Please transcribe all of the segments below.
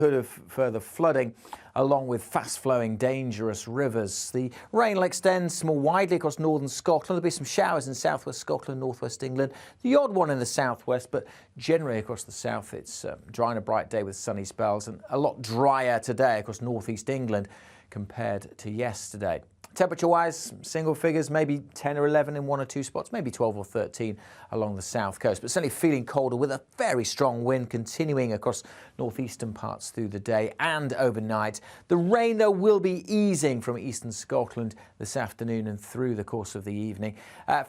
Of further flooding along with fast-flowing dangerous rivers. The rain will extend more widely across northern Scotland. There'll be some showers in southwest Scotland, northwest England, the odd one in the southwest, but generally across the south it's dry and a bright day with sunny spells, and a lot drier today across northeast England compared to yesterday. Temperature-wise, single figures, maybe 10 or 11 in one or two spots, maybe 12 or 13 along the south coast, but certainly feeling colder with a very strong wind continuing across northeastern parts through the day and overnight. The rain, though, will be easing from eastern Scotland this afternoon and through the course of the evening.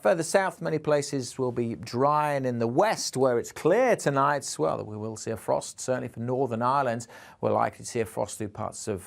Further south, many places will be dry, and in the west, where it's clear tonight, well, we will see a frost, certainly for Northern Ireland. We're likely to see a frost through parts of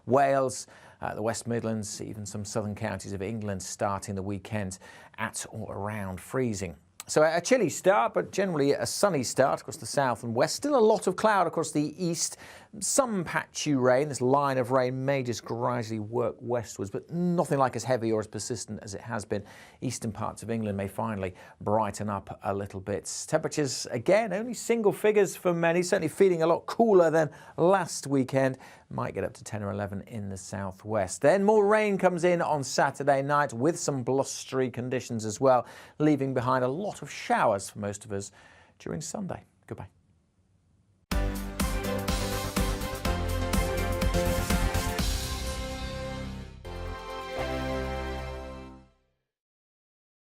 Wales, the West Midlands, even some southern counties of England starting the weekend at or around freezing. So a chilly start, but generally a sunny start across the south and west. Still a lot of cloud across the east. Some patchy rain. This line of rain may just gradually work westwards, but nothing like as heavy or as persistent as it has been. Eastern parts of England may finally brighten up a little bit. Temperatures, again, only single figures for many. Certainly feeling a lot cooler than last weekend. Might get up to 10 or 11 in the southwest. Then more rain comes in on Saturday night with some blustery conditions as well, leaving behind a lot of showers for most of us during Sunday. Goodbye.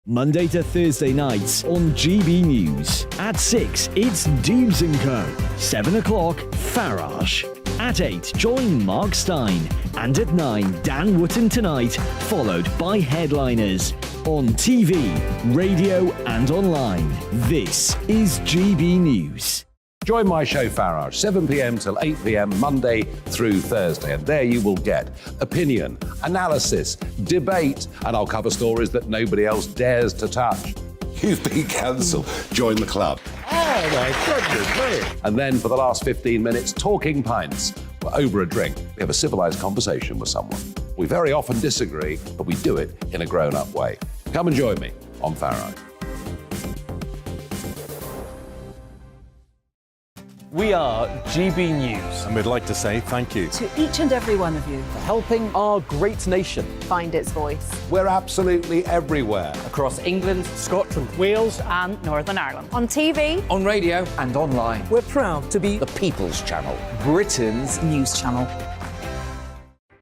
Monday to Thursday nights on GB News. At 6, it's Dubes & Co. 7 o'clock, Farage. At 8, join Mark Stein. And at 9, Dan Wootton Tonight, followed by Headliners. On TV, radio and online. This is GB News. Join my show Farage, 7 p.m. till 8 p.m. Monday through Thursday, and there you will get opinion, analysis, debate, and I'll cover stories that nobody else dares to touch. You've been cancelled. Join the club. Oh my goodness me. And then for the last 15 minutes, talking pints. We're over a drink. We have a civilised conversation with someone. We very often disagree, but we do it in a grown-up way. Come and join me on Farage. We are GB News. And we'd like to say thank you to each and every one of you for helping our great nation find its voice. We're absolutely everywhere. Across England, Scotland, Wales and Northern Ireland. On TV, on radio and online. We're proud to be the People's Channel, Britain's news channel.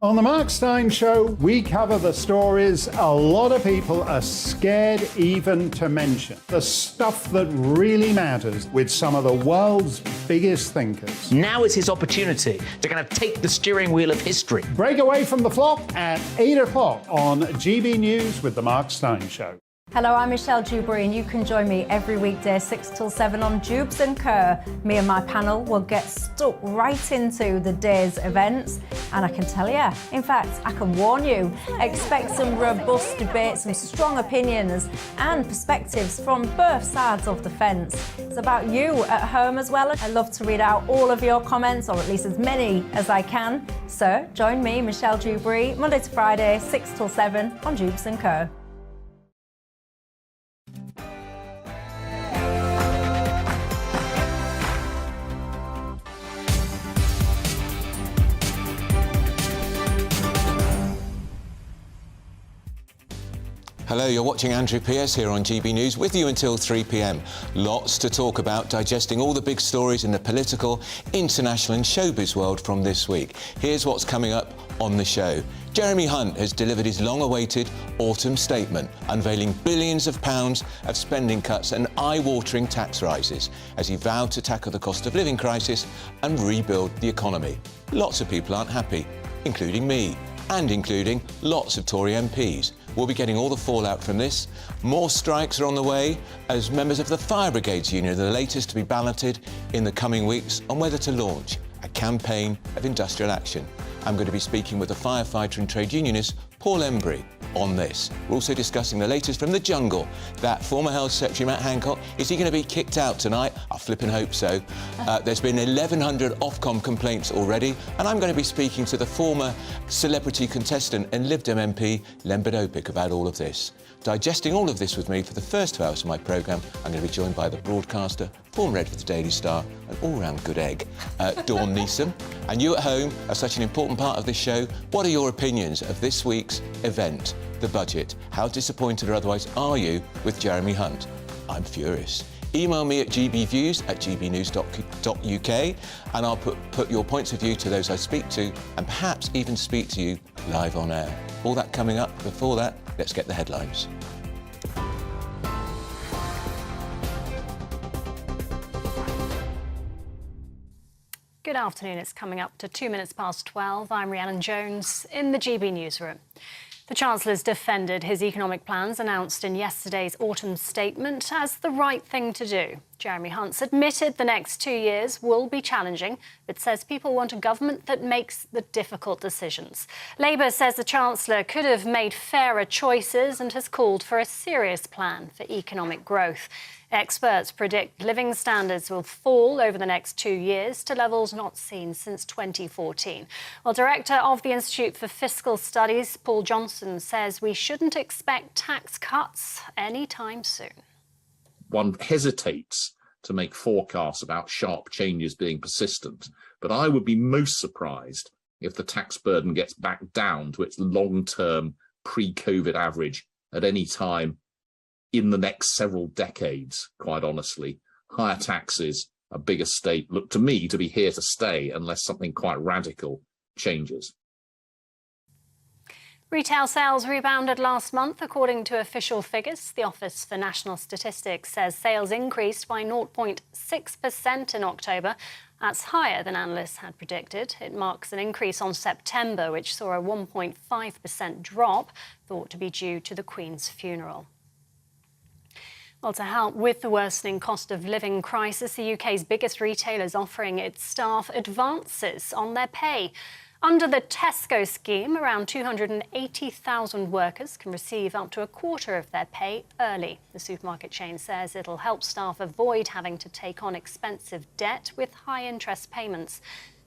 On the Mark Stein Show, we cover the stories a lot of people are scared even to mention. The stuff that really matters with some of the world's biggest thinkers. Now is his opportunity to kind of take the steering wheel of history. Break away from the flop at 8 o'clock on GB News with the Mark Stein Show. Hello, I'm Michelle Dewberry, and you can join me every weekday 6 till 7 on Dubes & Co. Me and my panel will get stuck right into the day's events, and I can tell you, in fact, I can warn you, expect some robust debates, some strong opinions and perspectives from both sides of the fence. It's about you at home as well. I love to read out all of your comments, or at least as many as I can. So join me, Michelle Dewberry, Monday to Friday, 6 till 7 on Dubes & Co. Hello, you're watching Andrew Pierce here on GB News with you until 3 p.m. Lots to talk about, digesting all the big stories in the political, international and showbiz world from this week. Here's what's coming up on the show. Jeremy Hunt has delivered his long-awaited autumn statement, unveiling billions of pounds of spending cuts and eye-watering tax rises as he vowed to tackle the cost of living crisis and rebuild the economy. Lots of people aren't happy, including me, and including lots of Tory MPs. We'll be getting all the fallout from this. More strikes are on the way as members of the Fire Brigades Union are the latest to be balloted in the coming weeks on whether to launch a campaign of industrial action. I'm going to be speaking with the firefighter and trade unionist Paul Embry on this. We're also discussing the latest from the jungle. That former Health Secretary Matt Hancock, is he going to be kicked out tonight? I flippin' hope so. There's been 1,100 Ofcom complaints already, and I'm going to be speaking to the former celebrity contestant and Lib Dem MP Len Badopik about all of this. Digesting all of this with me for the first 2 hours of my programme, I'm going to be joined by the broadcaster, former editor of the Daily Star an all-round good egg, Dawn Neeson. And you at home are such an important part of this show. What are your opinions of this week's event, the budget? How disappointed or otherwise are you with Jeremy Hunt? I'm furious. Email me at gbnews@gbnews.uk and I'll put your points of view to those I speak to and perhaps even speak to you live on air. All that coming up. Before that, let's get the headlines. Good afternoon. It's coming up to 2 minutes past 12. I'm Rhiannon Jones in the GB newsroom. The Chancellor's defended his economic plans announced in yesterday's autumn statement as the right thing to do. Jeremy Hunt's admitted the next 2 years will be challenging, but says people want a government that makes the difficult decisions. Labour says the Chancellor could have made fairer choices and has called for a serious plan for economic growth. Experts predict living standards will fall over the next 2 years to levels not seen since 2014. Well, Director of the Institute for Fiscal Studies, Paul Johnson, says we shouldn't expect tax cuts anytime soon. One hesitates to make forecasts about sharp changes being persistent, but I would be most surprised if the tax burden gets back down to its long-term pre-COVID average at any time in the next several decades, quite honestly. Higher taxes, a bigger state, look to me to be here to stay unless something quite radical changes. Retail sales rebounded last month, according to official figures. The Office for National Statistics says sales increased by 0.6% in October. That's higher than analysts had predicted. It marks an increase on September, which saw a 1.5% drop, thought to be due to the Queen's funeral. Well, to help with the worsening cost of living crisis, the UK's biggest retailer is offering its staff advances on their pay. Under the Tesco scheme, around 280,000 workers can receive up to a quarter of their pay early. The supermarket chain says it'll help staff avoid having to take on expensive debt with high interest payments.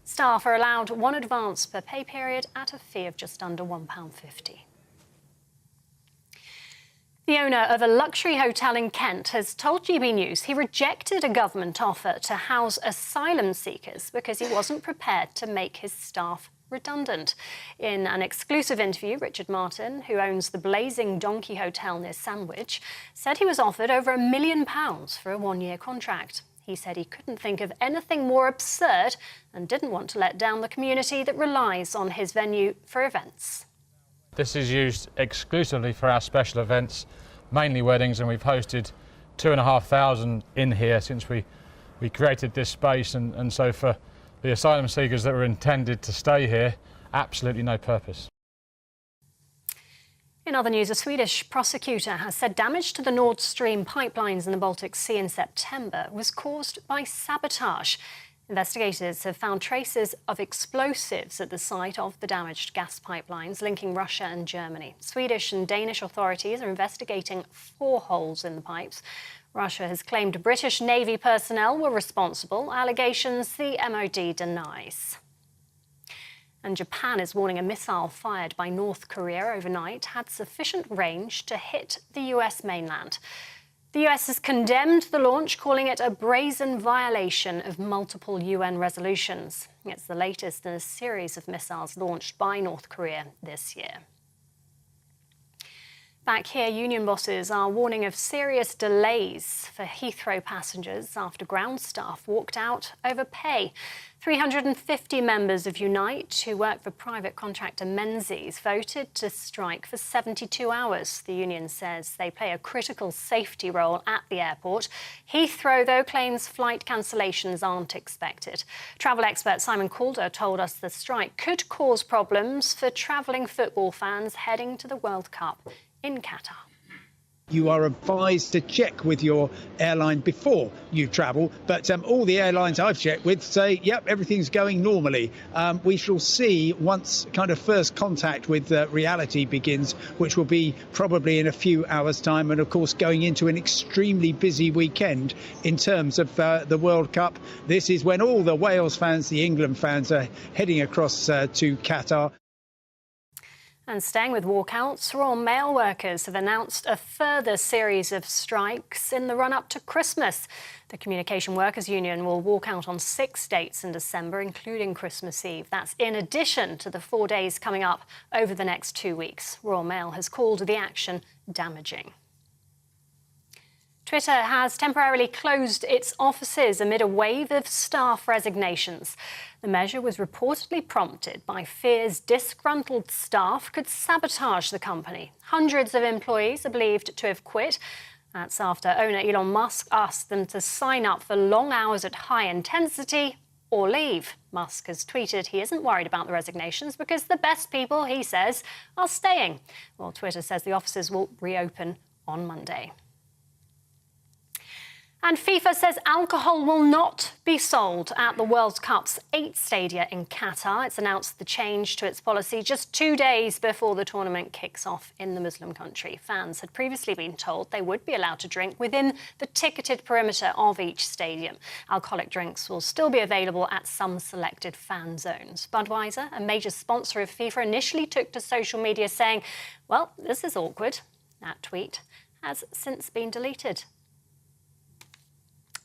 Staff are allowed one advance per pay period at a fee of just under £1.50. The owner of a luxury hotel in Kent has told GB News he rejected a government offer to house asylum seekers because he wasn't prepared to make his staff redundant. In an exclusive interview, Richard Martin, who owns the Blazing Donkey Hotel near Sandwich, said he was offered over £1 million for a one-year contract. He said he couldn't think of anything more absurd and didn't want to let down the community that relies on his venue for events. This is used exclusively for our special events, mainly weddings, and we've hosted 2,500 in here since we created this space, and so for the asylum seekers that were intended to stay here, absolutely no purpose. In other news, a Swedish prosecutor has said damage to the Nord Stream pipelines in the Baltic Sea in September was caused by sabotage. Investigators have found traces of explosives at the site of the damaged gas pipelines linking Russia and Germany. Swedish and Danish authorities are investigating 4 holes in the pipes. Russia has claimed British Navy personnel were responsible, allegations the MOD denies. And Japan is warning a missile fired by North Korea overnight had sufficient range to hit the US mainland. The US has condemned the launch, calling it a brazen violation of multiple UN resolutions. It's the latest in a series of missiles launched by North Korea this year. Back here, union bosses are warning of serious delays for Heathrow passengers after ground staff walked out over pay. 350 members of Unite, who work for private contractor Menzies, voted to strike for 72 hours. The union says they play a critical safety role at the airport. Heathrow, though, claims flight cancellations aren't expected. Travel expert Simon Calder told us the strike could cause problems for travelling football fans heading to the World Cup in Qatar. You are advised to check with your airline before you travel, but all the airlines I've checked with say, yep, everything's going normally. We shall see once kind of first contact with reality begins, which will be probably in a few hours' time, and of course going into an extremely busy weekend in terms of the World Cup. This is when all the Wales fans, the England fans are heading across to Qatar. And staying with walkouts, Royal Mail workers have announced a further series of strikes in the run-up to Christmas. The Communication Workers Union will walk out on 6 dates in December, including Christmas Eve. That's in addition to the 4 days coming up over the next 2 weeks. Royal Mail has called the action damaging. Twitter has temporarily closed its offices amid a wave of staff resignations. The measure was reportedly prompted by fears disgruntled staff could sabotage the company. Hundreds of employees are believed to have quit. That's after owner Elon Musk asked them to sign up for long hours at high intensity or leave. Musk has tweeted he isn't worried about the resignations because the best people, he says, are staying. Well, Twitter says the offices will reopen on Monday. And FIFA says alcohol will not be sold at the World Cup's 8 stadia in Qatar. It's announced the change to its policy just 2 days before the tournament kicks off in the Muslim country. Fans had previously been told they would be allowed to drink within the ticketed perimeter of each stadium. Alcoholic drinks will still be available at some selected fan zones. Budweiser, a major sponsor of FIFA, initially took to social media saying, well, this is awkward. That tweet has since been deleted.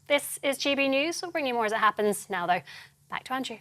This is GB News. We'll bring you more as it happens. Now, though, back to Andrew.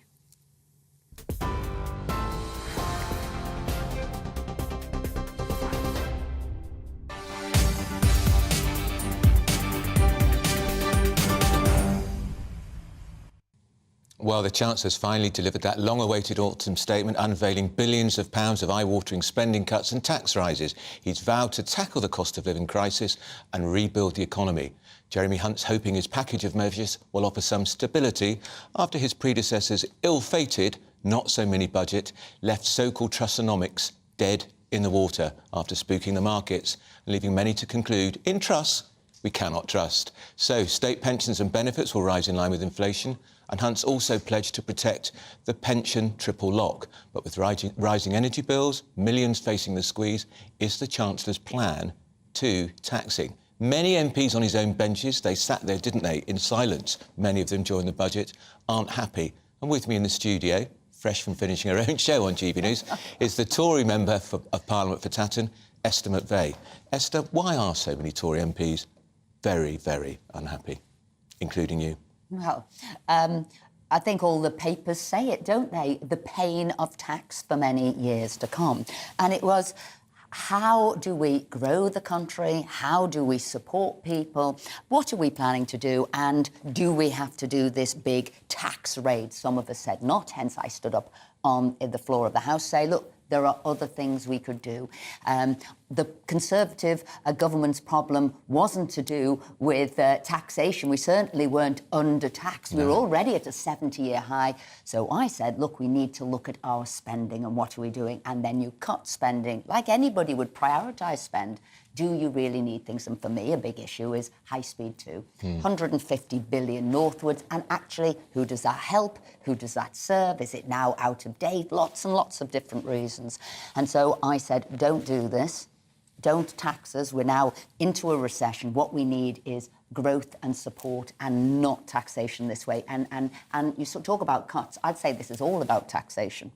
Well, the Chancellor's finally delivered that long-awaited autumn statement, unveiling billions of pounds of eye-watering spending cuts and tax rises. He's vowed to tackle the cost of living crisis and rebuild the economy. Jeremy Hunt's hoping his package of measures will offer some stability after his predecessor's ill-fated, not-so-mini budget left so-called trustonomics dead in the water after spooking the markets, leaving many to conclude, in trusts, we cannot trust. So, state pensions and benefits will rise in line with inflation, and Hunt's also pledged to protect the pension triple lock. But with rising energy bills, millions facing the squeeze, is the Chancellor's plan too taxing? Many MPs on his own benches, they sat there, didn't they, in silence, many of them during the budget, aren't happy. And with me in the studio, fresh from finishing her own show on GB News, is the Tory Member of Parliament for Tatton, Esther McVeigh. Esther, why are so many Tory MPs very, very unhappy, including you? Well, I think all the papers say it, don't they? The pain of tax for many years to come. And it was, how do we grow the country? How do we support people? What are we planning to do? And do we have to do this big tax raid? Some of us said not, hence I stood up on the floor of the House, say, look, there are other things we could do. The Conservative government's problem wasn't to do with taxation. We certainly weren't under-taxed. No. We were already at a 70-year high. So I said, look, we need to look at our spending and what are we doing? And then you cut spending. Like anybody would prioritise spend. Do you really need things? And for me, a big issue is high speed too. 150 billion northwards. And actually, who does that help? Who does that serve? Is it now out of date? Lots and lots of different reasons. And so I said, don't do this. Don't tax us. We're now into a recession. What we need is growth and support and not taxation this way. And you sort of talk about cuts. I'd say this is all about taxation.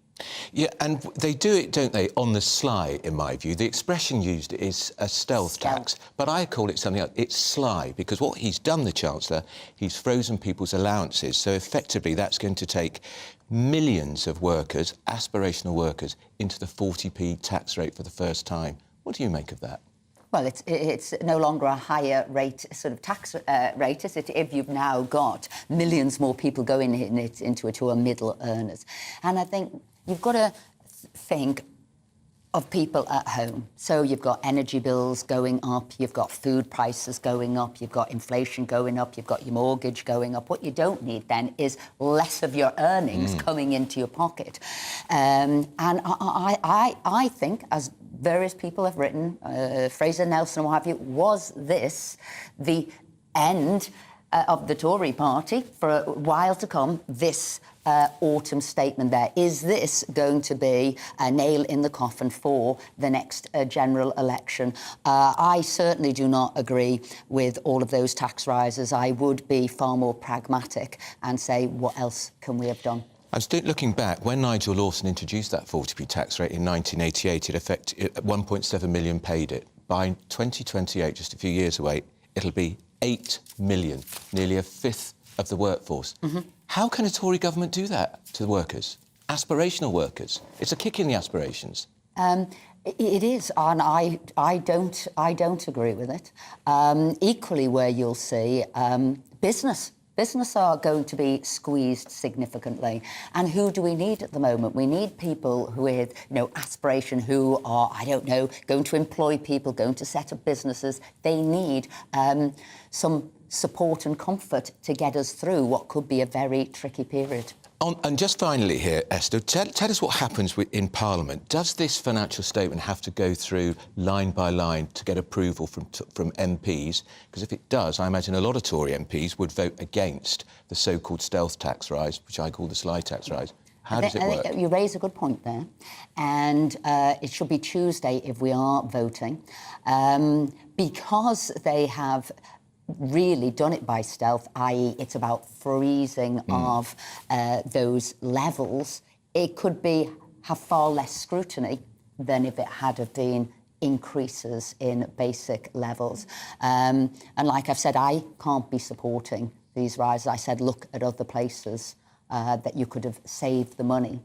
Yeah, and they do it, don't they, on the sly, in my view. The expression used is a stealth tax, but I call it something else. It's sly, because what he's done, the Chancellor, he's frozen people's allowances. So effectively, that's going to take millions of workers, aspirational workers, into the 40p tax rate for the first time. What do you make of that? Well, it's no longer a higher rate, sort of tax rate, is it? If you've now got millions more people going into it who are middle earners. And I think you've got to think of people at home. So you've got energy bills going up, you've got food prices going up, you've got inflation going up, you've got your mortgage going up. What you don't need then is less of your earnings coming into your pocket. And I think, as various people have written, Fraser Nelson and what have you, was this the end of the Tory party for a while to come, this autumn statement there? Is this going to be a nail in the coffin for the next general election? I certainly do not agree with all of those tax rises. I would be far more pragmatic and say, what else can we have done? I was looking back, when Nigel Lawson introduced that 40p tax rate in 1988, it affected 1.7 million paid it. By 2028, just a few years away, it'll be 8 million, nearly a fifth of the workforce. How can a Tory government do that to the workers? Aspirational workers. It's a kick in the aspirations. It is, and I don't agree with it. Equally, where you'll see business are going to be squeezed significantly. And who do we need at the moment? We need people with, aspiration, who are, I don't know, going to employ people, going to set up businesses. They need some support and comfort to get us through what could be a very tricky period. And just finally here, Esther, tell us what happens in Parliament. Does this financial statement have to go through line by line to get approval from MPs? Because if it does, I imagine a lot of Tory MPs would vote against the so-called stealth tax rise, which I call the sly tax rise. How does it work? You raise a good point there. And it should be Tuesday if we are voting. Because they have really done it by stealth, i.e. it's about freezing of those levels, it could have far less scrutiny than if it had have been increases in basic levels. And like I've said, I can't be supporting these rises. I said, look at other places that you could have saved the money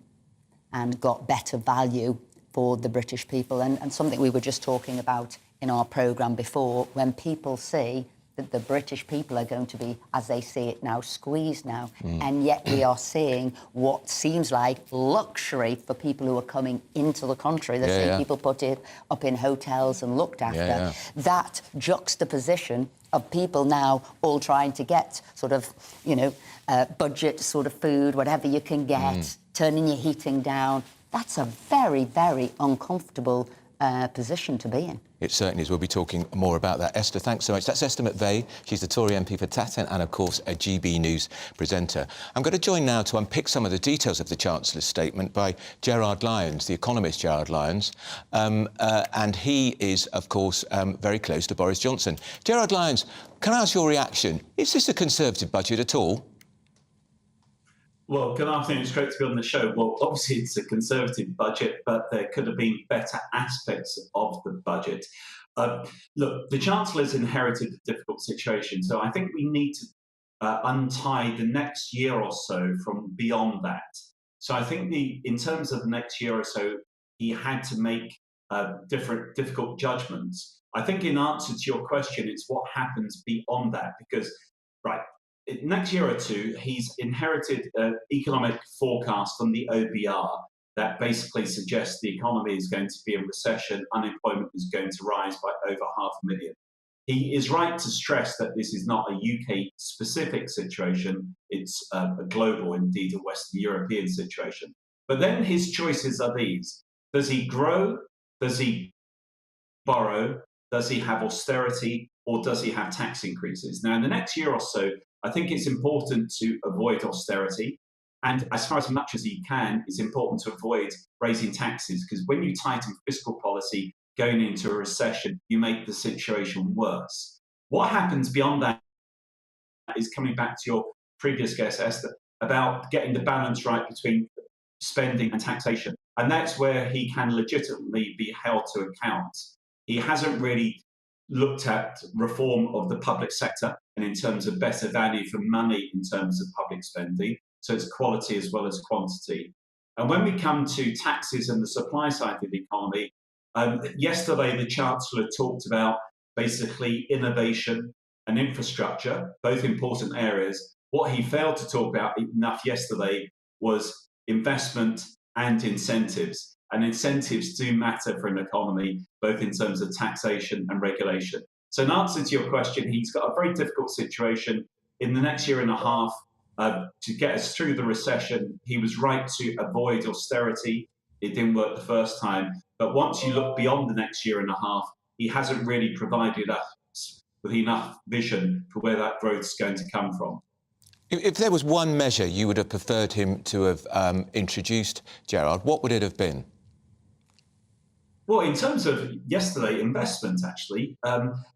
and got better value for the British people. And something we were just talking about in our programme before, when people see that the British people are going to be, as they see it now, squeezed now. And yet we are seeing what seems like luxury for people who are coming into the country. They're seeing people put it up in hotels and looked after. That juxtaposition of people now all trying to get sort of, budget sort of food, whatever you can get, turning your heating down. That's a very, very uncomfortable position to be in. It certainly is. We'll be talking more about that. Esther, thanks so much. That's Esther McVeigh. She's the Tory MP for Tatton and, of course, a GB News presenter. I'm going to join now to unpick some of the details of the Chancellor's statement by Gerard Lyons, the economist Gerard Lyons. And he is, of course, very close to Boris Johnson. Gerard Lyons, can I ask your reaction? Is this a Conservative budget at all? Well, good afternoon. It's great to be on the show. Well, obviously, it's a Conservative budget, but there could have been better aspects of the budget. Look, the Chancellor's inherited a difficult situation, so I think we need to untie the next year or so from beyond that. So I think in terms of the next year or so, he had to make difficult judgments. I think in answer to your question, it's what happens beyond that, because, next year or two, he's inherited an economic forecast from the OBR that basically suggests the economy is going to be in recession, unemployment is going to rise by over 500,000. He is right to stress that this is not a UK-specific situation, it's a global, indeed a Western European situation. But then his choices are these. Does he grow? Does he borrow? Does he have austerity? Or does he have tax increases? Now, in the next year or so, I think it's important to avoid austerity. And as far as much as he can, it's important to avoid raising taxes, because when you tighten fiscal policy going into a recession, you make the situation worse. What happens beyond that is coming back to your previous guest, Esther, about getting the balance right between spending and taxation. And that's where he can legitimately be held to account. He hasn't really looked at reform of the public sector and in terms of better value for money in terms of public spending. So it's quality as well as quantity. And when we come to taxes and the supply side of the economy, yesterday the Chancellor talked about basically innovation and infrastructure, both important areas. What he failed to talk about enough yesterday was investment and incentives. And incentives do matter for an economy, both in terms of taxation and regulation. So in answer to your question, he's got a very difficult situation in the next year and a half to get us through the recession. He was right to avoid austerity. It didn't work the first time. But once you look beyond the next year and a half, he hasn't really provided us with enough vision for where that growth is going to come from. If there was one measure you would have preferred him to have introduced, Gerard, what would it have been? Well, in terms of yesterday, investment, actually,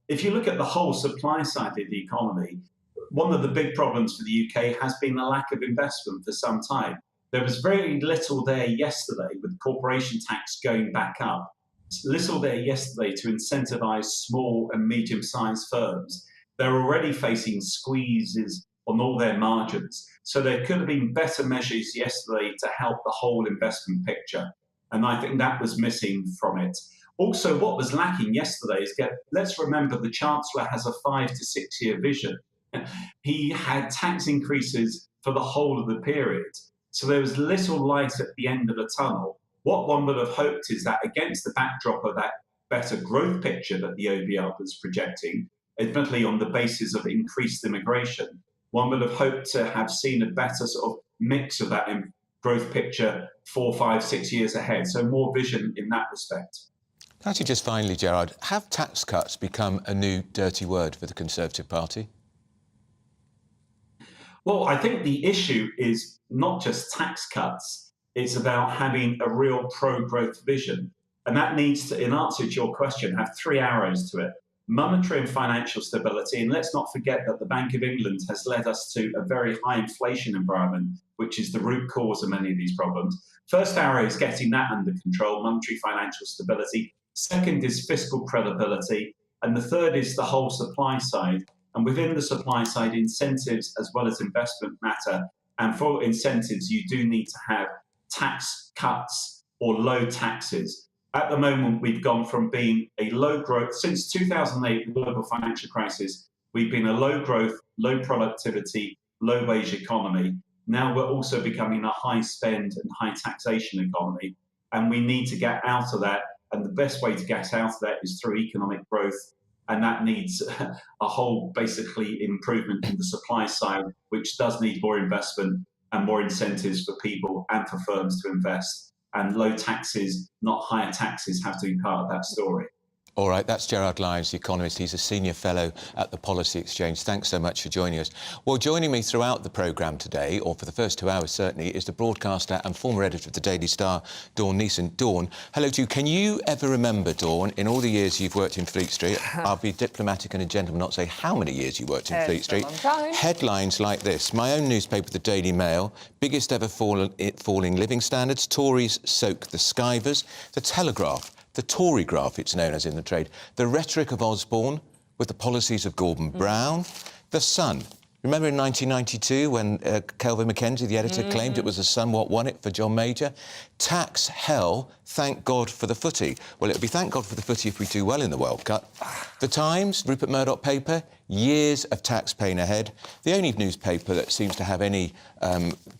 if you look at the whole supply side of the economy, one of the big problems for the UK has been the lack of investment for some time. There was very little there yesterday with corporation tax going back up. Little there yesterday to incentivise small and medium-sized firms. They're already facing squeezes on all their margins. So there could have been better measures yesterday to help the whole investment picture. And I think that was missing from it. Also, what was lacking yesterday is, let's remember the Chancellor has a 5 to 6 year vision. He had tax increases for the whole of the period. So there was little light at the end of the tunnel. What one would have hoped is that against the backdrop of that better growth picture that the OBR was projecting, admittedly on the basis of increased immigration, one would have hoped to have seen a better sort of mix of that growth picture 4, 5, 6 years ahead. So more vision in that respect. Actually, just finally, Gerard, have tax cuts become a new dirty word for the Conservative Party? Well, I think the issue is not just tax cuts. It's about having a real pro-growth vision. And that needs to, in answer to your question, have 3 arrows to it. Monetary and financial stability. And let's not forget that the Bank of England has led us to a very high inflation environment, which is the root cause of many of these problems. First arrow is getting that under control, monetary financial stability. Second is fiscal credibility. And the third is the whole supply side. And within the supply side, incentives as well as investment matter. And for incentives, you do need to have tax cuts or low taxes. At the moment, we've gone from being a low growth, since 2008, the global financial crisis, we've been a low growth, low productivity, low wage economy. Now we're also becoming a high spend and high taxation economy. And we need to get out of that. And the best way to get out of that is through economic growth. And that needs a whole, basically, improvement in the supply side, which does need more investment and more incentives for people and for firms to invest. And low taxes, not higher taxes, have to be part of that story. All right, that's Gerard Lyons, the economist. He's a senior fellow at the Policy Exchange. Thanks so much for joining us. Well, joining me throughout the programme today, or for the first 2 hours certainly, is the broadcaster and former editor of the Daily Star, Dawn Neeson. Dawn, hello to you. Can you ever remember, Dawn, in all the years you've worked in Fleet Street, I'll be diplomatic and a gentleman, not say how many years you worked in Fleet Street, headlines like this: my own newspaper, the Daily Mail, biggest ever falling living standards, Tories soak the Skivers, the Telegraph, the Tory graph, it's known as in the trade, the rhetoric of Osborne with the policies of Gordon Brown, the Sun. Remember in 1992 when Kelvin Mackenzie, the editor, claimed it was the Sun what won it for John Major? Tax hell, thank God for the footy. Well, it'll be thank God for the footy if we do well in the World Cup. The Times, Rupert Murdoch paper, years of tax pain ahead. The only newspaper that seems to have any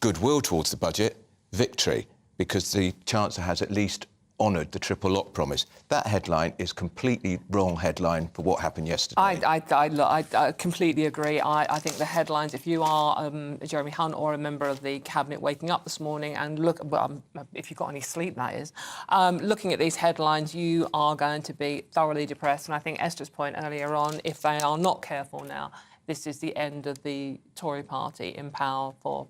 goodwill towards the budget, Victory, because the Chancellor has at least honoured the triple lock promise. That headline is completely wrong headline for what happened yesterday. I completely agree. I think the headlines, if you are Jeremy Hunt or a member of the Cabinet waking up this morning and look, well, if you've got any sleep, that is, looking at these headlines, you are going to be thoroughly depressed. And I think Esther's point earlier on, if they are not careful now, this is the end of the Tory party in power for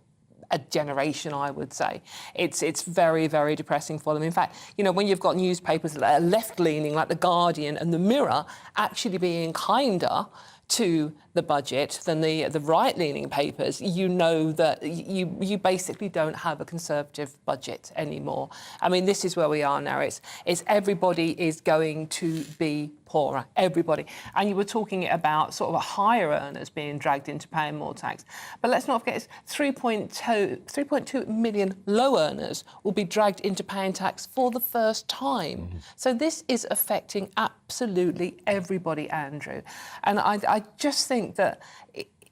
a generation, I would say. It's very, very depressing for them. In fact, you know, when you've got newspapers that are left-leaning, like The Guardian and The Mirror, actually being kinder to the budget than the right-leaning papers, you know that you basically don't have a Conservative budget anymore. I mean, this is where we are now. It's everybody is going to be poorer, everybody. And you were talking about sort of higher earners being dragged into paying more tax. But let's not forget, it's 3.2 million low earners will be dragged into paying tax for the first time. So this is affecting absolutely everybody, Andrew. And I just think that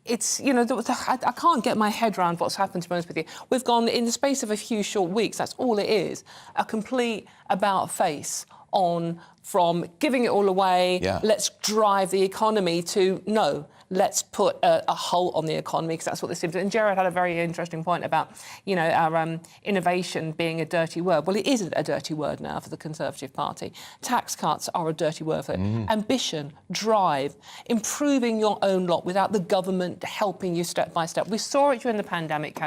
it's, you know, I can't get my head around what's happened, to be honest with you. We've gone, in the space of a few short weeks, that's all it is, a complete about-face on from giving it all away, let's drive the economy, to no, let's put a halt on the economy, because that's what this seems to. And Gerard had a very interesting point about, you know, our innovation being a dirty word. Well, it isn't a dirty word now for the Conservative Party. Tax cuts are a dirty word for it. Ambition, drive, improving your own lot without the government helping you step by step. We saw it during the pandemic,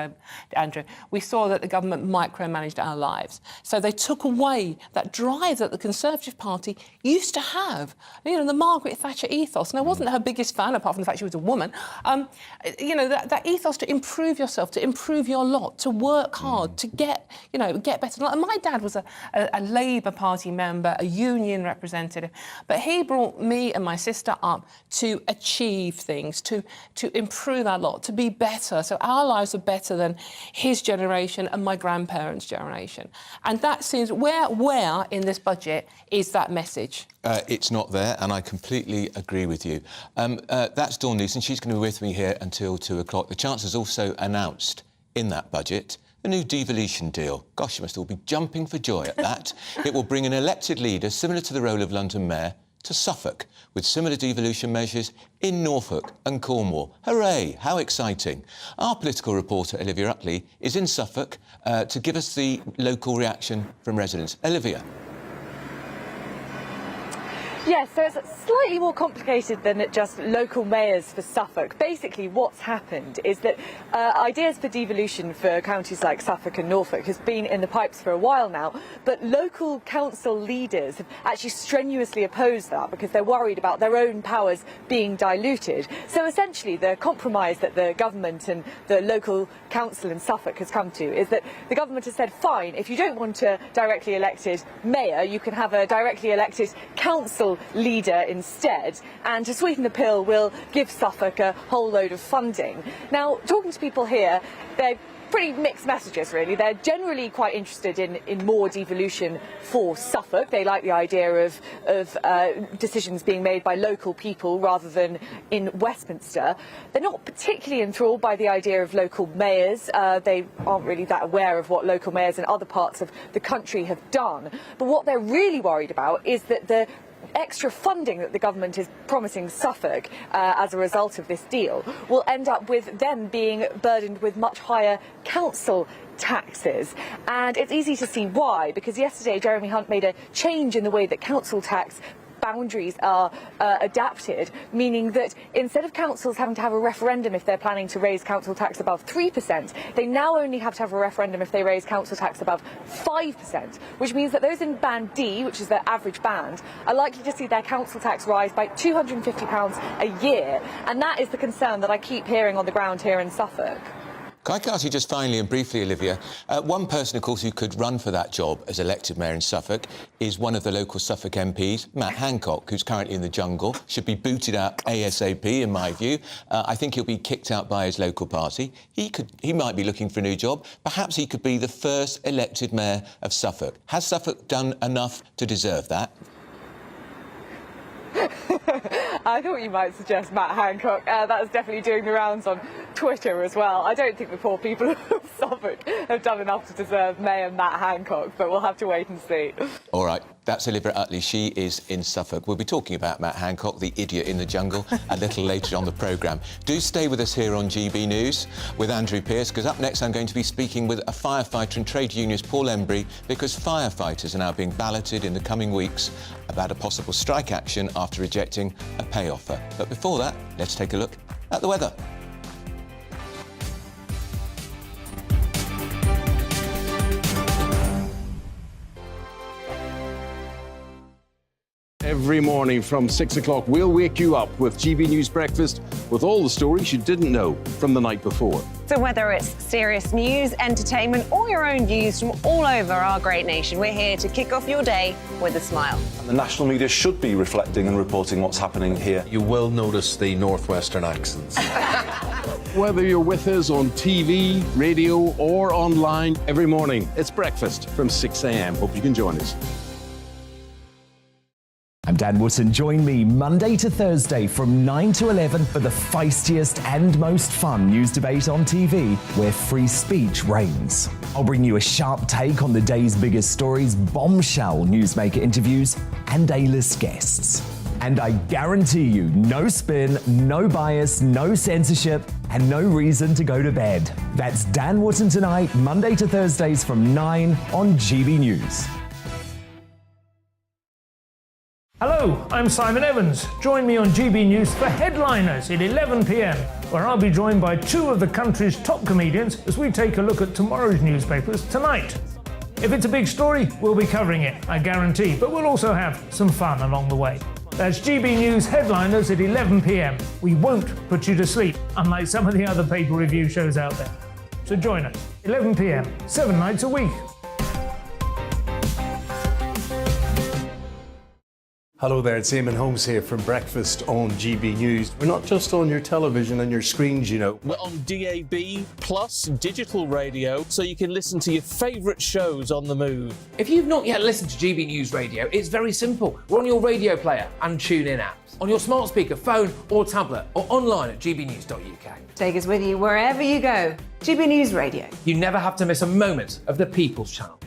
Andrew. We saw that the government micromanaged our lives. So they took away that drive that the Conservative Party used to have, the Margaret Thatcher ethos. And I wasn't her biggest fan, apart from the fact she was a woman. That ethos to improve yourself, to improve your lot, to work hard, to get better. And my dad was a Labour Party member, a union representative, but he brought me and my sister up to achieve things, to improve our lot, to be better. So our lives are better than his generation and my grandparents' generation. And that seems, where in this budget is that message? It's not there, and I completely agree with you. That's Dawn Newson. She's going to be with me here until 2 o'clock. The Chancellor's also announced in that budget a new devolution deal. Gosh, you must all be jumping for joy at that. It will bring an elected leader similar to the role of London Mayor to Suffolk, with similar devolution measures in Norfolk and Cornwall. Hooray! How exciting. Our political reporter, Olivia Utley, is in Suffolk to give us the local reaction from residents. Olivia. Yes, so it's slightly more complicated than just local mayors for Suffolk. Basically, what's happened is that ideas for devolution for counties like Suffolk and Norfolk has been in the pipes for a while now, but local council leaders have actually strenuously opposed that because they're worried about their own powers being diluted. So essentially, the compromise that the government and the local council in Suffolk has come to is that the government has said, fine, if you don't want a directly elected mayor, you can have a directly elected council leader instead, and to sweeten the pill we'll give Suffolk a whole load of funding. Now, talking to people here, they're pretty mixed messages really. They're generally quite interested in more devolution for Suffolk. They like the idea of decisions being made by local people rather than in Westminster. They're not particularly enthralled by the idea of local mayors. They aren't really that aware of what local mayors in other parts of the country have done. But what they're really worried about is that the extra funding that the government is promising Suffolk as a result of this deal will end up with them being burdened with much higher council taxes. And it's easy to see why, because yesterday Jeremy Hunt made a change in the way that council tax boundaries are adapted, meaning that instead of councils having to have a referendum if they're planning to raise council tax above 3%, they now only have to have a referendum if they raise council tax above 5%, which means that those in Band D, which is their average band, are likely to see their council tax rise by £250 a year. And that is the concern that I keep hearing on the ground here in Suffolk. Can I ask you just finally and briefly, Olivia, one person, of course, who could run for that job as elected mayor in Suffolk is one of the local Suffolk MPs, Matt Hancock, who's currently in the jungle, should be booted out ASAP, in my view. I think he'll be kicked out by his local party. He might be looking for a new job. Perhaps he could be the first elected mayor of Suffolk. Has Suffolk done enough to deserve that? I thought you might suggest Matt Hancock. That's definitely doing the rounds on Twitter as well. I don't think the poor people of Suffolk have done enough to deserve Mayor Matt Hancock, but we'll have to wait and see. All right, that's Olivia Utley. She is in Suffolk. We'll be talking about Matt Hancock, the idiot in the jungle, a little later on the programme. Do stay with us here on GB News with Andrew Pearce, because up next I'm going to be speaking with a firefighter and trade unionist, Paul Embry, because firefighters are now being balloted in the coming weeks about a possible strike action after rejecting a pay offer. But before that, let's take a look at the weather. Every morning from 6 o'clock, we'll wake you up with GB News Breakfast with all the stories you didn't know from the night before. So whether it's serious news, entertainment, or your own views from all over our great nation, we're here to kick off your day with a smile. And the national media should be reflecting and reporting what's happening here. You will notice the northwestern accents. Whether you're with us on TV, radio, or online, every morning, it's breakfast from 6 a.m. Hope you can join us. I'm Dan Wootton. Join me Monday to Thursday from 9 to 11 for the feistiest and most fun news debate on TV, where free speech reigns. I'll bring you a sharp take on the day's biggest stories, bombshell newsmaker interviews, and A-list guests. And I guarantee you, no spin, no bias, no censorship, and no reason to go to bed. That's Dan Wootton tonight, Monday to Thursdays from 9 on GB News. Hello, I'm Simon Evans. Join me on GB News for Headliners at 11 p.m, where I'll be joined by two of the country's top comedians as we take a look at tomorrow's newspapers tonight. If it's a big story, we'll be covering it, I guarantee, but we'll also have some fun along the way. That's GB News Headliners at 11 p.m. We won't put you to sleep, unlike some of the other paper review shows out there. So join us, 11 p.m, 7 nights a week. Hello there, it's Eamon Holmes here from Breakfast on GB News. We're not just on your television and your screens, you know. We're on DAB plus digital radio, so you can listen to your favourite shows on the move. If you've not yet listened to GB News Radio, it's very simple. We're on your radio player and TuneIn apps, on your smart speaker, phone or tablet, or online at gbnews.uk. Take us with you wherever you go. GB News Radio. You never have to miss a moment of the People's Channel.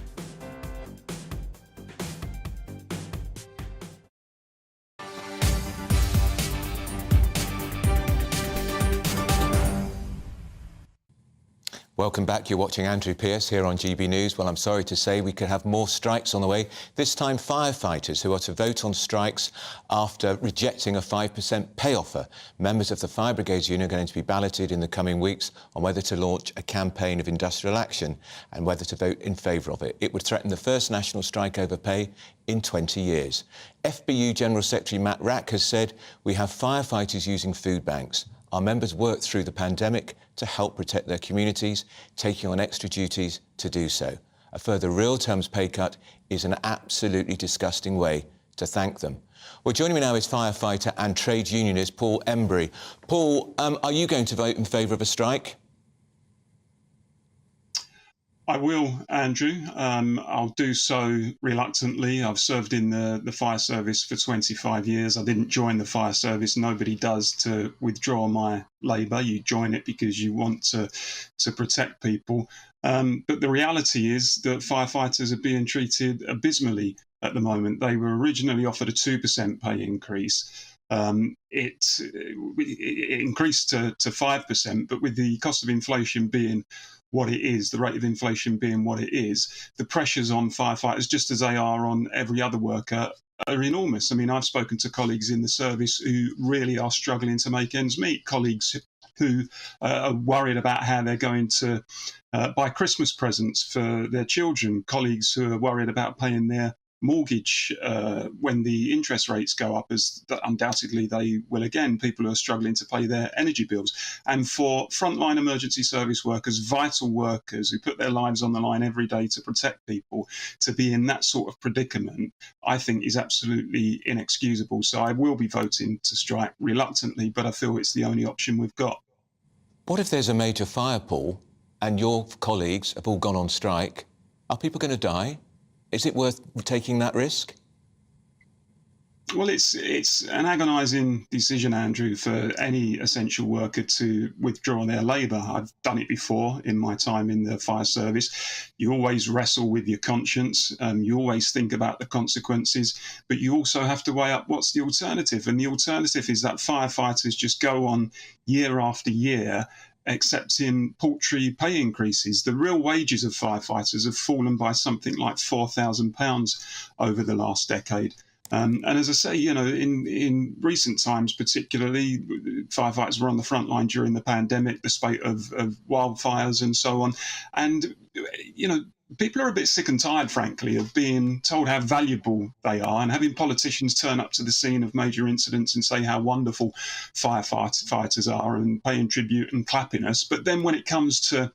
Welcome back. You're watching Andrew Pierce here on GB News. Well, I'm sorry to say we could have more strikes on the way. This time, firefighters who are to vote on strikes after rejecting a 5% pay offer. Members of the Fire Brigades Union are going to be balloted in the coming weeks on whether to launch a campaign of industrial action and whether to vote in favour of it. It would threaten the first national strike over pay in 20 years. FBU General Secretary Matt Rack has said we have firefighters using food banks. Our members worked through the pandemic to help protect their communities, taking on extra duties to do so. A further real terms pay cut is an absolutely disgusting way to thank them. Well, joining me now is firefighter and trade unionist Paul Embry. Paul, are you going to vote in favour of a strike? I will, Andrew. I'll do so reluctantly. I've served in the fire service for 25 years. I didn't join the fire service. Nobody does to withdraw my labour. You join it because you want to protect people. But the reality is that firefighters are being treated abysmally at the moment. They were originally offered a 2% pay increase. It increased to 5%, but with the cost of inflation being what it is, the rate of inflation being what it is, the pressures on firefighters, just as they are on every other worker, are enormous. I mean, I've spoken to colleagues in the service who really are struggling to make ends meet, colleagues who are worried about how they're going to buy Christmas presents for their children, colleagues who are worried about paying their mortgage when the interest rates go up, as undoubtedly they will again. People who are struggling to pay their energy bills. And for frontline emergency service workers, vital workers who put their lives on the line every day to protect people, to be in that sort of predicament, I think is absolutely inexcusable. So I will be voting to strike reluctantly, but I feel it's the only option we've got. What if there's a major fire, Paul, and your colleagues have all gone on strike? Are people going to die? Is it worth taking that risk? Well, it's an agonising decision, Andrew, for any essential worker to withdraw their labour. I've done it before in my time in the fire service. You always wrestle with your conscience. You always think about the consequences, but you also have to weigh up what's the alternative. And the alternative is that firefighters just go on year after year accepting paltry pay increases. The real wages of firefighters have fallen by something like £4,000 over the last decade. And as I say, you know, in recent times, particularly, firefighters were on the front line during the pandemic, the spate of wildfires and so on. And, you know, people are a bit sick and tired, frankly, of being told how valuable they are and having politicians turn up to the scene of major incidents and say how wonderful firefighters are and paying tribute and clapping us. But then when it comes to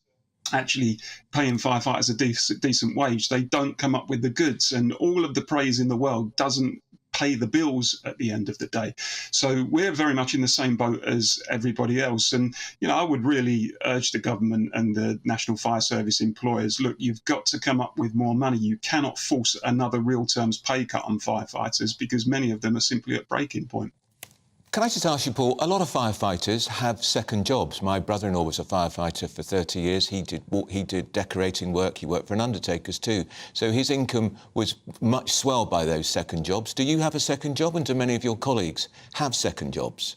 actually paying firefighters a decent wage, they don't come up with the goods, and all of the praise in the world doesn't pay the bills at the end of the day. So we're very much in the same boat as everybody else. And, you know, I would really urge the government and the National Fire Service employers, look, you've got to come up with more money. You cannot force another real terms pay cut on firefighters because many of them are simply at breaking point. Can I just ask you, Paul, a lot of firefighters have second jobs. My brother-in-law was a firefighter for 30 years. He did decorating work. He worked for an undertaker's too. So his income was much swelled by those second jobs. Do you have a second job, and do many of your colleagues have second jobs?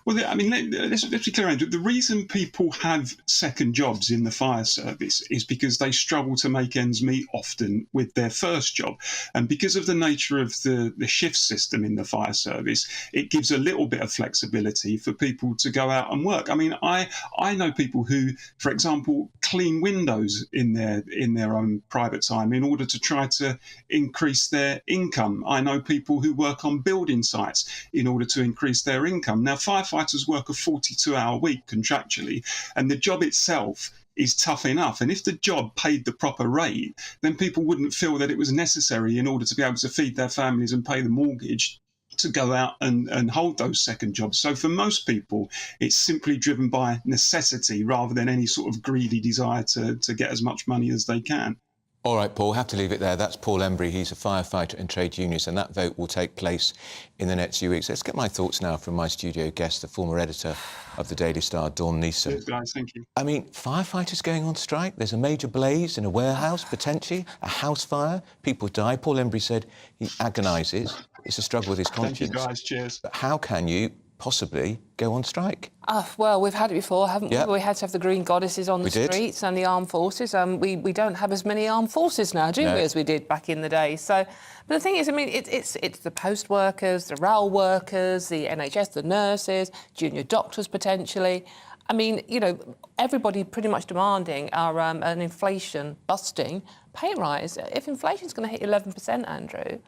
Well, I mean, let's be clear, Andrew. The reason people have second jobs in the fire service is because they struggle to make ends meet often with their first job. And because of the nature of the shift system in the fire service, it gives a little bit of flexibility for people to go out and work. I mean, I know people who, for example, clean windows in their own private time in order to try to increase their income. I know people who work on building sites in order to increase their income. Now, firefighters work a 42-hour week contractually, and the job itself is tough enough. And if the job paid the proper rate, then people wouldn't feel that it was necessary in order to be able to feed their families and pay the mortgage to go out and hold those second jobs. So for most people, it's simply driven by necessity rather than any sort of greedy desire to get as much money as they can. All right, Paul, have to leave it there. That's Paul Embry. He's a firefighter in trade unions, and that vote will take place in the next few weeks. Let's get my thoughts now from my studio guest, the former editor of the Daily Star, Dawn Neeson. Yes, guys, thank you. I mean, firefighters going on strike. There's a major blaze in a warehouse, potentially, a house fire. People die. Paul Embry said he agonises. It's a struggle with his conscience. Thank you, guys. Cheers. But how can you possibly go on strike? Well, we've had it before, haven't we? Yep. We had to have the green goddesses on the streets and the armed forces. We don't have as many armed forces now, do we, as we did back in the day? So, but the thing is, I mean, it's the post workers, the rail workers, the NHS, the nurses, junior doctors potentially. I mean, you know, everybody pretty much demanding an inflation-busting pay rise. If inflation's going to hit 11%, Andrew,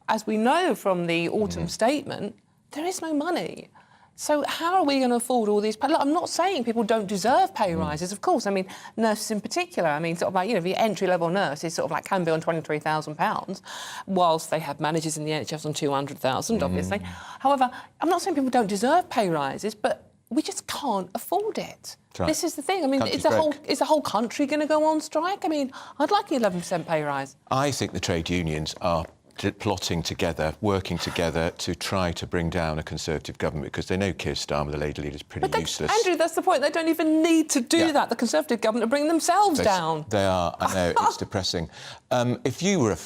as we know from the autumn statement, there is no money. So how are we going to afford all these pay? Look, I'm not saying people don't deserve pay rises, of course. I mean, nurses in particular. I mean, sort of like, you know, the entry-level nurse is sort of like can be on £23,000, whilst they have managers in the NHS on 200,000, obviously. However, I'm not saying people don't deserve pay rises, but we just can't afford it. Right. This is the thing. I mean, is the whole country going to go on strike? I mean, I'd like an 11% pay rise. I think the trade unions are plotting together, working together to try to bring down a Conservative government because they know Keir Starmer, the Labour leader, is pretty useless. Andrew, that's the point. They don't even need to do that. The Conservative government are bringing themselves down. They are. I know, it's depressing. If you were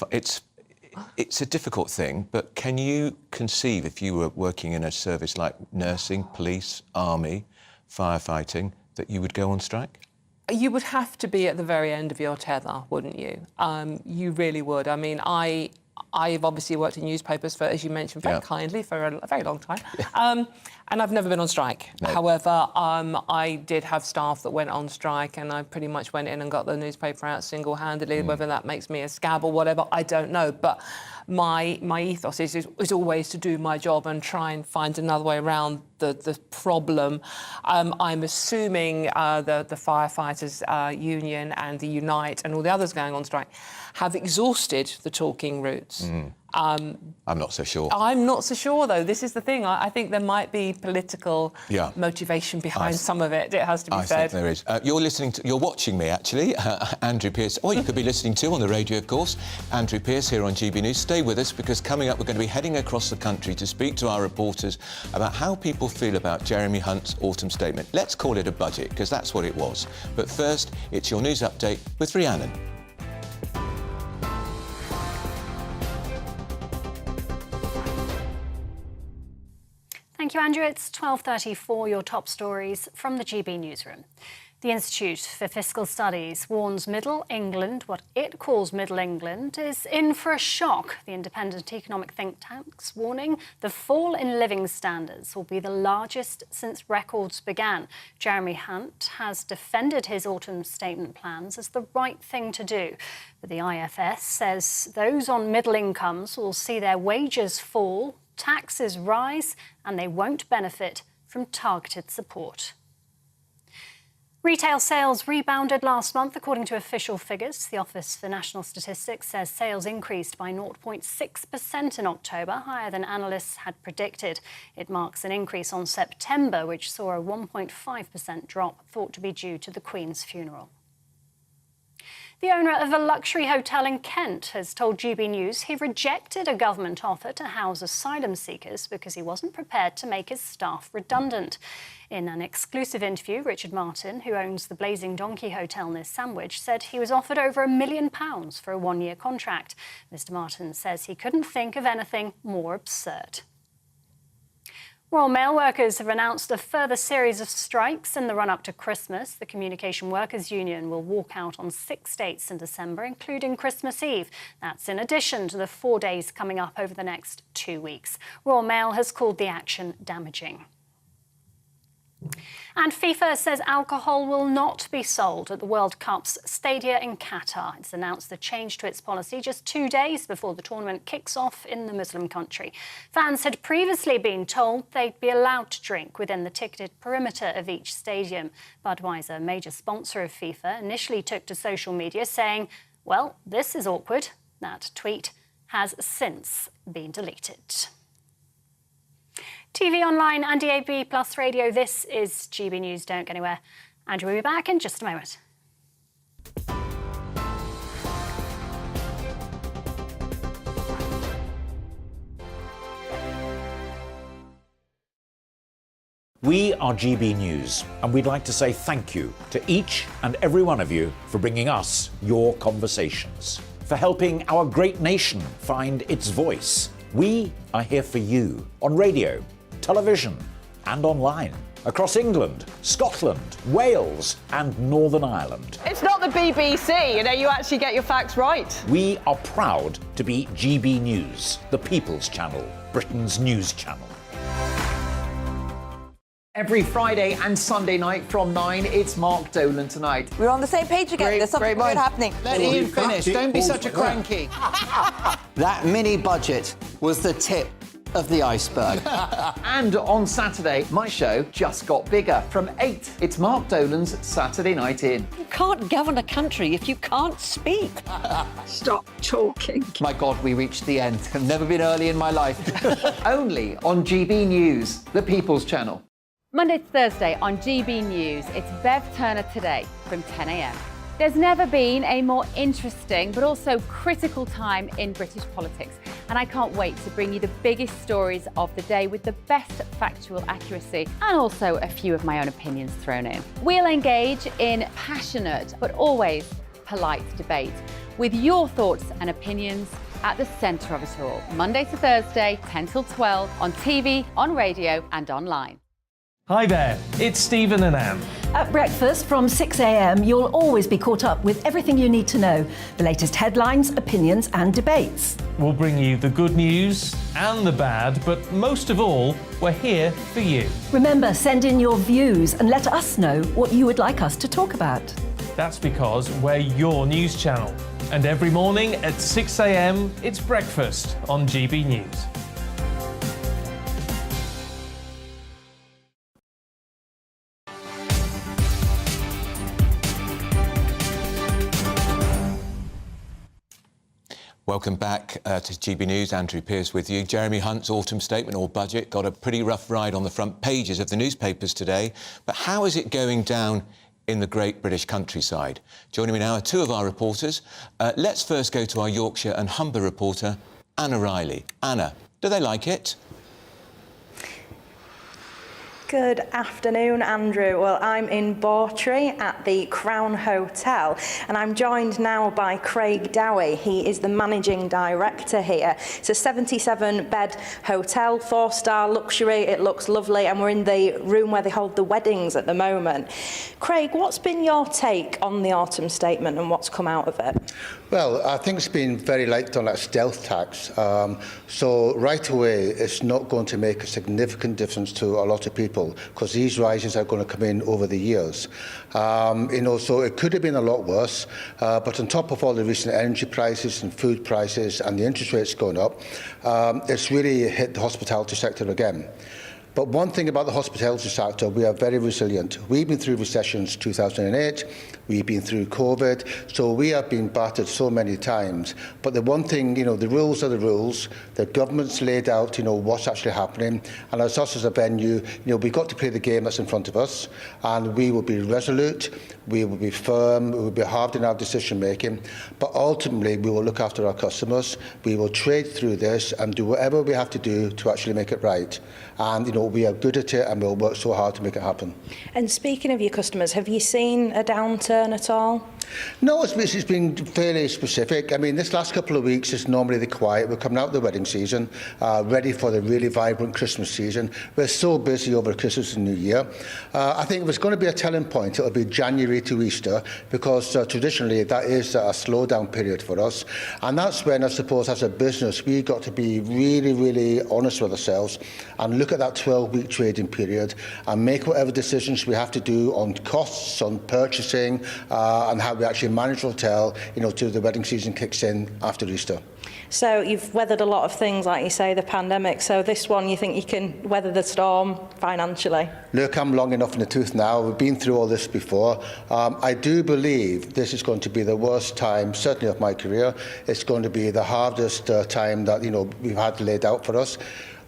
it's a difficult thing, but can you conceive if you were working in a service like nursing, police, army, firefighting, that you would go on strike? You would have to be at the very end of your tether, wouldn't you? You really would. I mean, I've obviously worked in newspapers for, as you mentioned very kindly, for a very long time. And I've never been on strike. No. However, I did have staff that went on strike and I pretty much went in and got the newspaper out single-handedly. Whether that makes me a scab or whatever, I don't know. But my ethos is always to do my job and try and find another way around the problem. I'm assuming the Firefighters Union and the Unite and all the others going on strike have exhausted the talking routes. I'm not so sure. I'm not so sure, though. This is the thing. I think there might be political motivation behind some of it. It has to be said. I think there is. You're watching me, actually, Andrew Pearce. Or you could be listening to on the radio, of course. Andrew Pearce here on GB News. Stay with us because coming up, we're going to be heading across the country to speak to our reporters about how people feel about Jeremy Hunt's autumn statement. Let's call it a budget, because that's what it was. But first, it's your news update with Rhiannon. Thank you, Andrew. It's 12:34. Your top stories from the GB newsroom. The Institute for Fiscal Studies warns Middle England, what it calls Middle England, is in for a shock. The independent economic think tank's warning the fall in living standards will be the largest since records began. Jeremy Hunt has defended his autumn statement plans as the right thing to do. But the IFS says those on middle incomes will see their wages fall, taxes rise, and they won't benefit from targeted support. Retail sales rebounded last month, according to official figures. The Office for National Statistics says sales increased by 0.6% in October, higher than analysts had predicted. It marks an increase on September, which saw a 1.5% drop, thought to be due to the Queen's funeral. The owner of a luxury hotel in Kent has told GB News he rejected a government offer to house asylum seekers because he wasn't prepared to make his staff redundant. In an exclusive interview, Richard Martin, who owns the Blazing Donkey Hotel near Sandwich, said he was offered over £1 million for a one-year contract. Mr. Martin says he couldn't think of anything more absurd. Royal Mail workers have announced a further series of strikes in the run-up to Christmas. The Communication Workers Union will walk out on 6 dates in December, including Christmas Eve. That's in addition to the 4 days coming up over the next 2 weeks. Royal Mail has called the action damaging. And FIFA says alcohol will not be sold at the World Cup's stadia in Qatar. It's announced the change to its policy just 2 days before the tournament kicks off in the Muslim country. Fans had previously been told they'd be allowed to drink within the ticketed perimeter of each stadium. Budweiser, major sponsor of FIFA, initially took to social media saying, "Well, this is awkward." That tweet has since been deleted. TV, online and DAB Plus radio, this is GB News. Don't go anywhere. Andrew will be back in just a moment. We are GB News, and we'd like to say thank you to each and every one of you for bringing us your conversations, for helping our great nation find its voice. We are here for you on radio, television and online, across England, Scotland, Wales and Northern Ireland. It's not the BBC, you actually get your facts right. We are proud to be GB News, the People's Channel, Britain's news channel. Every Friday and Sunday night from 9, it's Mark Dolan Tonight. We're on the same page again. There's something weird happening. Let Ian finish. Don't be such a cranky. That mini budget was the tip of the iceberg. And on Saturday, my show just got bigger. From 8, it's Mark Dolan's Saturday Night In. You can't govern a country if you can't speak. Stop talking. My God, we reached the end. I've never been early in my life. Only on GB News, the People's Channel. Monday to Thursday on GB News, it's Bev Turner Today from 10 a.m. There's never been a more interesting but also critical time in British politics, and I can't wait to bring you the biggest stories of the day with the best factual accuracy and also a few of my own opinions thrown in. We'll engage in passionate but always polite debate with your thoughts and opinions at the centre of it all. Monday to Thursday, 10 till 12 on TV, on radio and online. Hi there, it's Stephen and Anne. At breakfast from 6 a.m, you'll always be caught up with everything you need to know, the latest headlines, opinions and debates. We'll bring you the good news and the bad, but most of all, we're here for you. Remember, send in your views and let us know what you would like us to talk about. That's because we're your news channel. And every morning at 6 a.m, it's breakfast on GB News. Welcome back to GB News. Andrew Pearce with you. Jeremy Hunt's autumn statement or budget got a pretty rough ride on the front pages of the newspapers today. But how is it going down in the great British countryside? Joining me now are two of our reporters. Let's first go to our Yorkshire and Humber reporter, Anna Riley. Anna, do they like it? Good afternoon, Andrew. Well, I'm in Bawtry at the Crown Hotel, and I'm joined now by Craig Dowie. He is the managing director here. It's a 77-bed hotel, 4-star luxury. It looks lovely, and we're in the room where they hold the weddings at the moment. Craig, what's been your take on the autumn statement and what's come out of it? Well, I think it's been very light on that stealth tax. So right away, it's not going to make a significant difference to a lot of people, because these rises are going to come in over the years. So it could have been a lot worse, but on top of all the recent energy prices and food prices and the interest rates going up, it's really hit the hospitality sector again. But one thing about the hospitality sector, we are very resilient. We've been through recessions 2008, we've been through COVID, so we have been battered so many times. But the one thing, the rules are the rules. The government's laid out, what's actually happening. And as us as a venue, we've got to play the game that's in front of us. And we will be resolute, we will be firm, we will be hard in our decision making. But ultimately, we will look after our customers. We will trade through this and do whatever we have to do to actually make it right. And, we are good at it and we'll work so hard to make it happen. And speaking of your customers, have you seen a downturn at all? No, it's been fairly specific. I mean, this last couple of weeks is normally the quiet. We're coming out of the wedding season, ready for the really vibrant Christmas season. We're so busy over Christmas and New Year. I think if it's going to be a telling point, it'll be January to Easter, because traditionally that is a slowdown period for us. And that's when, I suppose, as a business, we've got to be really, really honest with ourselves and look at that 12-week trading period and make whatever decisions we have to do on costs, on purchasing, and how we actually manage the hotel, till the wedding season kicks in after Easter. So you've weathered a lot of things, like you say, the pandemic. So this one, you think you can weather the storm financially? Look, I'm long enough in the tooth now. We've been through all this before. I do believe this is going to be the worst time, certainly of my career. It's going to be the hardest time that we've had laid out for us.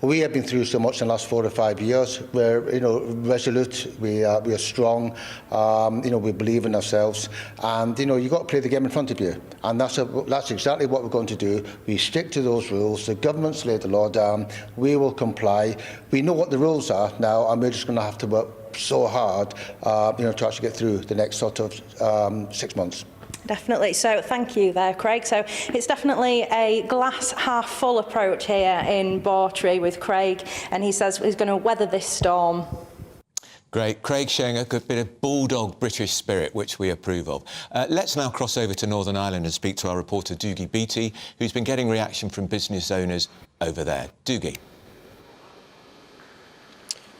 We have been through so much in the last 4 to 5 years. We're, resolute. We are strong. We believe in ourselves, and you've got to play the game in front of you. And that's exactly what we're going to do. We stick to those rules. The government's laid the law down. We will comply. We know what the rules are now, and we're just going to have to work so hard, to actually get through the next sort of 6 months. Definitely. So thank you there, Craig. So it's definitely a glass half full approach here in Bawtry with Craig, and he says he's going to weather this storm. Great. Craig showing a good bit of bulldog British spirit, which we approve of. Let's now cross over to Northern Ireland and speak to our reporter Doogie Beattie, who's been getting reaction from business owners over there. Doogie.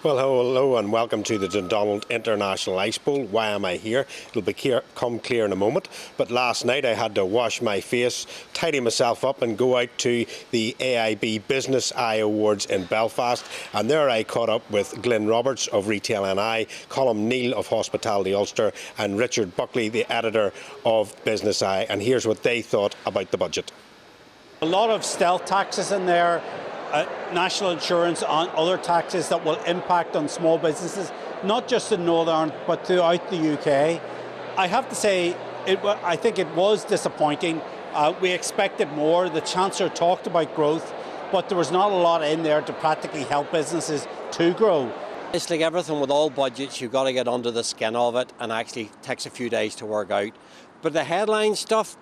Well, hello and welcome to the Dundonald International Ice Bowl. Why am I here? It'll become clear in a moment. But last night I had to wash my face, tidy myself up and go out to the AIB Business Eye Awards in Belfast. And there I caught up with Glyn Roberts of Retail NI, Colm Neal of Hospitality Ulster and Richard Buckley, the editor of Business Eye. And here's what they thought about the budget. A lot of stealth taxes in there. National insurance and other taxes that will impact on small businesses, not just in Northern Ireland but throughout the UK. I have to say, I think it was disappointing. We expected more. The Chancellor talked about growth, but there was not a lot in there to practically help businesses to grow. It's like everything with all budgets, you've got to get under the skin of it, and actually takes a few days to work out. But the headline stuff,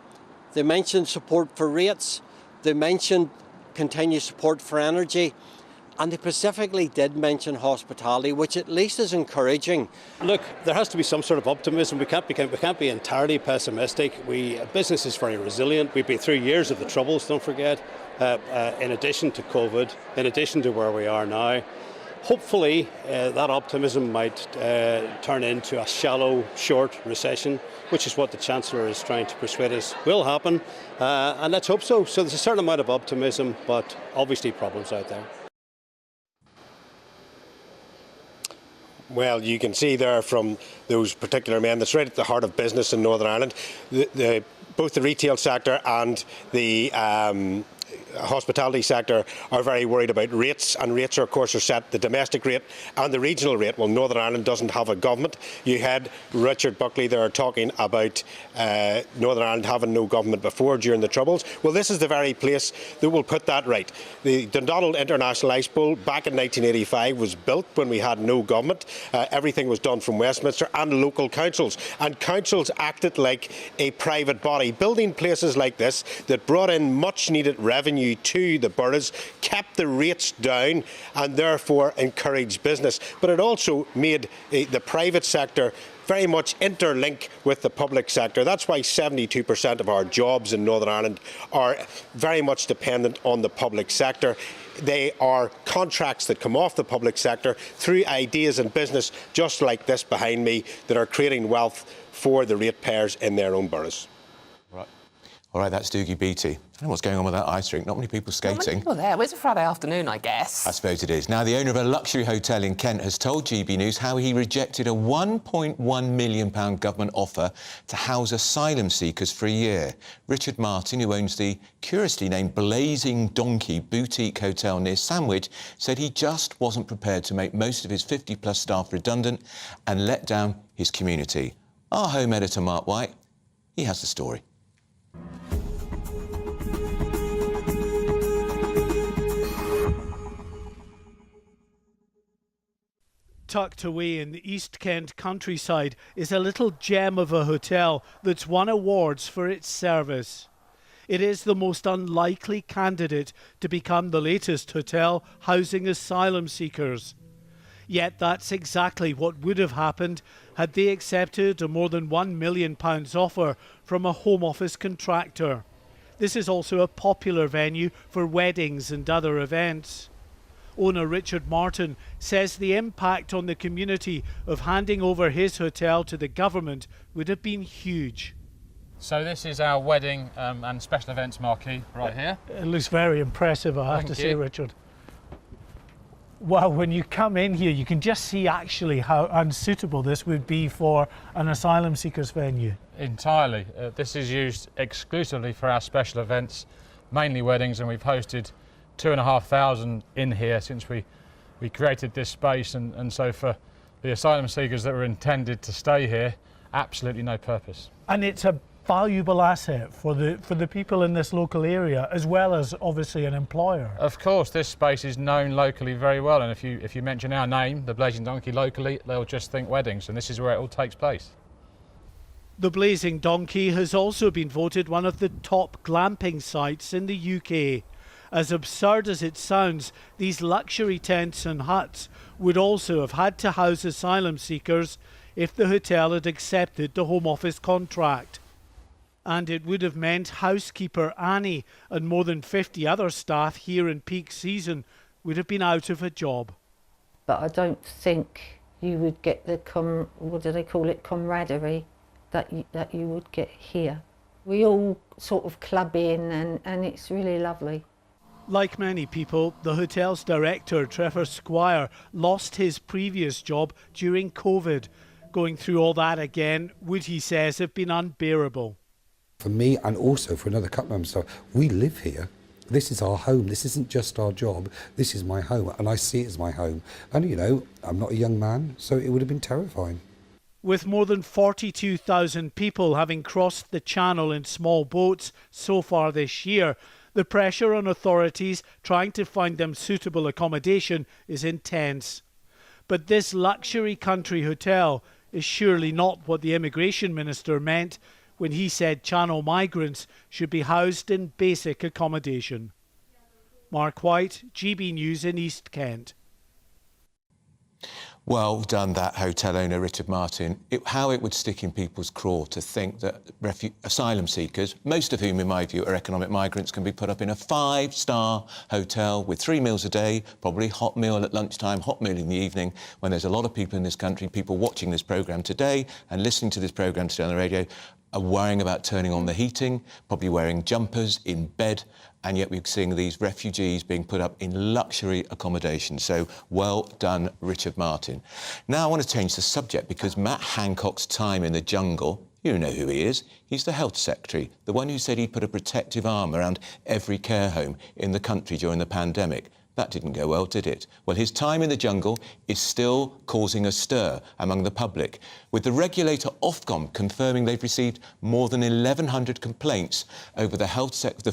they mentioned support for rates, they mentioned continued support for energy, and they specifically did mention hospitality, which at least is encouraging. Look, there has to be some sort of optimism. We can't be entirely pessimistic. Business is very resilient. We've been through years of the troubles, don't forget, in addition to COVID, in addition to where we are now. Hopefully that optimism might turn into a shallow, short recession, which is what the Chancellor is trying to persuade us will happen, and let's hope so. So there's a certain amount of optimism, but obviously problems out there. Well, you can see there from those particular men, that's right at the heart of business in Northern Ireland. Both the retail sector and the hospitality sector are very worried about rates, and rates are, of course, are set, the domestic rate and the regional rate. Well, Northern Ireland doesn't have a government. You had Richard Buckley there talking about Northern Ireland having no government before, during the Troubles. Well, this is the very place that will put that right. The Dundonald International Ice Bowl back in 1985 was built when we had no government. Everything was done from Westminster and local councils, and councils acted like a private body, building places like this that brought in much needed revenue to the boroughs, kept the rates down and therefore encouraged business. But it also made the private sector very much interlink with the public sector. That's why 72% of our jobs in Northern Ireland are very much dependent on the public sector. They are contracts that come off the public sector through ideas and business just like this behind me that are creating wealth for the ratepayers in their own boroughs. Right. All right, that's Doogie Beattie. I don't know what's going on with that ice rink. Not many people skating. Not many people there. Well, it's a Friday afternoon, I guess. I suppose it is. Now, the owner of a luxury hotel in Kent has told GB News how he rejected a £1.1 million government offer to house asylum seekers for a year. Richard Martin, who owns the curiously named Blazing Donkey boutique hotel near Sandwich, said he just wasn't prepared to make most of his 50-plus staff redundant and let down his community. Our home editor, Mark White, he has the story. Tucked away in the East Kent countryside is a little gem of a hotel that's won awards for its service. It is the most unlikely candidate to become the latest hotel housing asylum seekers. Yet that's exactly what would have happened had they accepted a more than £1 million offer from a Home Office contractor. This is also a popular venue for weddings and other events. Owner Richard Martin says the impact on the community of handing over his hotel to the government would have been huge. So this is our wedding and special events marquee right here. It looks very impressive, I have to say, Richard. Well, when you come in here, you can just see actually how unsuitable this would be for an asylum seekers venue. Entirely. This is used exclusively for our special events, mainly weddings, and we've hosted 2,500 in here since we created this space, and so for the asylum seekers that were intended to stay here, absolutely no purpose. And it's a valuable asset for the people in this local area, as well as obviously an employer. Of course, this space is known locally very well, and if you mention our name, the Blazing Donkey, locally, they'll just think weddings, and this is where it all takes place. The Blazing Donkey has also been voted one of the top glamping sites in the UK. As absurd as it sounds, these luxury tents and huts would also have had to house asylum seekers if the hotel had accepted the Home Office contract. And it would have meant housekeeper Annie and more than 50 other staff here in peak season would have been out of a job. But I don't think you would get the camaraderie that you would get here. We all sort of club in and it's really lovely. Like many people, the hotel's director, Trevor Squire, lost his previous job during COVID. Going through all that again would, he says, have been unbearable. For me, and also for another couple of staff, we live here. This is our home. This isn't just our job. This is my home, and I see it as my home. And, you know, I'm not a young man, so it would have been terrifying. With more than 42,000 people having crossed the channel in small boats so far this year, the pressure on authorities trying to find them suitable accommodation is intense. But this luxury country hotel is surely not what the immigration minister meant when he said Channel migrants should be housed in basic accommodation. Mark White, GB News in East Kent. Well done, that hotel owner, Richard Martin. How it would stick in people's craw to think that asylum seekers, most of whom, in my view, are economic migrants, can be put up in a 5-star hotel with 3 meals a day, probably hot meal at lunchtime, hot meal in the evening, when there's a lot of people in this country, people watching this programme today and listening to this programme today on the radio, are worrying about turning on the heating, probably wearing jumpers in bed, and yet we're seeing these refugees being put up in luxury accommodation. So well done, Richard Martin. Now I want to change the subject because Matt Hancock's time in the jungle, you know who he is. He's the Health Secretary, the one who said he'd put a protective arm around every care home in the country during the pandemic. That didn't go well, did it? Well, his time in the jungle is still causing a stir among the public, with the regulator Ofcom confirming they've received more than 1,100 complaints over the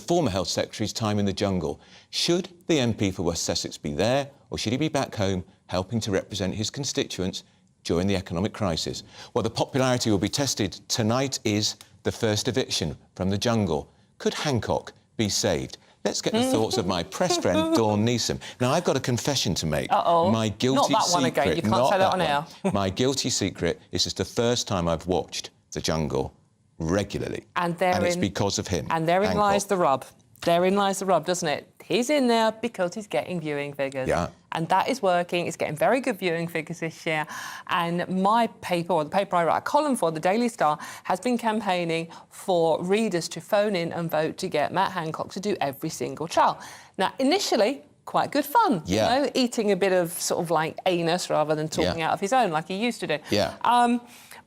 former Health Secretary's time in the jungle. Should the MP for West Sussex be there, or should he be back home helping to represent his constituents during the economic crisis? Well, the popularity will be tested. Tonight is the first eviction from the jungle. Could Hancock be saved? Let's get the thoughts of my press friend, Dawn Neeson. Now, I've got a confession to make. Uh-oh. My guilty not that one secret, again. You can't say that on air. My guilty secret is it's the first time I've watched The Jungle regularly. And it's because of him. And therein Hancock. lies the rub. Therein lies the rub, doesn't it? He's in there because he's getting viewing figures. Yeah. And that is working. It's getting very good viewing figures this year. And my paper, or the paper I write a column for, the Daily Star, has been campaigning for readers to phone in and vote to get Matt Hancock to do every single trial. Now, initially, quite good fun. Yeah. You know, eating a bit of sort of like anus rather than talking out of his own like he used to do. Yeah.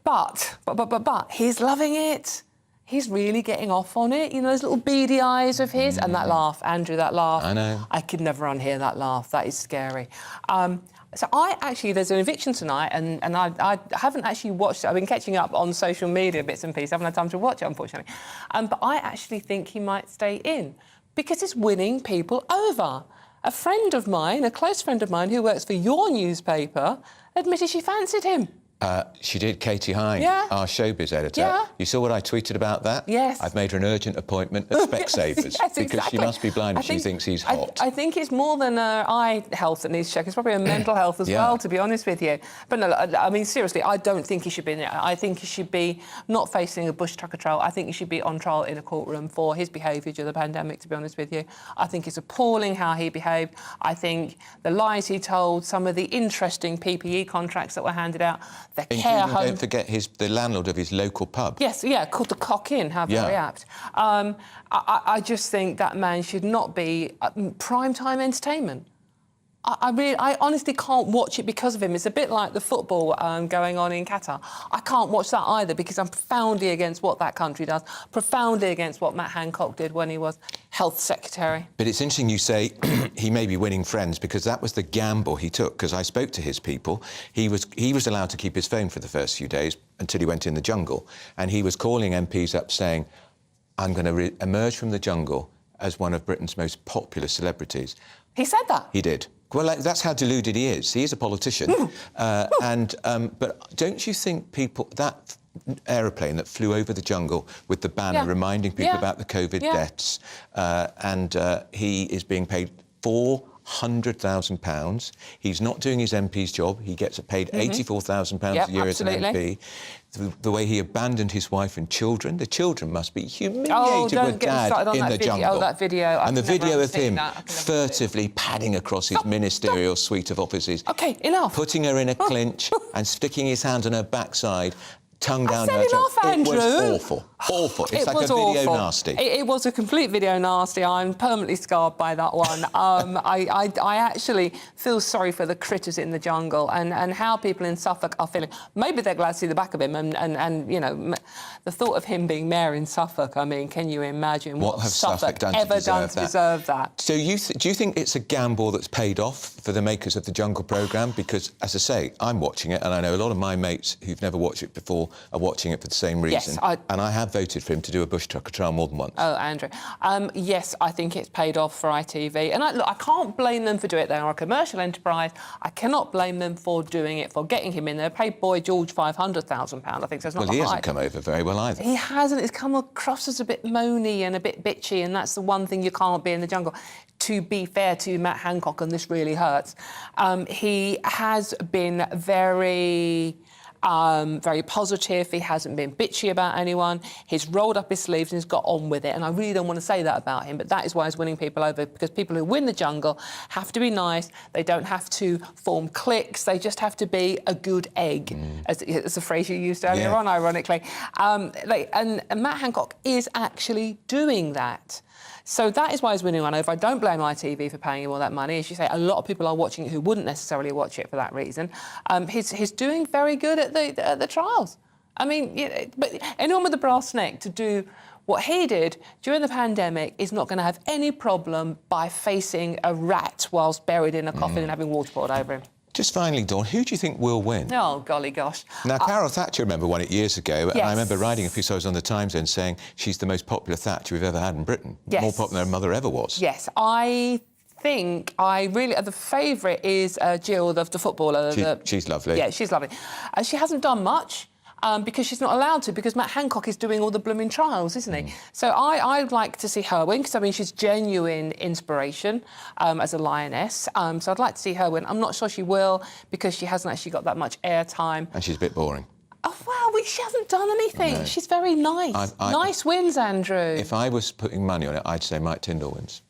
But he's loving it. He's really getting off on it. You know, those little beady eyes of his. And that laugh, Andrew, that laugh. I know. I could never unhear that laugh. That is scary. So there's an eviction tonight, and I haven't actually watched it. I've been catching up on social media bits and pieces. I haven't had time to watch it, unfortunately. But I actually think he might stay in because it's winning people over. A friend of mine, a close friend of mine who works for your newspaper, admitted she fancied him. She did, Katie Hine, Yeah. our Showbiz editor. Yeah. You saw what I tweeted about that? Yes. I've made her an urgent appointment at Specsavers Yes, because she exactly. must be blind if she thinks he's hot. I think it's more than eye health that needs check. It's probably a mental health as Yeah. well, to be honest with you. But no, I mean, seriously, I don't think he should be in it. I think he should be not facing a bush tucker trial. I think he should be on trial in a courtroom for his behaviour during the pandemic, to be honest with you. I think it's appalling how he behaved. I think the lies he told, some of the interesting PPE contracts that were handed out, the care home... Don't forget the landlord of his local pub. Yes, yeah, called the Cock Inn, how very apt. I just think that man should not be prime-time entertainment. I honestly can't watch it because of him. It's a bit like the football going on in Qatar. I can't watch that either because I'm profoundly against what that country does, profoundly against what Matt Hancock did when he was Health Secretary. But it's interesting you say he may be winning friends because that was the gamble he took, because I spoke to his people. He was allowed to keep his phone for the first few days until he went in the jungle, and he was calling MPs up saying, I'm going to emerge from the jungle as one of Britain's most popular celebrities. He said that? He did. Well, that's how deluded he is. He is a politician. But don't you think that aeroplane that flew over the jungle with the banner reminding people about the COVID deaths, he is being paid £400,000. He's not doing his MP's job. He gets paid £84,000 a year as an MP. The way he abandoned his wife and children, the children must be humiliated with Dad in the jungle. Oh, that video. And the video of him furtively padding across his ministerial suite of offices. OK, enough. Putting her in a clinch and sticking his hand on her backside, tongue down her enough, Andrew. It was awful. Awful. It's like a video nasty. It was a complete video nasty. I'm permanently scarred by that one. I actually feel sorry for the critters in the jungle and how people in Suffolk are feeling. Maybe they're glad to see the back of him and you know, the thought of him being mayor in Suffolk, I mean, can you imagine what have Suffolk ever done to deserve that? So do you think it's a gamble that's paid off for the makers of the Jungle programme? Because, as I say, I'm watching it, and I know a lot of my mates who've never watched it before are watching it for the same reason. Yes, and I have voted for him to do a bush tucker trial more than once. Oh, Andrew. Yes, I think it's paid off for ITV. And look, I can't blame them for doing it. They are a commercial enterprise. I cannot blame them for doing it, for getting him in there. Paid Boy George £500,000, I think. So it's not he hasn't come over very well either. He hasn't. He's come across as a bit moany and a bit bitchy, and that's the one thing you can't be in the jungle. To be fair to Matt Hancock, and this really hurts, he has been very positive. He hasn't been bitchy about anyone. He's rolled up his sleeves and he's got on with it. And I really don't want to say that about him, but that is why he's winning people over, because people who win the jungle have to be nice. They don't have to form cliques. They just have to be a good egg, as a phrase you used earlier on, ironically. And Matt Hancock is actually doing that. So that is why he's winning one over. I don't blame ITV for paying him all that money. As you say, a lot of people are watching it who wouldn't necessarily watch it for that reason. He's doing very good at the trials. I mean, but anyone with a brass neck to do what he did during the pandemic is not going to have any problem by facing a rat whilst buried in a coffin and having water poured over him. Just finally, Dawn, who do you think will win? Oh, golly gosh. Now, Carol Thatcher, remember, won it years ago, and Yes. I remember writing a piece I was on the Times then saying she's the most popular Thatcher we've ever had in Britain. Yes. More popular than her mother ever was. Yes, I think the favourite is Jill, the footballer. She's lovely. Yeah, she's lovely. She hasn't done much. Because she's not allowed to, because Matt Hancock is doing all the blooming trials, isn't he? So I'd like to see her win, because, I mean, she's genuine inspiration as a lioness. So I'd like to see her win. I'm not sure she will, because she hasn't actually got that much airtime. And she's a bit boring. Oh, well, she hasn't done anything. No. She's very nice. Nice wins, Andrew. If I was putting money on it, I'd say Mike Tindall wins,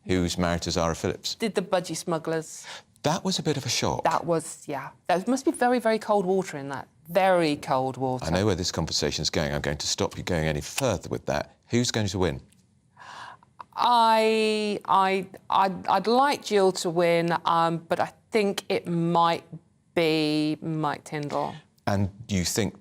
who's married to Zara Phillips. Did the budgie smugglers. That was a bit of a shock. That was, yeah. There must be very, very cold water in that. Very cold water. I know where this conversation's going. I'm going to stop you going any further with that. Who's going to win? I'd like Jill to win, but I think it might be Mike Tindall. And you think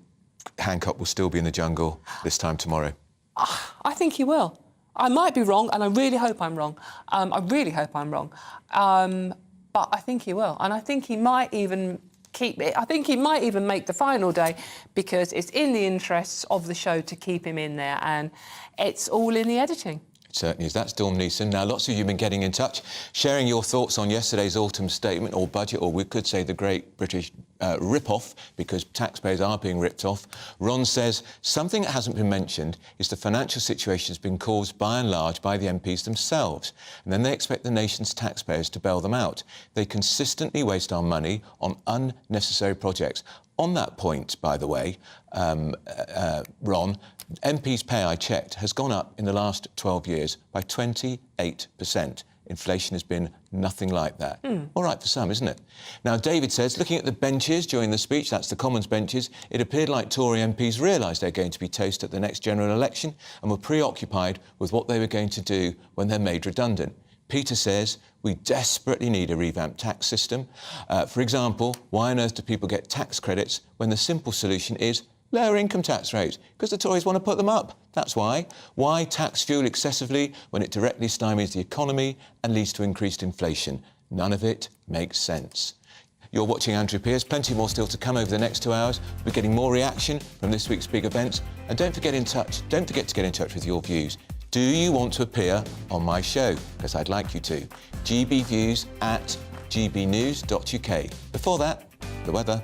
Hancock will still be in the jungle this time tomorrow? I think he will. I might be wrong, and I really hope I'm wrong. I really hope I'm wrong. But I think he will, and I think he might even keep it. I think he might even make the final day, because it's in the interests of the show to keep him in there, and it's all in the editing. Certainly is. That's Dawn Neeson. Now, lots of you have been getting in touch, sharing your thoughts on yesterday's autumn statement or budget, or we could say the Great British rip-off, because taxpayers are being ripped off. Ron says something that hasn't been mentioned is the financial situation has been caused by and large by the MPs themselves, and then they expect the nation's taxpayers to bail them out. They consistently waste our money on unnecessary projects. On that point, by the way, Ron, MP's pay, I checked, has gone up in the last 12 years by 28%. Inflation has been nothing like that. All right for some, isn't it? Now, David says, looking at the benches during the speech, that's the Commons benches, it appeared like Tory MPs realised they're going to be toast at the next general election and were preoccupied with what they were going to do when they're made redundant. Peter says, we desperately need a revamped tax system. For example, why on earth do people get tax credits when the simple solution is lower income tax rates? Because the Tories want to put them up. That's why. Why tax fuel excessively when it directly stymies the economy and leads to increased inflation? None of it makes sense. You're watching Andrew Pierce. Plenty more still to come over the next 2 hours. We're getting more reaction from this week's big events. And don't forget to get in touch with your views. Do you want to appear on my show? Because I'd like you to. gbviews@gbnews.uk. Before that, the weather.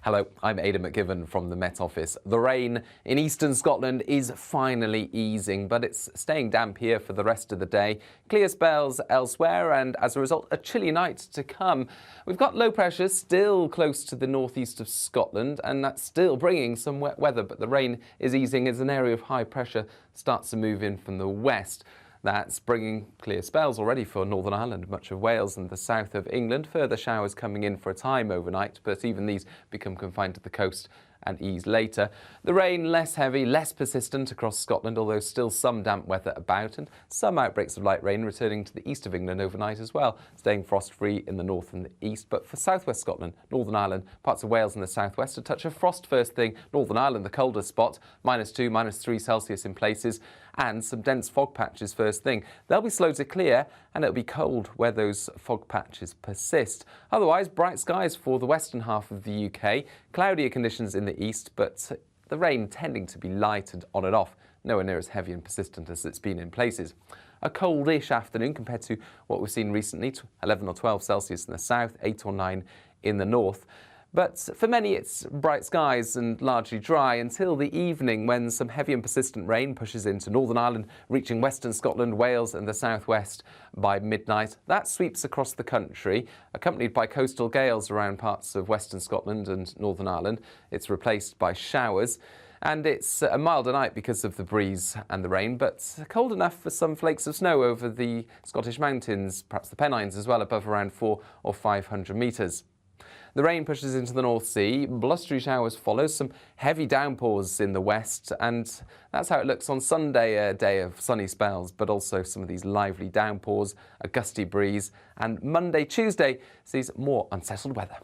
Hello, I'm Aidan McGivern from the Met Office. The rain in eastern Scotland is finally easing, but it's staying damp here for the rest of the day. Clear spells elsewhere, and as a result, a chilly night to come. We've got low pressure still close to the northeast of Scotland, and that's still bringing some wet weather, but the rain is easing as an area of high pressure starts to move in from the west. That's bringing clear spells already for Northern Ireland, much of Wales and the south of England. Further showers coming in for a time overnight, but even these become confined to the coast and ease later. The rain less heavy, less persistent across Scotland, although still some damp weather about, and some outbreaks of light rain returning to the east of England overnight as well, staying frost-free in the north and the east. But for southwest Scotland, Northern Ireland, parts of Wales and the southwest, a touch of frost first thing. Northern Ireland, the coldest spot, -2, -3 Celsius in places, and some dense fog patches first thing. They'll be slow to clear, and it'll be cold where those fog patches persist. Otherwise, bright skies for the western half of the UK, cloudier conditions in the east, but the rain tending to be light and on and off, nowhere near as heavy and persistent as it's been in places. A coldish afternoon compared to what we've seen recently, 11 or 12 Celsius in the south, 8 or 9 in the north. But for many, it's bright skies and largely dry until the evening, when some heavy and persistent rain pushes into Northern Ireland, reaching western Scotland, Wales and the southwest by midnight. That sweeps across the country, accompanied by coastal gales around parts of western Scotland and Northern Ireland. It's replaced by showers. And it's a milder night because of the breeze and the rain, but cold enough for some flakes of snow over the Scottish mountains, perhaps the Pennines as well, above around 400 or 500 metres. The rain pushes into the North Sea, blustery showers follow, some heavy downpours in the west, and that's how it looks on Sunday, a day of sunny spells, but also some of these lively downpours, a gusty breeze, and Monday, Tuesday sees more unsettled weather.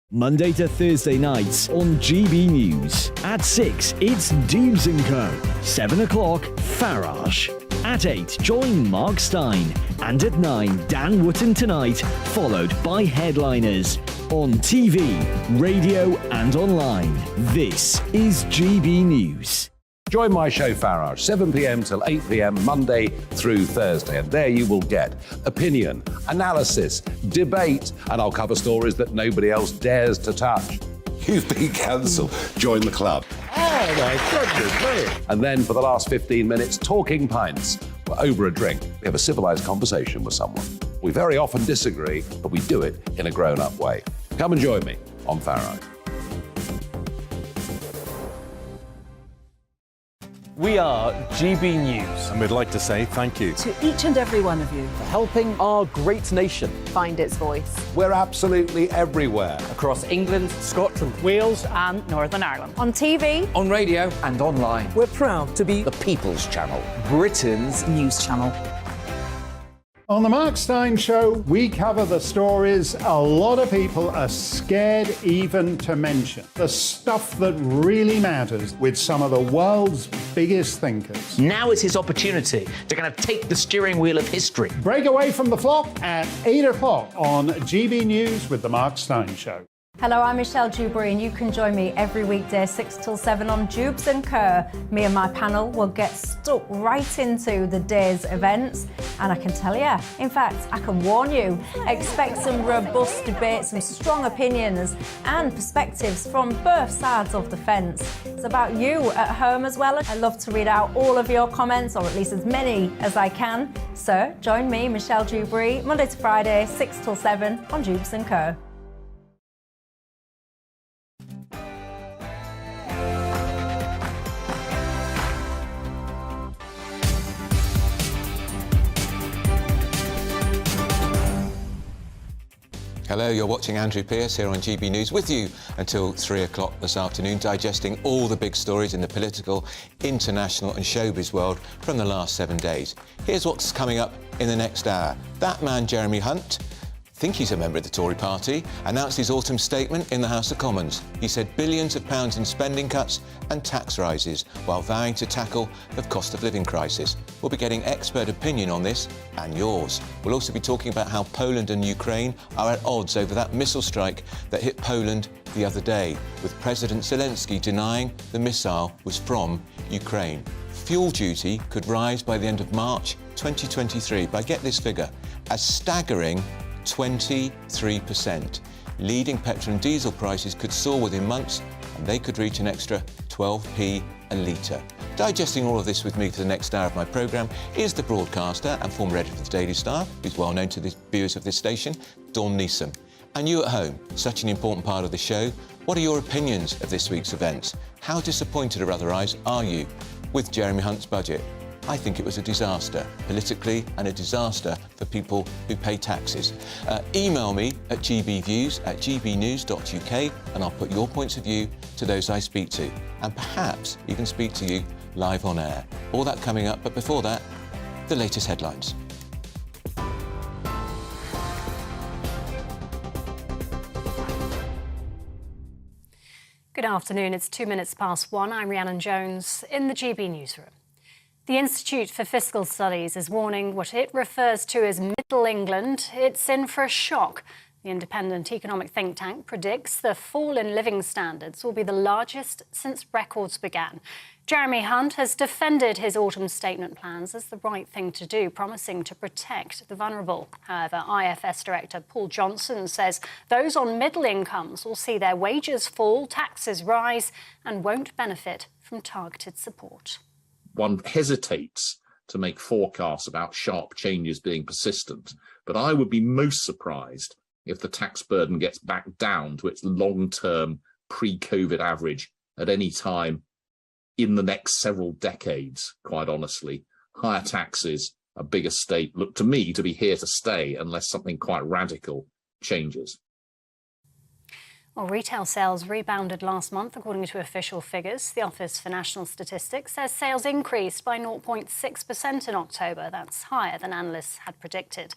Monday to Thursday nights on GB News. At 6, it's Dubes & Co. 7 o'clock, Farage. At 8, join Mark Stein. And at 9, Dan Wootton Tonight, followed by Headliners. On TV, radio and online. This is GB News. Join my show Farage, 7 p.m. till 8 p.m. Monday through Thursday, and there you will get opinion, analysis, debate, and I'll cover stories that nobody else dares to touch. You've been cancelled. Join the club. Oh my goodness me. And then for the last 15 minutes, talking pints. We're over a drink. We have a civilised conversation with someone. We very often disagree, but we do it in a grown-up way. Come and join me on Farage. We are GB News. And we'd like to say thank you To each and every one of you. for helping our great nation. Find its voice. We're absolutely everywhere. Across England, Scotland, Wales and Northern Ireland. On TV. on radio, And online. we're proud to be The People's Channel. Britain's News channel. On the Mark Stein Show, we cover the stories a lot of people are scared even to mention. The stuff that really matters with some of the world's biggest thinkers. Now is his opportunity to kind of take the steering wheel of history. Break away from the flop at 8 o'clock on GB News with the Mark Stein Show. Hello, I'm Michelle Dewberry, and you can join me every weekday 6 till 7 on Jubes and Kerr. Me and my panel will get stuck right into the day's events, and I can tell you, in fact, I can warn you, expect some robust debates, some strong opinions and perspectives from both sides of the fence. It's about you at home as well. I love to read out all of your comments, or at least as many as I can. So join me, Michelle Dewberry, Monday to Friday, 6 till 7 on Jubes and Kerr. Hello, you're watching Andrew Pearce here on GB News with you until 3 o'clock this afternoon, digesting all the big stories in the political, international and showbiz world from the last 7 days. Here's what's coming up in the next hour. That man, Jeremy Hunt, I think he's a member of the Tory party, announced his autumn statement in the House of Commons. He said billions of pounds in spending cuts and tax rises while vowing to tackle the cost of living crisis. We'll be getting expert opinion on this and yours. We'll also be talking about how Poland and Ukraine are at odds over that missile strike that hit Poland the other day, with President Zelensky denying the missile was from Ukraine. Fuel duty could rise by the end of March 2023 by, get this figure, a staggering 23%. Leading petrol and diesel prices could soar within months, and they could reach an extra 12p a litre. Digesting all of this with me for the next hour of my programme is the broadcaster and former editor of the Daily Star, who's well known to the viewers of this station, Dawn Neeson. And you at home, such an important part of the show, what are your opinions of this week's events? How disappointed or otherwise are you with Jeremy Hunt's budget? I think it was a disaster, politically, and a disaster for people who pay taxes. Email me at gbviews@gbnews.uk and I'll put your points of view to those I speak to, and perhaps even speak to you live on air. All that coming up, but before that, the latest headlines. Good afternoon, it's 2 minutes past 1. I'm Rhiannon Jones in the GB newsroom. The Institute for Fiscal Studies is warning what it refers to as Middle England. It's in for a shock. The independent economic think tank predicts the fall in living standards will be the largest since records began. Jeremy Hunt has defended his autumn statement plans as the right thing to do, promising to protect the vulnerable. However, IFS Director Paul Johnson says those on middle incomes will see their wages fall, taxes rise, and won't benefit from targeted support. One hesitates to make forecasts about sharp changes being persistent, but I would be most surprised if the tax burden gets back down to its long-term pre-COVID average at any time in the next several decades, quite honestly. Higher taxes, a bigger state, look to me to be here to stay unless something quite radical changes. Well, retail sales rebounded last month, according to official figures. The Office for National Statistics says sales increased by 0.6% in October. That's higher than analysts had predicted.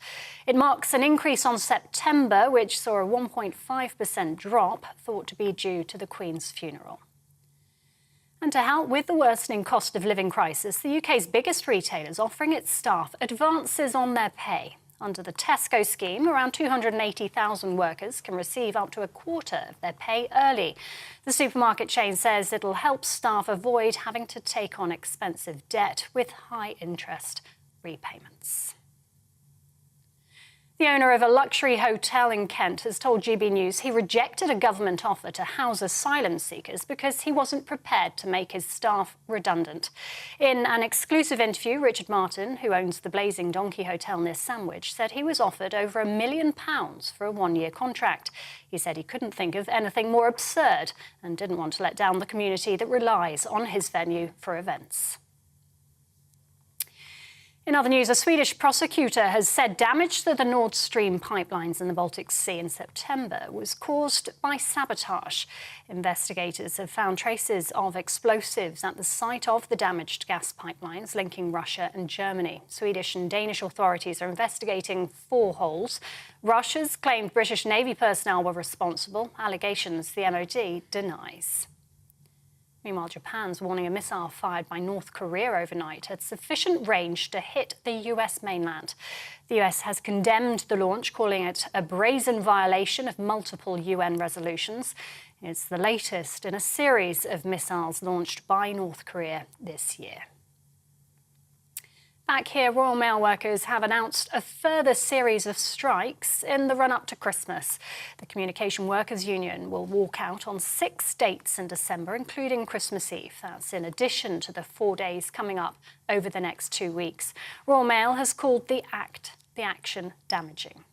It marks an increase on September, which saw a 1.5% drop, thought to be due to the Queen's funeral. And to help with the worsening cost of living crisis, the UK's biggest retailer is offering its staff advances on their pay. Under the Tesco scheme, around 280,000 workers can receive up to a quarter of their pay early. The supermarket chain says it'll help staff avoid having to take on expensive debt with high interest repayments. The owner of a luxury hotel in Kent has told GB News he rejected a government offer to house asylum seekers because he wasn't prepared to make his staff redundant. In an exclusive interview, Richard Martin, who owns the Blazing Donkey Hotel near Sandwich, said he was offered over £1 million for a one-year contract. He said he couldn't think of anything more absurd and didn't want to let down the community that relies on his venue for events. In other news, a Swedish prosecutor has said damage to the Nord Stream pipelines in the Baltic Sea in September was caused by sabotage. Investigators have found traces of explosives at the site of the damaged gas pipelines linking Russia and Germany. Swedish and Danish authorities are investigating 4 holes. Russia's claimed British Navy personnel were responsible, allegations the MOD denies. Meanwhile, Japan's warning a missile fired by North Korea overnight had sufficient range to hit the US mainland. The US has condemned the launch, calling it a brazen violation of multiple UN resolutions. It's the latest in a series of missiles launched by North Korea this year. Back here, Royal Mail workers have announced a further series of strikes in the run-up to Christmas. The Communication Workers Union will walk out on 6 dates in December, including Christmas Eve. That's in addition to the 4 days coming up over the next 2 weeks. Royal Mail has called the action damaging.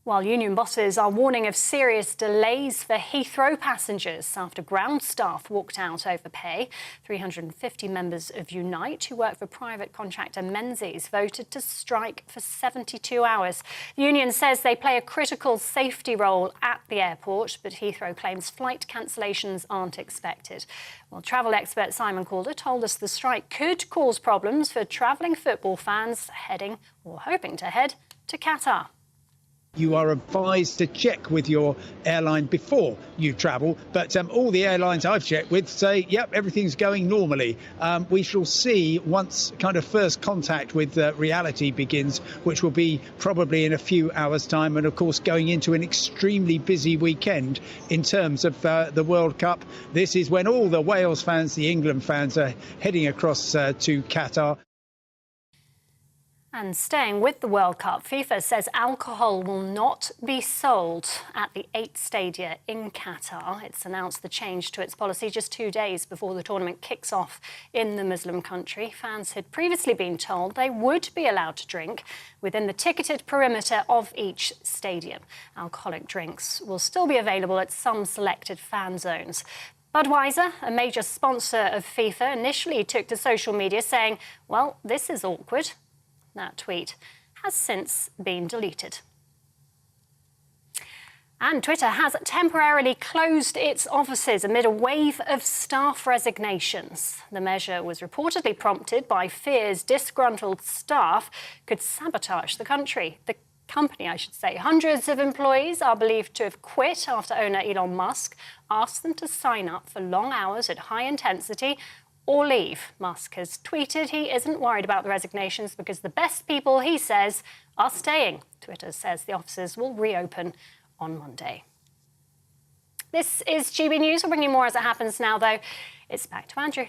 While union bosses are warning of serious delays for Heathrow passengers after ground staff walked out over pay, 350 members of Unite, who work for private contractor Menzies, voted to strike for 72 hours. The union says they play a critical safety role at the airport, but Heathrow claims flight cancellations aren't expected. Well, travel expert Simon Calder told us the strike could cause problems for travelling football fans heading or hoping to head to Qatar. You are advised to check with your airline before you travel, but all the airlines I've checked with say, yep, everything's going normally. We shall see once kind of first contact with reality begins, which will be probably in a few hours' time, and of course going into an extremely busy weekend in terms of the World Cup. This is when all the Wales fans, the England fans are heading across to Qatar. And staying with the World Cup, FIFA says alcohol will not be sold at the 8 stadia in Qatar. It's announced the change to its policy just 2 days before the tournament kicks off in the Muslim country. Fans had previously been told they would be allowed to drink within the ticketed perimeter of each stadium. Alcoholic drinks will still be available at some selected fan zones. Budweiser, a major sponsor of FIFA, initially took to social media saying, well, this is awkward. That tweet has since been deleted. And Twitter has temporarily closed its offices amid a wave of staff resignations. The measure was reportedly prompted by fears disgruntled staff could sabotage the company, I should say. Hundreds of employees are believed to have quit after owner Elon Musk asked them to sign up for long hours at high intensity or leave. Musk has tweeted he isn't worried about the resignations because the best people, he says, are staying. Twitter says the offices will reopen on Monday. This is GB News. We'll bring you more as it happens now, though. It's back to Andrew.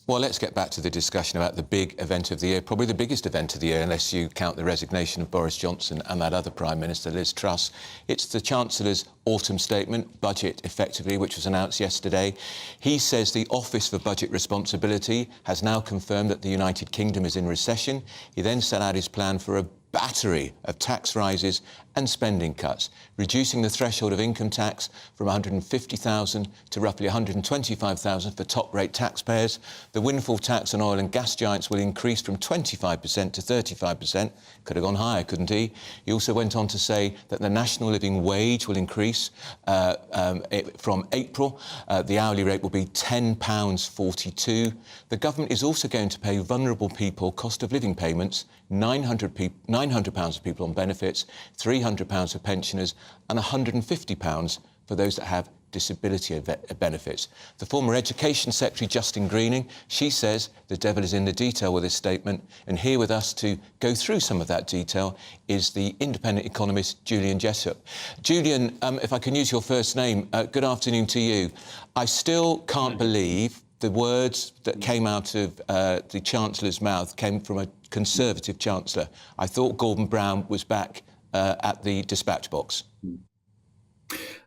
Well, let's get back to the discussion about the big event of the year, probably the biggest event of the year, unless you count the resignation of Boris Johnson and that other Prime Minister, Liz Truss. It's the Chancellor's autumn statement, budget effectively, which was announced yesterday. He says the Office for Budget Responsibility has now confirmed that the United Kingdom is in recession. He then set out his plan for a battery of tax rises and spending cuts, reducing the threshold of income tax from $150,000 to roughly $125,000 for top-rate taxpayers. The windfall tax on oil and gas giants will increase from 25% to 35%. Could have gone higher, couldn't he? He also went on to say that the national living wage will increase from April. The hourly rate will be £10.42. The government is also going to pay vulnerable people cost of living payments, £900 for people on benefits, £300 for pensioners and £150 for those that have disability benefits. The former Education Secretary, Justine Greening, she says the devil is in the detail with this statement. And here with us to go through some of that detail is the independent economist, Julian Jessup. Julian, if I can use your first name, good afternoon to you. I still can't believe the words that came out of the Chancellor's mouth came from a Conservative Chancellor. I thought Gordon Brown was back at the dispatch box.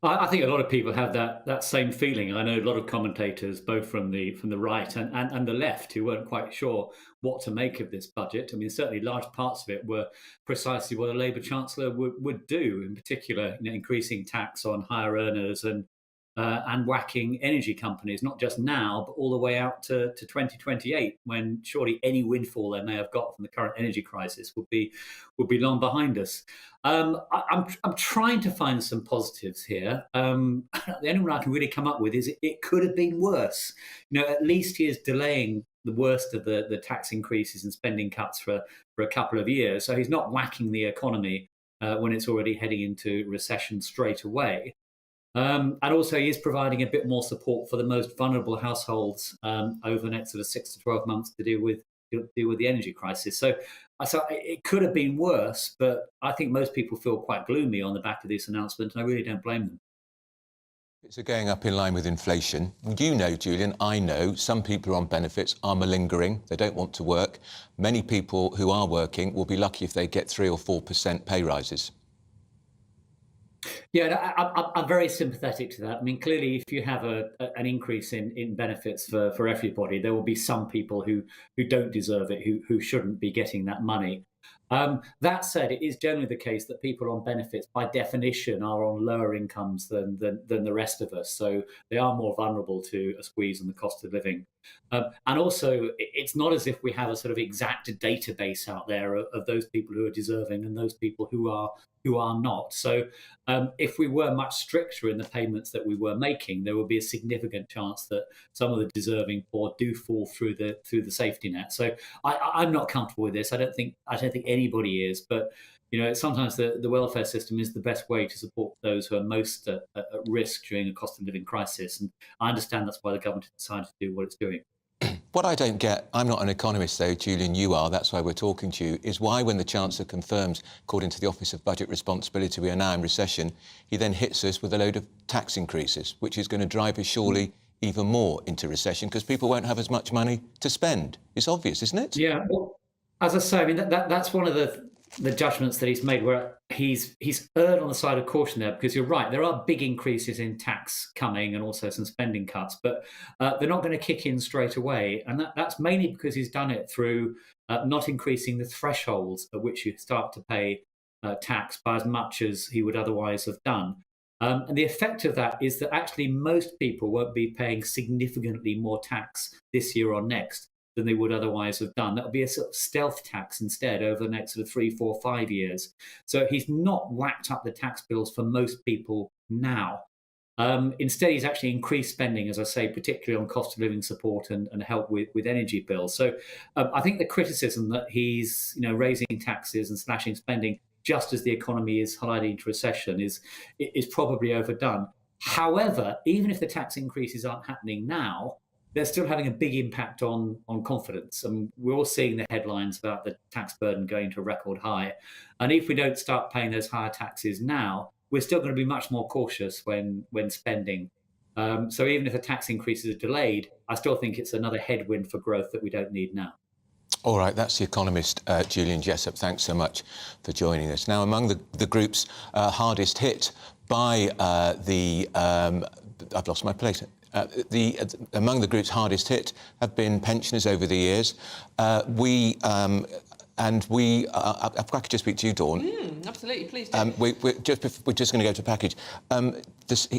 I think a lot of people have that same feeling. I know a lot of commentators, both from the right and the left, who weren't quite sure what to make of this budget. I mean, certainly large parts of it were precisely what a Labour Chancellor would do, in particular, increasing tax on higher earners and whacking energy companies, not just now, but all the way out to 2028, when surely any windfall they may have got from the current energy crisis would be long behind us. I'm trying to find some positives here. The only one I can really come up with is it could have been worse. At least he is delaying the worst of the tax increases and spending cuts for a couple of years, so he's not whacking the economy when it's already heading into recession straight away. And also, he is providing a bit more support for the most vulnerable households over the next sort of 6 to 12 months to deal with the energy crisis. So it could have been worse, but I think most people feel quite gloomy on the back of this announcement, and I really don't blame them. It's going up in line with inflation. Julian, I know some people on benefits are malingering. They don't want to work. Many people who are working will be lucky if they get 3 or 4% pay rises. Yeah, I'm very sympathetic to that. I mean, clearly, if you have an increase in benefits for everybody, there will be some people who don't deserve it, who shouldn't be getting that money. That said, it is generally the case that people on benefits, by definition, are on lower incomes than the rest of us. So they are more vulnerable to a squeeze on the cost of living. And also, it's not as if we have a sort of exact database out there of those people who are deserving and those people who are not. So if we were much stricter in the payments that we were making, there would be a significant chance that some of the deserving poor do fall through the safety net. So I'm not comfortable with this. I don't think anybody is, but sometimes the welfare system is the best way to support those who are most at risk during a cost of living crisis. And I understand that's why the government decided to do what it's doing. What I don't get, I'm not an economist though, Julian, you are, that's why we're talking to you, is why when the Chancellor confirms, according to the Office of Budget Responsibility, we are now in recession, he then hits us with a load of tax increases, which is going to drive us surely even more into recession because people won't have as much money to spend. It's obvious, isn't it? Yeah, well, as I say, I mean, that's one of the judgments that he's made, where he's erred on the side of caution there, because you're right, there are big increases in tax coming and also some spending cuts, but they're not going to kick in straight away. And that's mainly because he's done it through not increasing the thresholds at which you start to pay tax by as much as he would otherwise have done. And the effect of that is that actually most people won't be paying significantly more tax this year or next than they would otherwise have done. That'll be a sort of stealth tax instead over the next sort of 3, 4, 5 years. So he's not whacked up the tax bills for most people now. Instead, he's actually increased spending, as I say, particularly on cost of living support and help with energy bills. So I think the criticism that he's raising taxes and slashing spending just as the economy is heading into recession is probably overdone. However, even if the tax increases aren't happening now, they're still having a big impact on confidence. And we're all seeing the headlines about the tax burden going to a record high. And if we don't start paying those higher taxes now, we're still going to be much more cautious when spending. So even if the tax increases are delayed, I still think it's another headwind for growth that we don't need now. All right, that's the economist Julian Jessup. Thanks so much for joining us. Now, among the groups hardest hit by I've lost my place. Among the groups hardest hit have been pensioners over the years. If I could just speak to you, Dawn. Absolutely, please do. We're just going to go to package.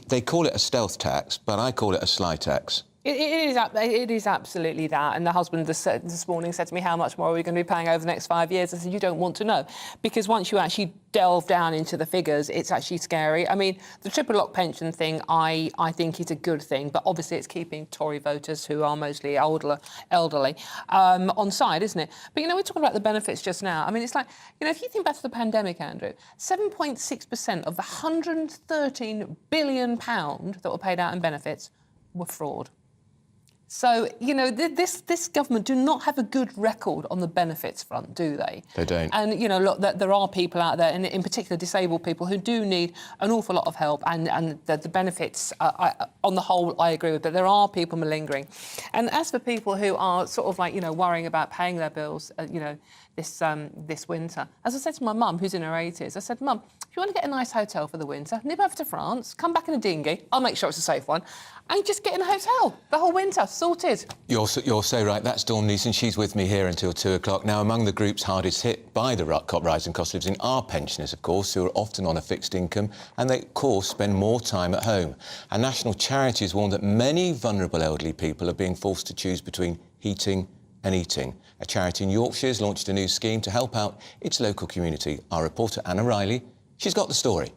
They call it a stealth tax, but I call it a sly tax. It is absolutely that. And the husband this morning said to me, how much more are we going to be paying over the next 5 years? I said, you don't want to know. Because once you actually delve down into the figures, it's actually scary. I mean, the triple lock pension thing, I think is a good thing. But obviously it's keeping Tory voters, who are mostly elderly, on side, isn't it? But, we're talking about the benefits just now. I mean, it's like, if you think back to the pandemic, Andrew, 7.6% of the £113 billion that were paid out in benefits were fraud. So, this government do not have a good record on the benefits front, do they? They don't. And, look, there are people out there, and in particular disabled people, who do need an awful lot of help, and the benefits, on the whole, I agree with, but there are people malingering. And as for people who are sort of like, worrying about paying their bills, this winter, as I said to my mum, who's in her 80s, I said, Mum, If you want to get a nice hotel for the winter, nip over to France, come back in a dinghy. I'll make sure it's a safe one. And just get in a hotel the whole winter, sorted. You're so right. That's Dawn Neeson. She's with me here until 2 o'clock. Now, among the groups hardest hit by the rising cost of living are pensioners, of course, who are often on a fixed income and they, of course, spend more time at home. And national charities warn that many vulnerable elderly people are being forced to choose between heating and eating. A charity in Yorkshire has launched a new scheme to help out its local community. Our reporter, Anna Riley, she's got the story.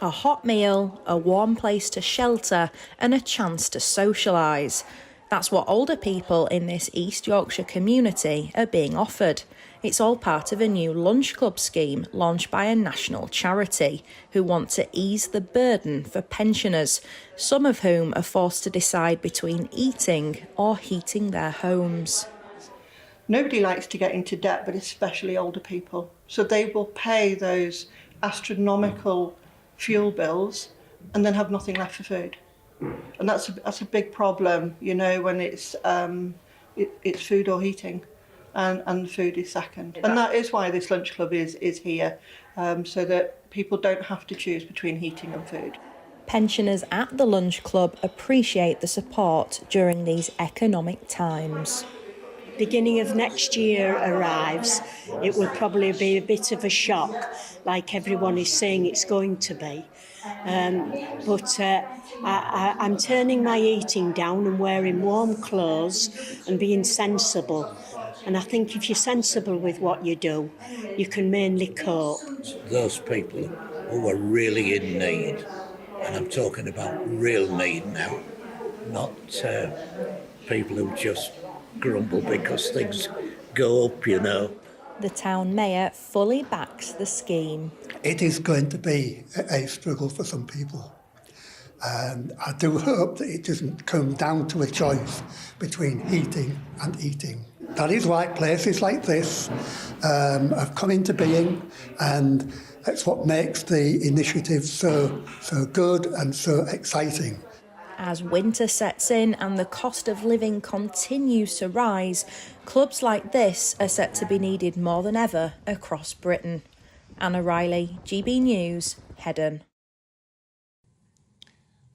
A hot meal, a warm place to shelter and a chance to socialise. That's what older people in this East Yorkshire community are being offered. It's all part of a new lunch club scheme launched by a national charity who want to ease the burden for pensioners, some of whom are forced to decide between eating or heating their homes. Nobody likes to get into debt, but especially older people. So they will pay those astronomical fuel bills and then have nothing left for food. And that's a big problem, you know, when it's food or heating, and food is second. And that is why this lunch club is here, so that people don't have to choose between heating and food. Pensioners at the lunch club appreciate the support during these economic times. Beginning of next year arrives, it will probably be a bit of a shock, like everyone is saying it's going to be. But I'm turning my eating down and wearing warm clothes and being sensible. And I think if you're sensible with what you do, you can mainly cope. Those people who are really in need, and I'm talking about real need now, not people who just grumble because things go up, you know. The town mayor fully backs the scheme. It is going to be a struggle for some people. And I do hope that it doesn't come down to a choice between heating and eating. That is why places like this have come into being, and that's what makes the initiative so good and so exciting. As winter sets in and the cost of living continues to rise, clubs like this are set to be needed more than ever across Britain. Anna Riley, GB News, Headon.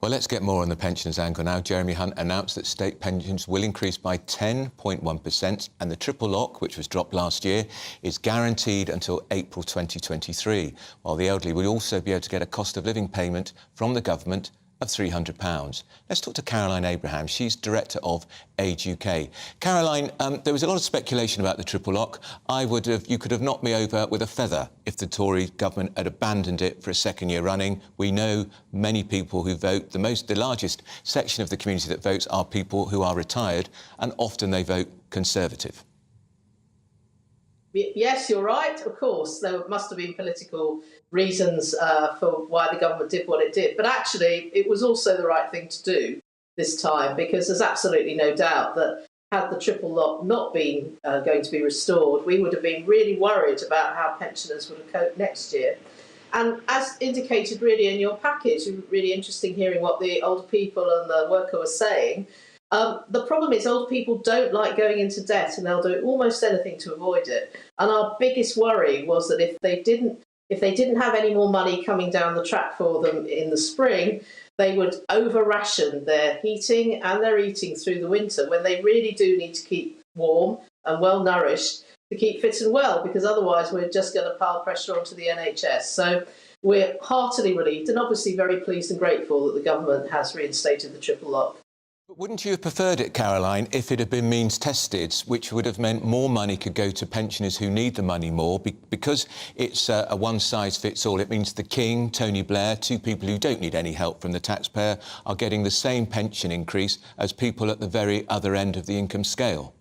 Well, let's get more on the pensioners' angle now. Jeremy Hunt announced that state pensions will increase by 10.1%, and the triple lock, which was dropped last year, is guaranteed until April 2023, while the elderly will also be able to get a cost of living payment from the government of £300. Let's talk to Caroline Abraham. She's director of Age UK. Caroline, there was a lot of speculation about the triple lock. You could have knocked me over with a feather if the Tory government had abandoned it for a second year running. We know many people who vote. The largest section of the community that votes are people who are retired, and often they vote Conservative. Yes, you're right. Of course, there must have been political reasons for why the government did what it did. But actually, it was also the right thing to do this time, because there's absolutely no doubt that had the triple lock not been going to be restored, we would have been really worried about how pensioners would have coped next year. And as indicated really in your package, really interesting hearing what the older people and the worker were saying. The problem is older people don't like going into debt, and they'll do almost anything to avoid it. And our biggest worry was that if they didn't have any more money coming down the track for them in the spring, they would over-ration their heating and their eating through the winter, when they really do need to keep warm and well-nourished to keep fit and well, because otherwise we're just going to pile pressure onto the NHS. So we're heartily relieved and obviously very pleased and grateful that the government has reinstated the triple lock. But wouldn't you have preferred it, Caroline, if it had been means tested, which would have meant more money could go to pensioners who need the money more? Because it's a one-size-fits-all, it means the King, Tony Blair, two people who don't need any help from the taxpayer, are getting the same pension increase as people at the very other end of the income scale.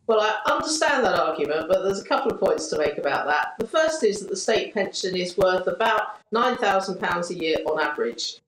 Well, I understand that argument, but there's a couple of points to make about that. The first is that the state pension is worth about £9,000 a year on average.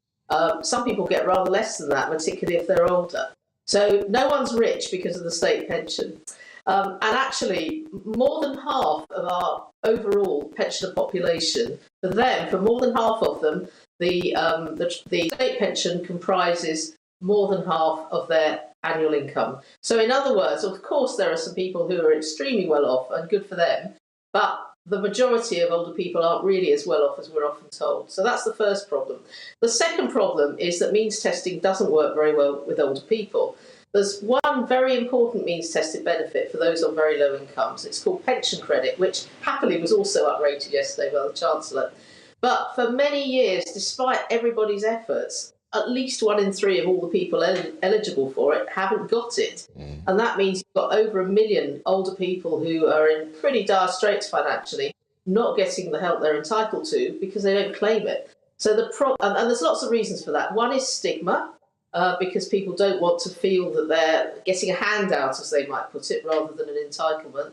Some people get rather less than that, particularly if they're older. So no one's rich because of the state pension. And actually, more than half of our overall pensioner population, for more than half of them, the state pension comprises more than half of their annual income. So in other words, of course, there are some people who are extremely well off, and good for them. But the majority of older people aren't really as well off as we're often told. So that's the first problem. The second problem is that means testing doesn't work very well with older people. There's one very important means tested benefit for those on very low incomes. It's called pension credit, which happily was also uprated yesterday by the Chancellor. But for many years, despite everybody's efforts, at least 1 in 3 of all the people eligible for it haven't got it. And that means you've got over 1 million older people who are in pretty dire straits financially, not getting the help they're entitled to because they don't claim it. So and there's lots of reasons for that. One is stigma, because people don't want to feel that they're getting a handout, as they might put it, rather than an entitlement.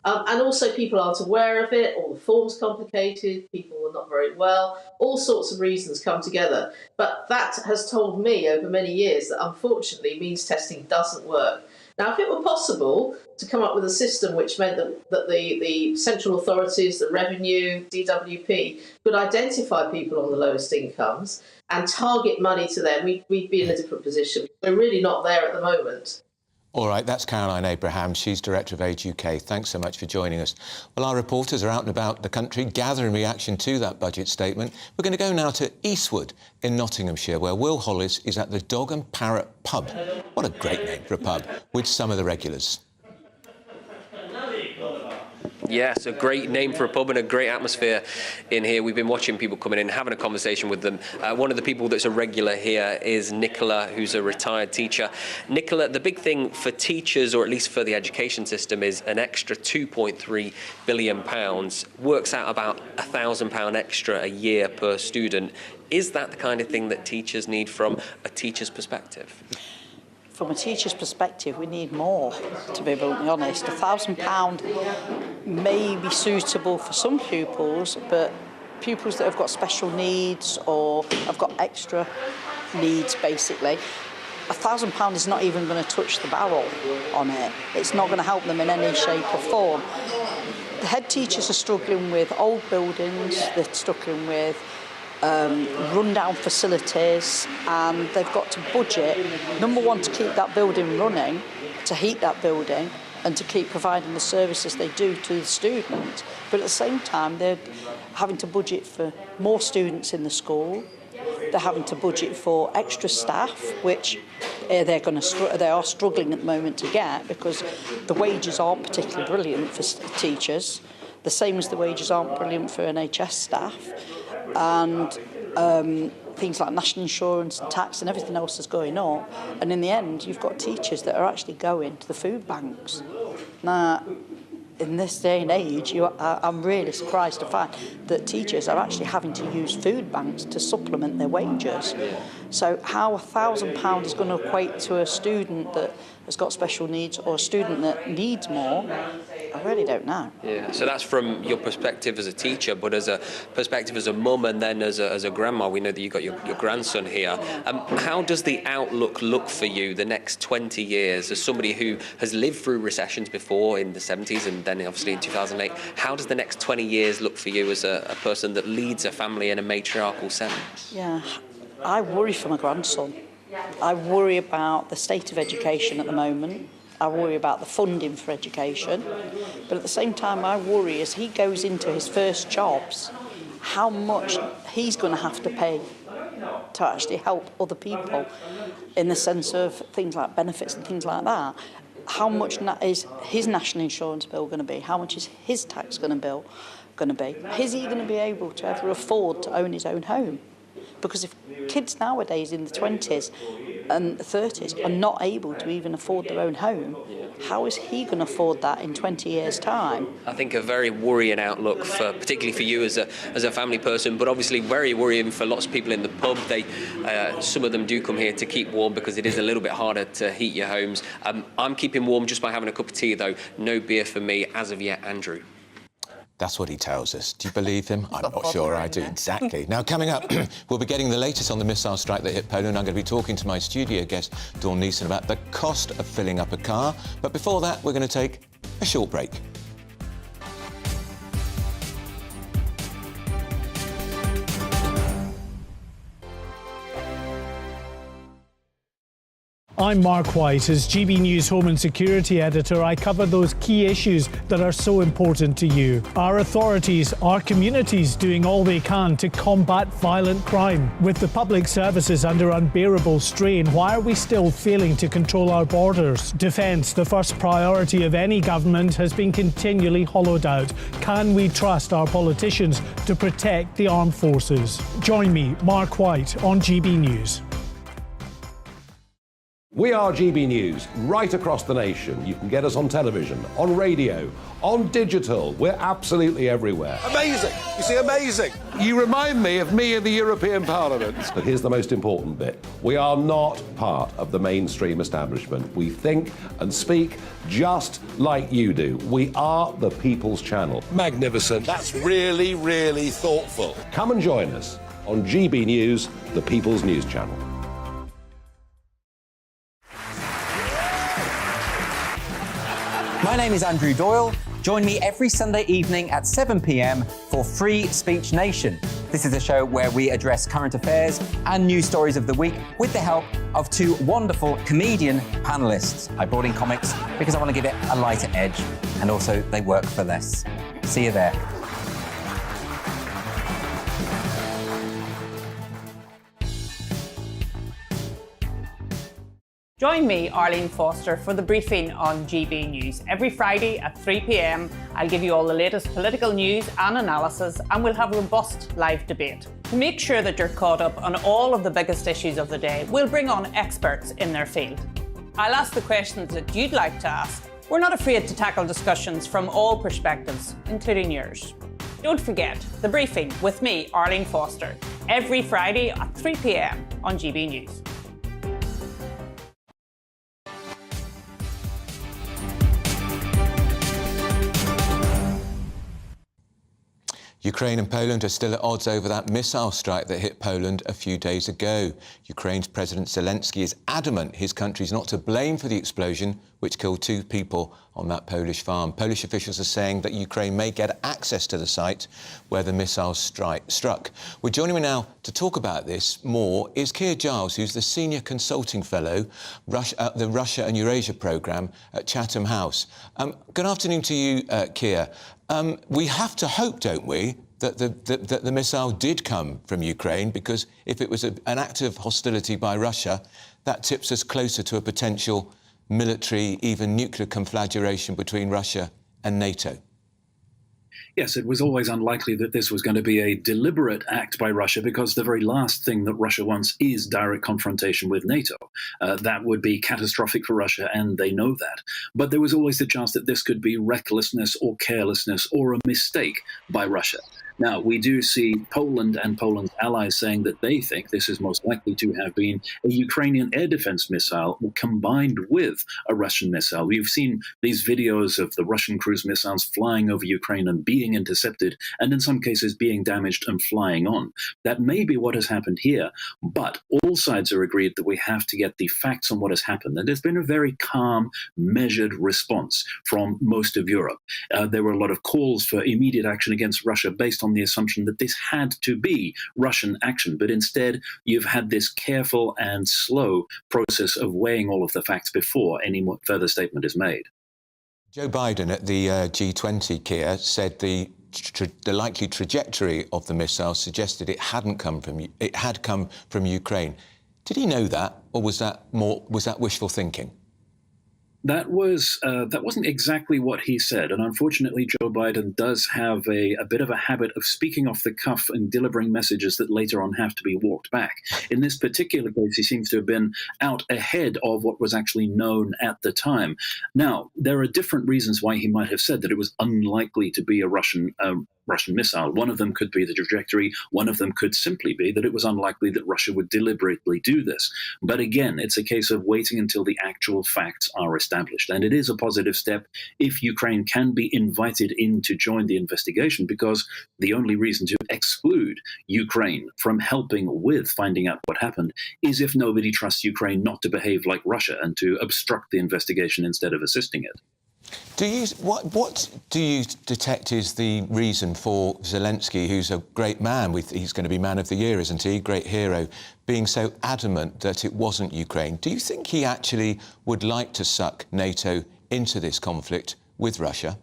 And also people aren't aware of it, all the form's complicated, people are not very well, all sorts of reasons come together. But that has told me over many years that unfortunately means testing doesn't work. Now, if it were possible to come up with a system which meant that the central authorities, the revenue, DWP, could identify people on the lowest incomes and target money to them, we'd be in a different position. We're really not there at the moment. All right, that's Caroline Abraham. She's Director of Age UK. Thanks so much for joining us. Well, our reporters are out and about the country gathering reaction to that budget statement. We're going to go now to Eastwood in Nottinghamshire, where Will Hollis is at the Dog and Parrot pub. What a great name for a pub, with some of the regulars. Yes, a great name for a pub and a great atmosphere in here. We've been watching people coming in, having a conversation with them. One of the people that's a regular here is Nicola, who's a retired teacher. Nicola, the big thing for teachers, or at least for the education system, is an extra £2.3 billion. Works out about £1,000 extra a year per student. Is that the kind of thing that teachers need from a teacher's perspective? From a teacher's perspective, we need more, to be brutally honest. £1,000 may be suitable for some pupils, but pupils that have got special needs or have got extra needs, basically, £1,000 is not even going to touch the barrel on it. It's not going to help them in any shape or form. The head teachers are struggling with old buildings, they're struggling with run-down facilities, and they've got to budget, number one, to keep that building running, to heat that building, and to keep providing the services they do to the student. But at the same time, they're having to budget for more students in the school. They're having to budget for extra staff, which they are struggling at the moment to get, because the wages aren't particularly brilliant for teachers, the same as the wages aren't brilliant for NHS staff. And things like national insurance and tax and everything else is going up. And in the end, you've got teachers that are actually going to the food banks. Now, in this day and age, I'm really surprised to find that teachers are actually having to use food banks to supplement their wages. So how £1,000 is going to equate to a student that has got special needs or a student that needs more, I really don't know. Yeah, so that's from your perspective as a teacher, but as a perspective as a mum and then as a grandma, we know that you've got your grandson here. How does the outlook look for you the next 20 years as somebody who has lived through recessions before in the 70s and then obviously in 2008? How does the next 20 years look for you as a person that leads a family in a matriarchal sense? Yeah, I worry for my grandson. I worry about the state of education at the moment. I worry about the funding for education. But at the same time, I worry as he goes into his first jobs, how much he's going to have to pay to actually help other people in the sense of things like benefits and things like that. How much is his national insurance bill going to be? How much is his tax going to be? Is he going to be able to ever afford to own his own home? Because if kids nowadays in the 20s and 30s are not able to even afford their own home, how is he going to afford that in 20 years' time? I think a very worrying outlook, particularly for you as a family person, but obviously very worrying for lots of people in the pub. Some of them do come here to keep warm because it is a little bit harder to heat your homes. I'm keeping warm just by having a cup of tea, though. No beer for me as of yet, Andrew. That's what he tells us. Do you believe him? I'm not sure I do. Exactly. Now, coming up, we'll be getting the latest on the missile strike that hit Poland. I'm going to be talking to my studio guest, Dawn Neeson, about the cost of filling up a car. But before that, we're going to take a short break. I'm Mark White. As GB News Home and Security Editor, I cover those key issues that are so important to you. Our authorities, our communities doing all they can to combat violent crime. With the public services under unbearable strain, why are we still failing to control our borders? Defence, the first priority of any government, has been continually hollowed out. Can we trust our politicians to protect the armed forces? Join me, Mark White, on GB News. We are GB News, right across the nation. You can get us on television, on radio, on digital. We're absolutely everywhere. Amazing! You see, amazing! You remind me of me in the European Parliament. But here's the most important bit. We are not part of the mainstream establishment. We think and speak just like you do. We are the People's Channel. Magnificent. That's really, really thoughtful. Come and join us on GB News, the People's News Channel. My name is Andrew Doyle. Join me every Sunday evening at 7 p.m. for Free Speech Nation. This is a show where we address current affairs and news stories of the week with the help of two wonderful comedian panellists. I brought in comics because I want to give it a lighter edge, and also they work for less. See you there. Join me, Arlene Foster, for the briefing on GB News. Every Friday at 3 p.m, I'll give you all the latest political news and analysis, and we'll have robust live debate. To make sure that you're caught up on all of the biggest issues of the day, we'll bring on experts in their field. I'll ask the questions that you'd like to ask. We're not afraid to tackle discussions from all perspectives, including yours. Don't forget, the briefing with me, Arlene Foster, every Friday at 3 p.m. on GB News. Ukraine and Poland are still at odds over that missile strike that hit Poland a few days ago. Ukraine's President Zelensky is adamant his country's not to blame for the explosion, which killed 2 people on that Polish farm. Polish officials are saying that Ukraine may get access to the site where the missile struck. Well, joining me now to talk about this more is Keir Giles, who's the Senior Consulting Fellow at the Russia and Eurasia Programme at Chatham House. Good afternoon to you, Keir. We have to hope, don't we, that the missile did come from Ukraine, because if it was an act of hostility by Russia, that tips us closer to a potential military, even nuclear conflagration between Russia and NATO. Yes, it was always unlikely that this was going to be a deliberate act by Russia, because the very last thing that Russia wants is direct confrontation with NATO. That would be catastrophic for Russia, and they know that. But there was always the chance that this could be recklessness or carelessness or a mistake by Russia. Now, we do see Poland and Poland's allies saying that they think this is most likely to have been a Ukrainian air defense missile combined with a Russian missile. We've seen these videos of the Russian cruise missiles flying over Ukraine and being intercepted, and in some cases being damaged and flying on. That may be what has happened here, but all sides are agreed that we have to get the facts on what has happened. And there's been a very calm, measured response from most of Europe. There were a lot of calls for immediate action against Russia based on the assumption that this had to be Russian action. But instead, you've had this careful and slow process of weighing all of the facts before any more further statement is made. Joe Biden at the G20, Keir, said the likely trajectory of the missile suggested it had come from Ukraine. Did he know that, or was that wishful thinking? That wasn't exactly what he said. And unfortunately, Joe Biden does have a bit of a habit of speaking off the cuff and delivering messages that later on have to be walked back. In this particular case, he seems to have been out ahead of what was actually known at the time. Now, there are different reasons why he might have said that it was unlikely to be a Russian missile. One of them could be the trajectory. One of them could simply be that it was unlikely that Russia would deliberately do this. But again, it's a case of waiting until the actual facts are established. And it is a positive step if Ukraine can be invited in to join the investigation, because the only reason to exclude Ukraine from helping with finding out what happened is if nobody trusts Ukraine not to behave like Russia and to obstruct the investigation instead of assisting it. What do you detect is the reason for Zelensky, who's a great man, he's going to be Man of the Year, isn't he? Great hero, being so adamant that it wasn't Ukraine? Do you think he actually would like to suck NATO into this conflict with Russia?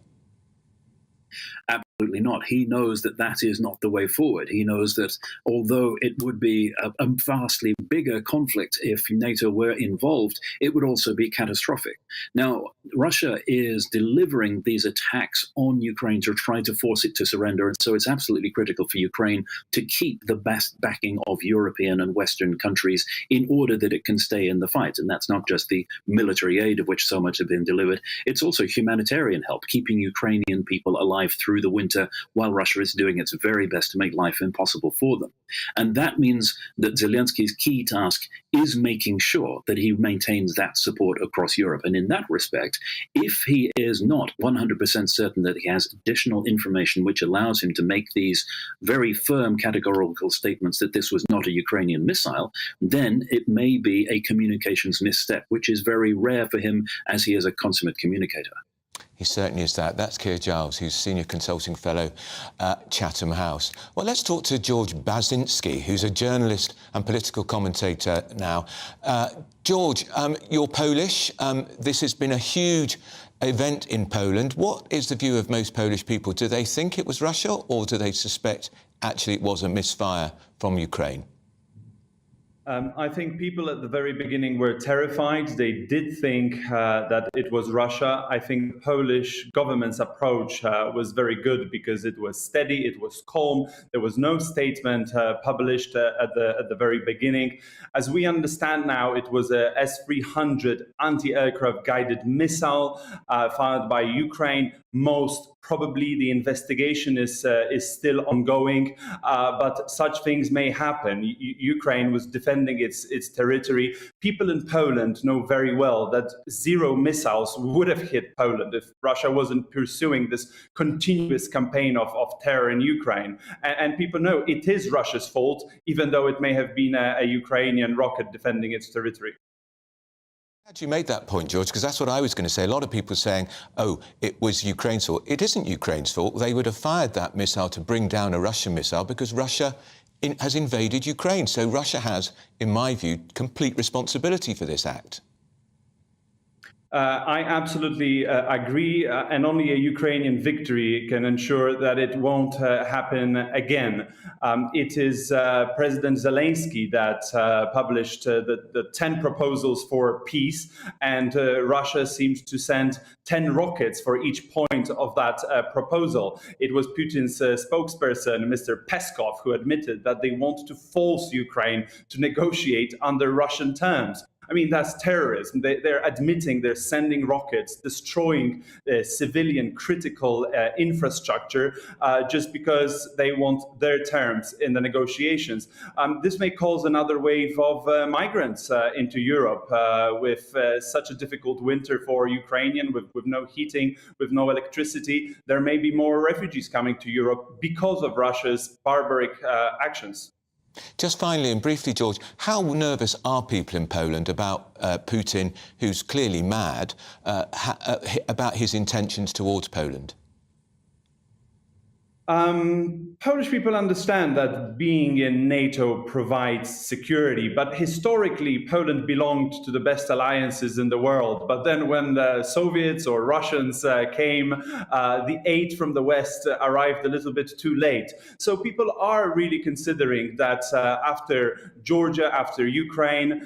Absolutely not. He knows that that is not the way forward. He knows that although it would be a vastly bigger conflict if NATO were involved, it would also be catastrophic. Now, Russia is delivering these attacks on Ukraine to try to force it to surrender, and so it's absolutely critical for Ukraine to keep the best backing of European and Western countries in order that it can stay in the fight. And that's not just the military aid, of which so much has been delivered. It's also humanitarian help, keeping Ukrainian people alive through the winter while Russia is doing its very best to make life impossible for them. And that means that Zelensky's key task is making sure that he maintains that support across Europe. And in that respect, if he is not 100% certain that he has additional information which allows him to make these very firm categorical statements that this was not a Ukrainian missile, then it may be a communications misstep, which is very rare for him as he is a consummate communicator. He certainly is that. That's Keir Giles, who's Senior Consulting Fellow at Chatham House. Well, let's talk to George Basinski, who's a journalist and political commentator now. George, you're Polish. This has been a huge event in Poland. What is the view of most Polish people? Do they think it was Russia, or do they suspect actually it was a misfire from Ukraine? I think people at the very beginning were terrified. They did think that it was Russia. I think the Polish government's approach was very good because it was steady, it was calm. There was no statement published at the very beginning. As we understand now, it was a S-300 anti-aircraft guided missile fired by Ukraine. Most probably the investigation is still ongoing, but such things may happen. Ukraine was defending its territory. People in Poland know very well that 0 missiles would have hit Poland if Russia wasn't pursuing this continuous campaign of terror in Ukraine. And people know it is Russia's fault, even though it may have been a Ukrainian rocket defending its territory. Glad you made that point, George, because that's what I was going to say. A lot of people saying, oh, it was Ukraine's fault. It isn't Ukraine's fault. They would have fired that missile to bring down a Russian missile because Russia has invaded Ukraine. So Russia has, in my view, complete responsibility for this act. I absolutely agree, and only a Ukrainian victory can ensure that it won't happen again. It is President Zelensky that published the 10 proposals for peace, and Russia seems to send 10 rockets for each point of that proposal. It was Putin's spokesperson, Mr. Peskov, who admitted that they want to force Ukraine to negotiate under Russian terms. I mean, that's terrorism. They're admitting they're sending rockets, destroying civilian critical infrastructure just because they want their terms in the negotiations. This may cause another wave of migrants into Europe with such a difficult winter for Ukrainian, with no heating, with no electricity. There may be more refugees coming to Europe because of Russia's barbaric actions. Just finally and briefly, George, how nervous are people in Poland about Putin, who's clearly mad, about his intentions towards Poland? Polish people understand that being in NATO provides security, but historically Poland belonged to the best alliances in the world. But then when the Soviets or Russians came, the aid from the West arrived a little bit too late. So people are really considering that after Georgia, after Ukraine,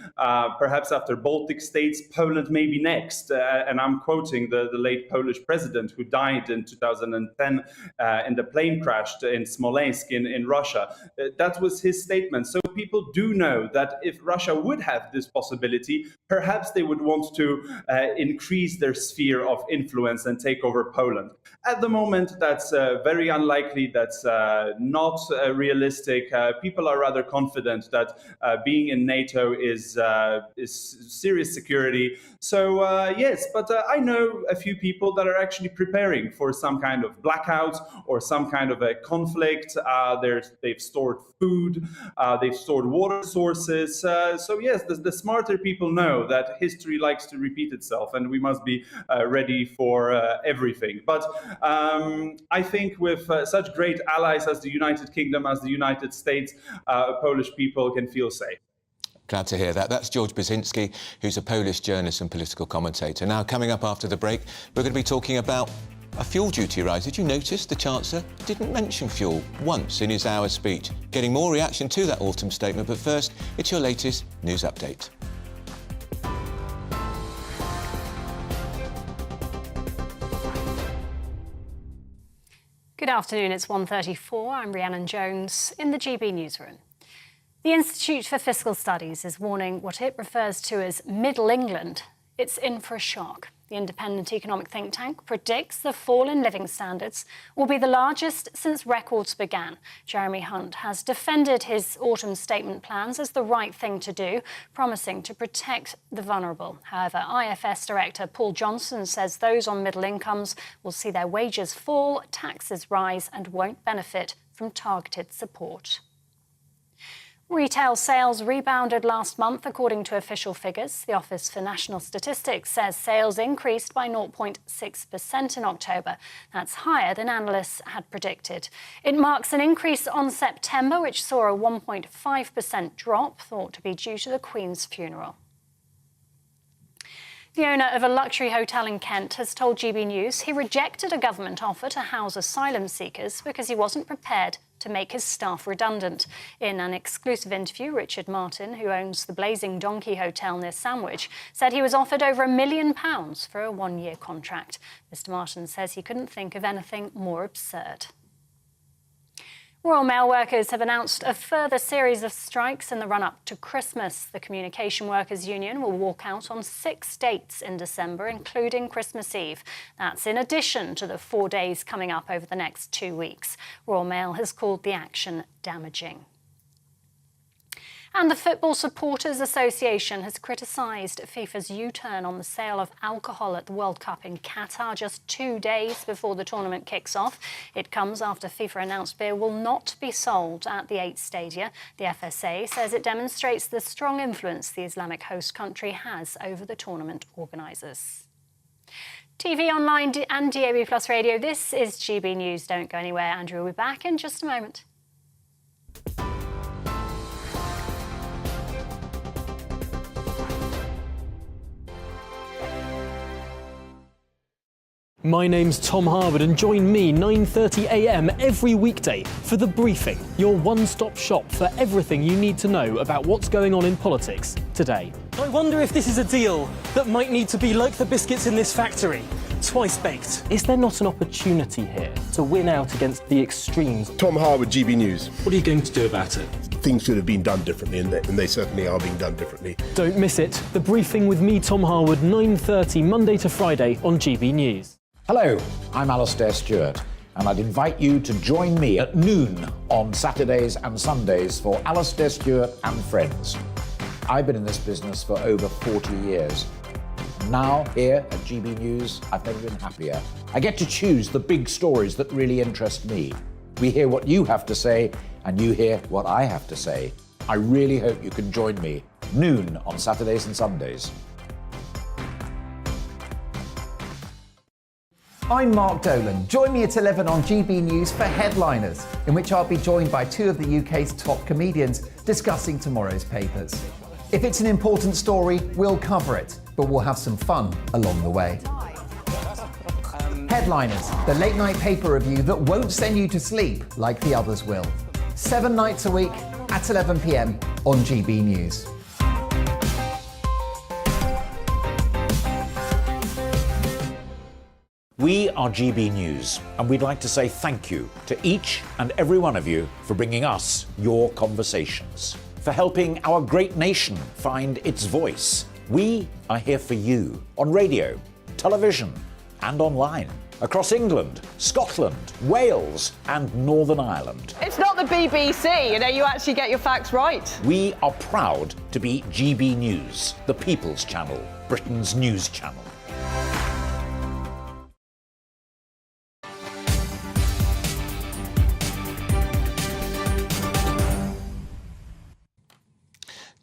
perhaps after Baltic states, Poland may be next. And I'm quoting the late Polish president who died in 2010 in the plane crashed in Smolensk in Russia. That was his statement. So people do know that if Russia would have this possibility, perhaps they would want to increase their sphere of influence and take over Poland. At the moment, that's very unlikely. That's not realistic. People are rather confident that being in NATO is serious security. So yes, but I know a few people that are actually preparing for some kind of blackout or some kind kind of a conflict. They've stored food, they've stored water sources. So yes, the smarter people know that history likes to repeat itself, and we must be ready for everything. But I think with such great allies as the United Kingdom, as the United States, Polish people can feel safe. Glad to hear that. That's George Basinski, who's a Polish journalist and political commentator. Now, coming up after the break, we're going to be talking about a fuel duty rise. Did you notice the Chancellor didn't mention fuel once in his hour speech? Getting more reaction to that autumn statement, but first, it's your latest news update. Good afternoon, it's 1:34. I'm Rhiannon Jones in the GB newsroom. The Institute for Fiscal Studies is warning what it refers to as Middle England. It's in for a shock. The independent economic think tank predicts the fall in living standards will be the largest since records began. Jeremy Hunt has defended his autumn statement plans as the right thing to do, promising to protect the vulnerable. However, IFS Director Paul Johnson says those on middle incomes will see their wages fall, taxes rise, and won't benefit from targeted support. Retail sales rebounded last month, according to official figures. The Office for National Statistics says sales increased by 0.6% in October. That's higher than analysts had predicted. It marks an increase on September, which saw a 1.5% drop, thought to be due to the Queen's funeral. The owner of a luxury hotel in Kent has told GB News he rejected a government offer to house asylum seekers because he wasn't prepared to make his staff redundant. In an exclusive interview, Richard Martin, who owns the Blazing Donkey Hotel near Sandwich, said he was offered over £1 million for a one-year contract. Mr. Martin says he couldn't think of anything more absurd. Royal Mail workers have announced a further series of strikes in the run-up to Christmas. The Communication Workers Union will walk out on 6 dates in December, including Christmas Eve. That's in addition to the 4 days coming up over the next 2 weeks. Royal Mail has called the action damaging. And the Football Supporters Association has criticised FIFA's U-turn on the sale of alcohol at the World Cup in Qatar just 2 days before the tournament kicks off. It comes after FIFA announced beer will not be sold at the 8 stadia. The FSA says it demonstrates the strong influence the Islamic host country has over the tournament organisers. TV, online and DAB Plus radio, this is GB News. Don't go anywhere. Andrew will be back in just a moment. My name's Tom Harwood, and join me 9:30 a.m. every weekday for The Briefing, your one-stop shop for everything you need to know about what's going on in politics today. I wonder if this is a deal that might need to be like the biscuits in this factory, twice baked. Is there not an opportunity here to win out against the extremes? Tom Harwood, GB News. What are you going to do about it? Things should have been done differently, and they certainly are being done differently. Don't miss it. The Briefing with me, Tom Harwood, 9:30 Monday to Friday on GB News. Hello, I'm Alastair Stewart, and I'd invite you to join me at noon on Saturdays and Sundays for Alastair Stewart and Friends. I've been in this business for over 40 years. Now, here at GB News, I've never been happier. I get to choose the big stories that really interest me. We hear what you have to say, and you hear what I have to say. I really hope you can join me, noon on Saturdays and Sundays. I'm Mark Dolan. Join me at 11 on GB News for Headliners, in which I'll be joined by 2 of the UK's top comedians discussing tomorrow's papers. If it's an important story, we'll cover it, but we'll have some fun along the way. Headliners, the late-night paper review that won't send you to sleep like the others will. 7 nights a week at 11 p.m. on GB News. We are GB News, and we'd like to say thank you to each and every one of you for bringing us your conversations, for helping our great nation find its voice. We are here for you on radio, television, and online, across England, Scotland, Wales, and Northern Ireland. It's not the BBC, you actually get your facts right. We are proud to be GB News, the People's Channel, Britain's news channel.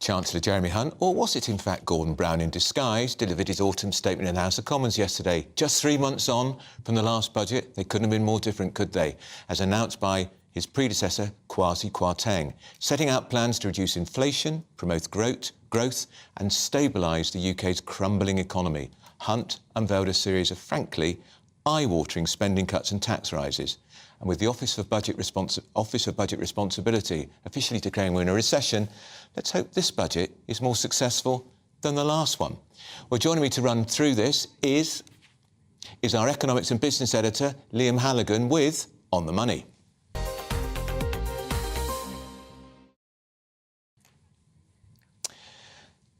Chancellor Jeremy Hunt, or was it in fact Gordon Brown in disguise, delivered his autumn statement in the House of Commons yesterday. Just 3 months on from the last budget, they couldn't have been more different, could they? As announced by his predecessor, Kwasi Kwarteng, setting out plans to reduce inflation, promote growth and stabilise the UK's crumbling economy. Hunt unveiled a series of, frankly, eye-watering spending cuts and tax rises. And with the Office of Budget Responsibility officially declaring we're in a recession, let's hope this budget is more successful than the last one. Well, joining me to run through this is our economics and business editor, Liam Halligan, with On the Money.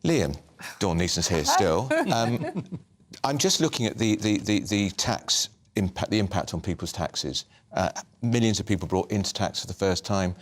Liam, Dawn Neeson's here still. I'm just looking at the tax impact, the impact on people's taxes. Millions of people brought into tax for the first time.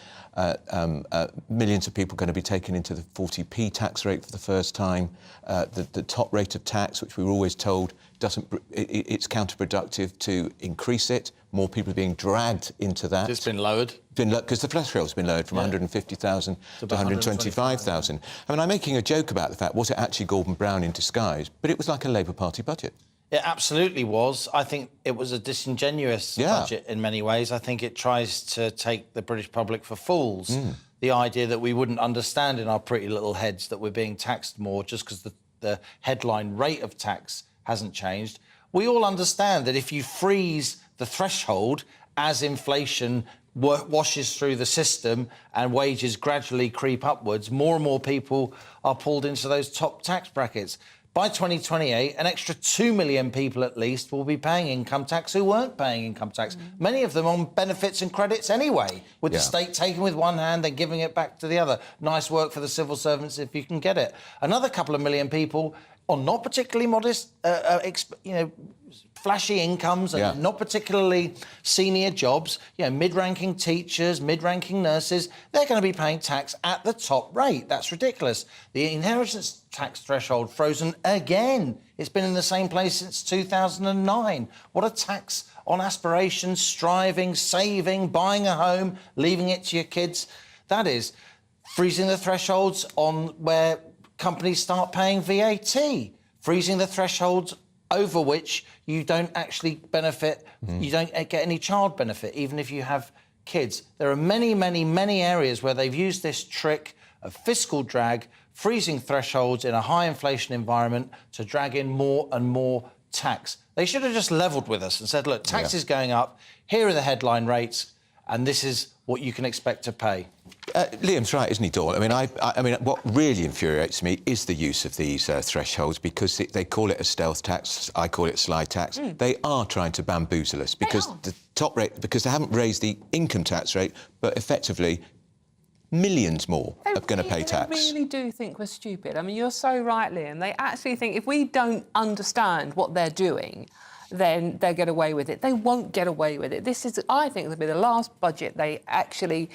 Millions of people going to be taken into the 40p tax rate for the first time. The top rate of tax, which we were always told, it's counterproductive to increase it. More people are being dragged into that. It's been lowered. Because the threshold's been lowered from 150,000 to 125,000. I mean, I'm making a joke about the fact, was it actually Gordon Brown in disguise? But it was like a Labour Party budget. It absolutely was. I think it was a disingenuous budget in many ways. I think it tries to take the British public for fools. The idea that we wouldn't understand in our pretty little heads that we're being taxed more just because the headline rate of tax hasn't changed. We all understand that if you freeze the threshold as inflation washes through the system and wages gradually creep upwards, more and more people are pulled into those top tax brackets. By 2028, an extra 2 million people at least will be paying income tax who weren't paying income tax. Many of them on benefits and credits anyway, with the state taking with one hand and giving it back to the other. Nice work for the civil servants if you can get it. Another couple of million people on not particularly modest, flashy incomes and not particularly senior jobs, mid-ranking teachers, mid-ranking nurses, they're going to be paying tax at the top rate. That's ridiculous. The inheritance tax threshold frozen again. It's been in the same place since 2009. What a tax on aspiration, striving, saving, buying a home, leaving it to your kids. That is freezing the thresholds on where companies start paying VAT, freezing the thresholds over which you don't actually benefit, you don't get any child benefit, even if you have kids. There are many, many, many areas where they've used this trick of fiscal drag, freezing thresholds in a high inflation environment to drag in more and more tax. They should have just levelled with us and said, look, tax is going up, here are the headline rates, and this is what you can expect to pay. Liam's right, isn't he, Dawn? I mean, what really infuriates me is the use of these thresholds, because they call it a stealth tax. I call it slide tax. They are trying to bamboozle us because the top rate, because they haven't raised the income tax rate, but effectively millions more are going to pay tax. They really do think we're stupid. I mean, you're so right, Liam. They actually think if we don't understand what they're doing, then they'll get away with it. They won't get away with it. This is, I think, will be the last budget they actually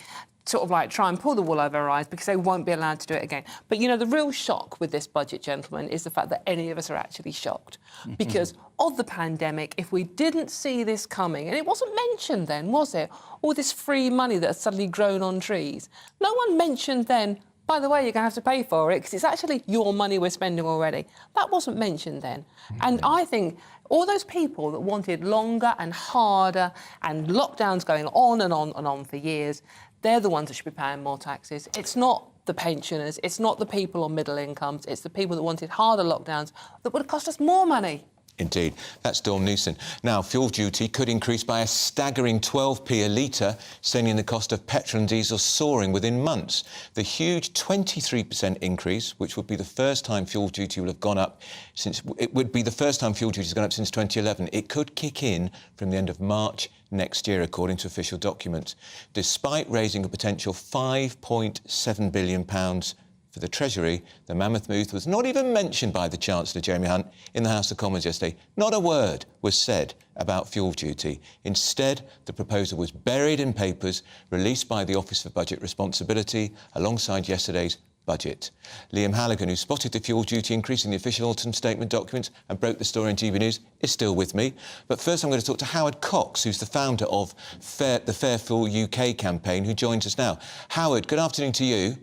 sort of like try and pull the wool over our eyes, because they won't be allowed to do it again. But, the real shock with this budget, gentlemen, is the fact that any of us are actually shocked. Because of the pandemic, if we didn't see this coming, and it wasn't mentioned then, was it? All this free money that has suddenly grown on trees. No one mentioned then, by the way, you're going to have to pay for it because it's actually your money we're spending already. That wasn't mentioned then. And I think all those people that wanted longer and harder and lockdowns going on and on and on for years, they're the ones that should be paying more taxes. It's not the pensioners, it's not the people on middle incomes, it's the people that wanted harder lockdowns that would have cost us more money. Indeed. That's Dawn Neeson. Now, fuel duty could increase by a staggering 12p a litre, sending the cost of petrol and diesel soaring within months. The huge 23% increase, which would be the first time fuel duty will have gone up since... It would be the first time fuel duty has gone up since 2011. It could kick in from the end of March next year, according to official documents. Despite raising a potential £5.7 billion for the Treasury, the mammoth move was not even mentioned by the Chancellor, Jeremy Hunt, in the House of Commons yesterday. Not a word was said about fuel duty. Instead, the proposal was buried in papers released by the Office for Budget Responsibility alongside yesterday's budget. Liam Halligan, who spotted the fuel duty increase in the official autumn statement documents and broke the story in GBNews, is still with me. But first I'm going to talk to Howard Cox, who's the founder of the Fair Fuel UK campaign, who joins us now. Howard, good afternoon to you.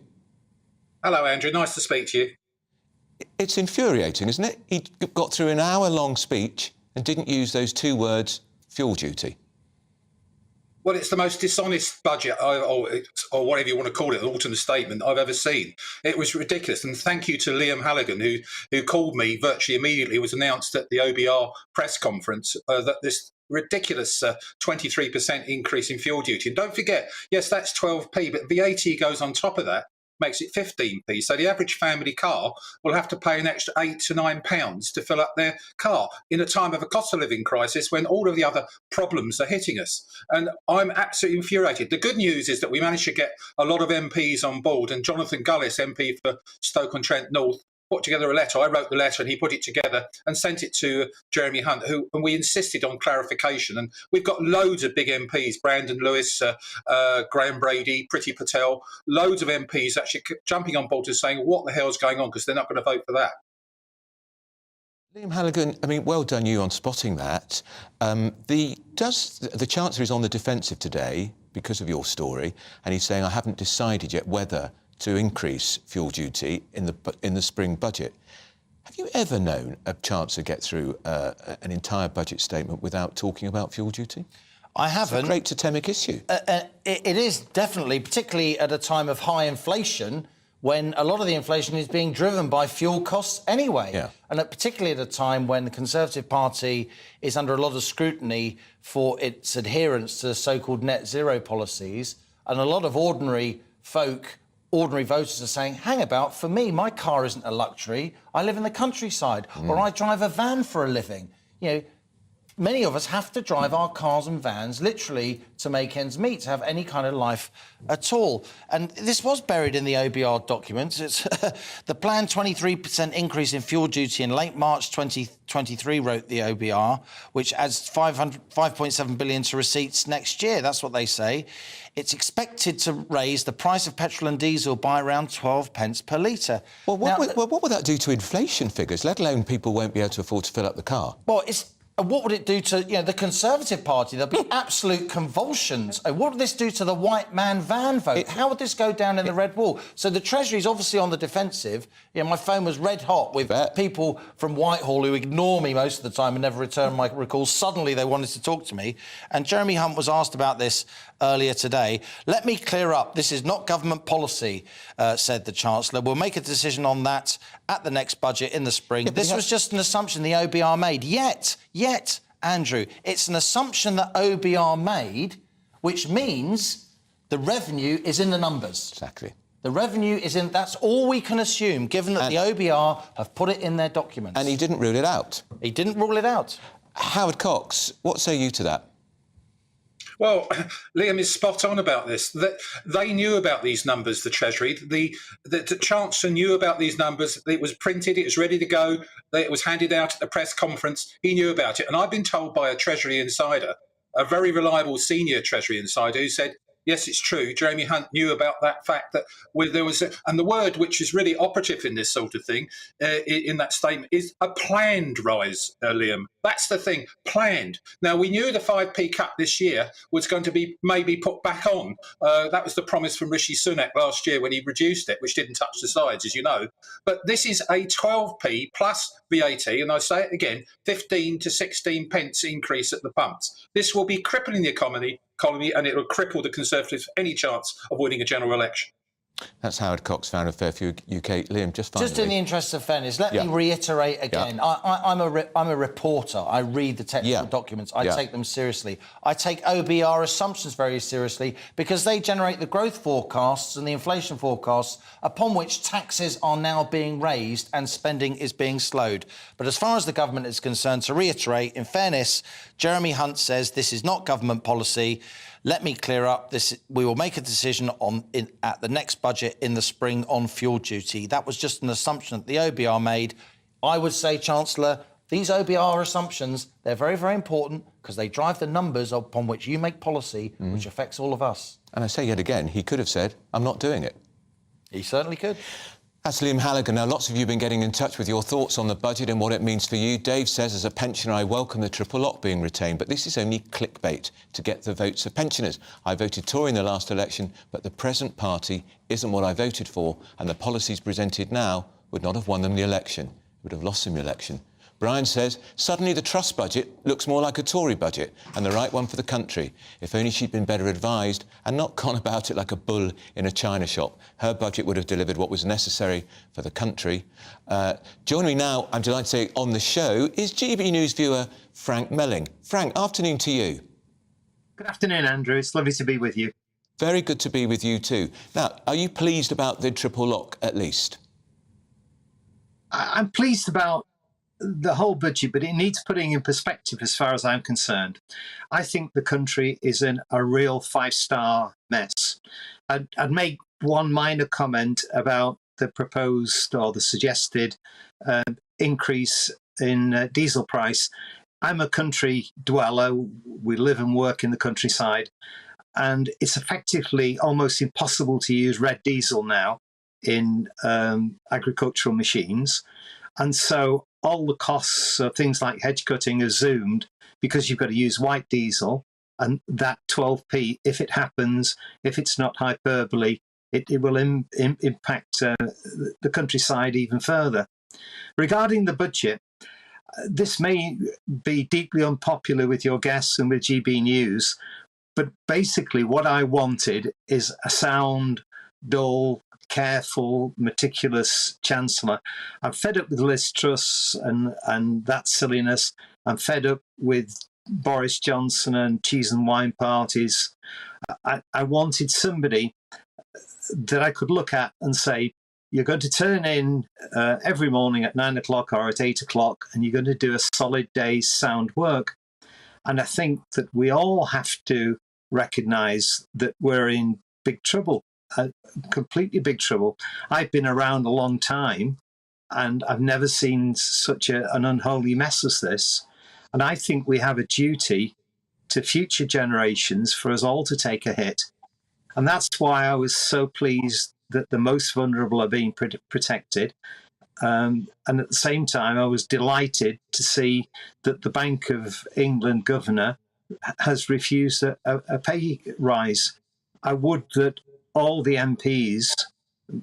Hello, Andrew. Nice to speak to you. It's infuriating, isn't it? He got through an hour-long speech and didn't use those two words, fuel duty. Well, it's the most dishonest budget, or whatever you want to call it, an alternate statement I've ever seen. It was ridiculous. And thank you to Liam Halligan, who called me virtually immediately. It was announced at the OBR press conference that this ridiculous 23% increase in fuel duty. And don't forget, yes, that's 12p, but VAT goes on top of that, makes it 15p. So the average family car will have to pay an extra £8 to £9 to fill up their car in a time of a cost of living crisis when all of the other problems are hitting us. And I'm absolutely infuriated. The good news is that we managed to get a lot of MPs on board, and Jonathan Gullis, MP for Stoke-on-Trent North, put together a letter. I wrote the letter and he put it together and sent it to Jeremy Hunt, and we insisted on clarification. And we've got loads of big MPs, Brandon Lewis, Graham Brady, Priti Patel, loads of MPs actually jumping on board and saying, what the hell's going on, because they're not going to vote for that. Liam Halligan, I mean, well done you on spotting that. The Chancellor is on the defensive today because of your story, and he's saying, I haven't decided yet whether to increase fuel duty in the spring budget. Have you ever known a Chancellor get through an entire budget statement without talking about fuel duty? I haven't. It's a great totemic issue. It is definitely, particularly at a time of high inflation, when a lot of the inflation is being driven by fuel costs anyway. Yeah. And particularly at a time when the Conservative Party is under a lot of scrutiny for its adherence to so-called net zero policies, and a lot of ordinary voters are saying, hang about, for me, my car isn't a luxury. I live in the countryside, or I drive a van for a living. You know, many of us have to drive our cars and vans literally to make ends meet, to have any kind of life at all. And this was buried in the OBR documents. It's the planned 23% increase in fuel duty in late March 2023, wrote the OBR, which adds 5.7 billion to receipts next year. That's what they say. It's expected to raise the price of petrol and diesel by around 12 pence per litre. Well, what would that do to inflation figures, let alone people won't be able to afford to fill up the car? Well, what would it do to the Conservative Party? There'll be absolute convulsions. What would this do to the white man van vote? How would this go down in the red wall? So the Treasury's obviously on the defensive. My phone was red hot with people from Whitehall who ignore me most of the time and never return my recalls. Suddenly they wanted to talk to me. And Jeremy Hunt was asked about this earlier today. Let me clear up. This is not government policy, said the Chancellor. We'll make a decision on that at the next budget in the spring. This was just an assumption the OBR made. Yet, Andrew, it's an assumption that OBR made, which means the revenue is in the numbers. Exactly. The revenue is in... That's all we can assume, given that the OBR have put it in their documents. And he didn't rule it out. He didn't rule it out. Howard Cox, what say you to that? Well, Liam is spot on about this. They knew about these numbers, the Treasury. The Chancellor knew about these numbers. It was printed, it was ready to go, it was handed out at the press conference. He knew about it. And I've been told by a Treasury insider, a very reliable senior Treasury insider, who said, yes, it's true, Jeremy Hunt knew about that fact, that there was and the word which is really operative in this sort of thing, in that statement, is a planned rise, Liam. That's the thing, planned. Now, we knew the 5p cut this year was going to be maybe put back on. That was the promise from Rishi Sunak last year when he reduced it, which didn't touch the sides, as you know. But this is a 12p plus VAT, and I say it again, 15 to 16 pence increase at the pumps. This will be crippling the economy, and it will cripple the Conservatives' any chance of winning a general election. That's Howard Cox, founder of Fairview UK. Liam, just finally... Just in the interest of fairness, let me reiterate again. I'm a reporter. I read the technical documents. I take them seriously. I take OBR assumptions very seriously because they generate the growth forecasts and the inflation forecasts upon which taxes are now being raised and spending is being slowed. But as far as the government is concerned, to reiterate, in fairness, Jeremy Hunt says this is not government policy. Let me clear up this. We will make a decision at the next budget in the spring on fuel duty. That was just an assumption that the OBR made. I would say, Chancellor, these OBR assumptions, they're very, very important because they drive the numbers upon which you make policy, which affects all of us. And I say yet again, he could have said, I'm not doing it. He certainly could. Asylum Halligan, now lots of you have been getting in touch with your thoughts on the budget and what it means for you. Dave says, as a pensioner, I welcome the triple lock being retained, but this is only clickbait to get the votes of pensioners. I voted Tory in the last election, but the present party isn't what I voted for, and the policies presented now would not have won them the election. It would have lost them the election. Brian says, suddenly the Trust budget looks more like a Tory budget and the right one for the country. If only she'd been better advised and not gone about it like a bull in a china shop. Her budget would have delivered what was necessary for the country. Joining me now, I'm delighted to say, on the show is GB News viewer Frank Melling. Frank, afternoon to you. Good afternoon, Andrew. It's lovely to be with you. Very good to be with you too. Now, are you pleased about the triple lock, at least? I'm pleased about the whole budget, but it needs putting in perspective as far as I'm concerned. I think the country is in a real five-star mess. I'd make one minor comment about the proposed or the suggested increase in diesel price. I'm a country dweller. We live and work in the countryside, and it's effectively almost impossible to use red diesel now in agricultural machines. And so all the costs of things like hedge cutting are zoomed because you've got to use white diesel, and that 12p, if it happens, if it's not hyperbole, it will impact the countryside even further. Regarding the budget, this may be deeply unpopular with your guests and with GB News, but basically what I wanted is a sound, dull, careful, meticulous Chancellor. I'm fed up with Liz Truss and that silliness. I'm fed up with Boris Johnson and cheese and wine parties. I wanted somebody that I could look at and say, you're going to turn in every morning at 9 o'clock or at 8 o'clock, and you're going to do a solid day's sound work. And I think that we all have to recognise that we're in big trouble. Completely big trouble. I've been around a long time and I've never seen such an unholy mess as this. And I think we have a duty to future generations for us all to take a hit. And that's why I was so pleased that the most vulnerable are being protected. And at the same time, I was delighted to see that the Bank of England governor has refused a pay rise. I would that all the MPs,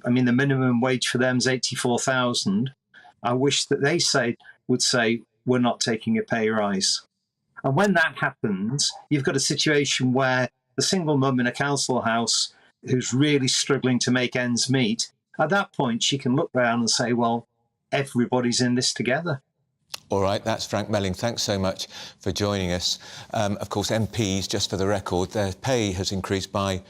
I mean, the minimum wage for them is 84,000. I wish that they would say, we're not taking a pay rise. And when that happens, you've got a situation where the single mum in a council house who's really struggling to make ends meet, at that point, she can look around and say, well, everybody's in this together. All right, that's Frank Melling. Thanks so much for joining us. Of course, MPs, just for the record, their pay has increased by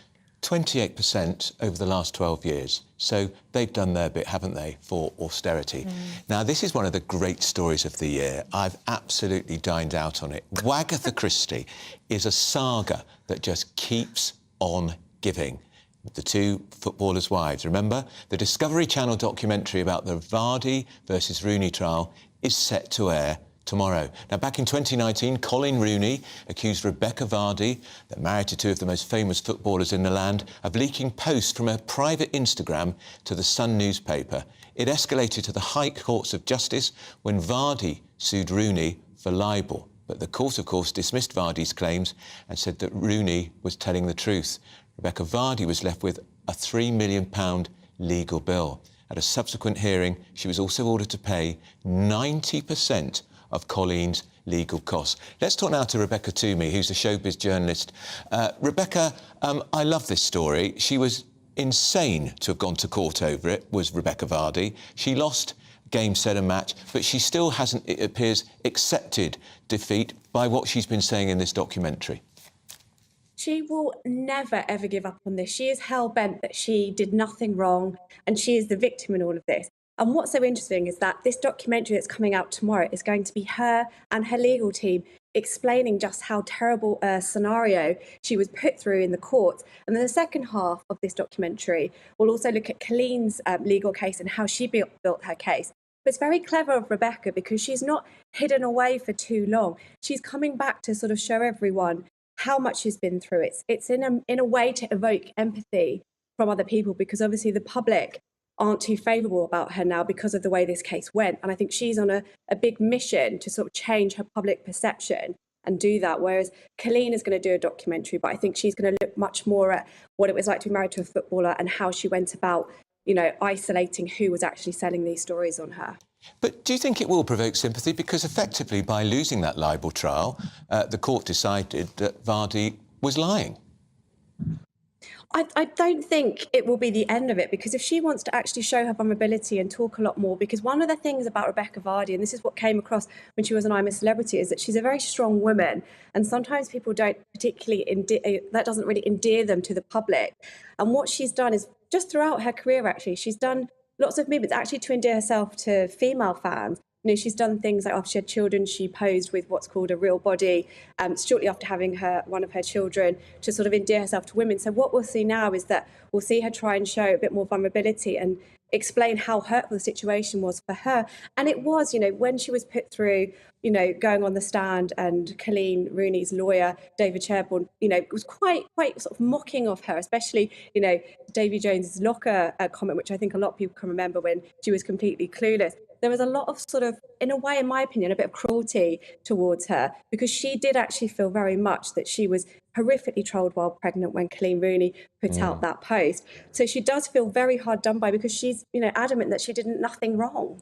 28% over the last 12 years. So they've done their bit, haven't they, for austerity. Now, this is one of the great stories of the year. I've absolutely dined out on it. Wagatha Christie is a saga that just keeps on giving. The two footballers' wives. Remember, the Discovery Channel documentary about the Vardy versus Rooney trial is set to air tomorrow. Now, back in 2019, Colin Rooney accused Rebecca Vardy, that married to two of the most famous footballers in the land, of leaking posts from her private Instagram to the Sun newspaper. It escalated to the High Courts of Justice when Vardy sued Rooney for libel. But the court, of course, dismissed Vardy's claims and said that Rooney was telling the truth. Rebecca Vardy was left with a £3 million legal bill. At a subsequent hearing, she was also ordered to pay 90% of Colin's legal costs. Let's talk now to Rebecca Toomey, who's a Showbiz journalist. Rebecca, I love this story. She was insane to have gone to court over it, was Rebecca Vardy. She lost game, set and match, but she still hasn't, it appears, accepted defeat by what she's been saying in this documentary. She will never, ever give up on this. She is hell-bent that she did nothing wrong and she is the victim in all of this. And what's so interesting is that this documentary that's coming out tomorrow is going to be her and her legal team explaining just how terrible a scenario she was put through in the courts. And then the second half of this documentary will also look at Colleen's legal case and how she built her case. But it's very clever of Rebecca because she's not hidden away for too long. She's coming back to sort of show everyone how much she's been through. It's in a way to evoke empathy from other people because obviously the public aren't too favourable about her now because of the way this case went. And I think she's on a big mission to sort of change her public perception and do that. Whereas Colleen is going to do a documentary, but I think she's going to look much more at what it was like to be married to a footballer and how she went about, you know, isolating who was actually selling these stories on her. But do you think it will provoke sympathy? Because effectively, by losing that libel trial, the court decided that Vardy was lying. I don't think it will be the end of it, because if she wants to actually show her vulnerability and talk a lot more, because one of the things about Rebecca Vardy, and this is what came across when she was on I'm a Celebrity, is that she's a very strong woman, and sometimes people don't particularly, that doesn't really endear them to the public. And what she's done is, just throughout her career actually, she's done lots of movements actually to endear herself to female fans. You know, she's done things like after she had children, she posed with what's called a real body, shortly after having one of her children, to sort of endear herself to women. So what we'll see now is that we'll see her try and show a bit more vulnerability and explain how hurtful the situation was for her. And it was, you know, when she was put through, you know, going on the stand, and Colleen Rooney's lawyer, David Sherborne, you know, was quite sort of mocking of her, especially, you know, Davy Jones's locker comment, which I think a lot of people can remember, when she was completely clueless. There was a lot of sort of, in a way, in my opinion, a bit of cruelty towards her, because she did actually feel very much that she was horrifically trolled while pregnant when Colleen Rooney put out that post. So she does feel very hard done by, because she's, you know, adamant that she did nothing wrong.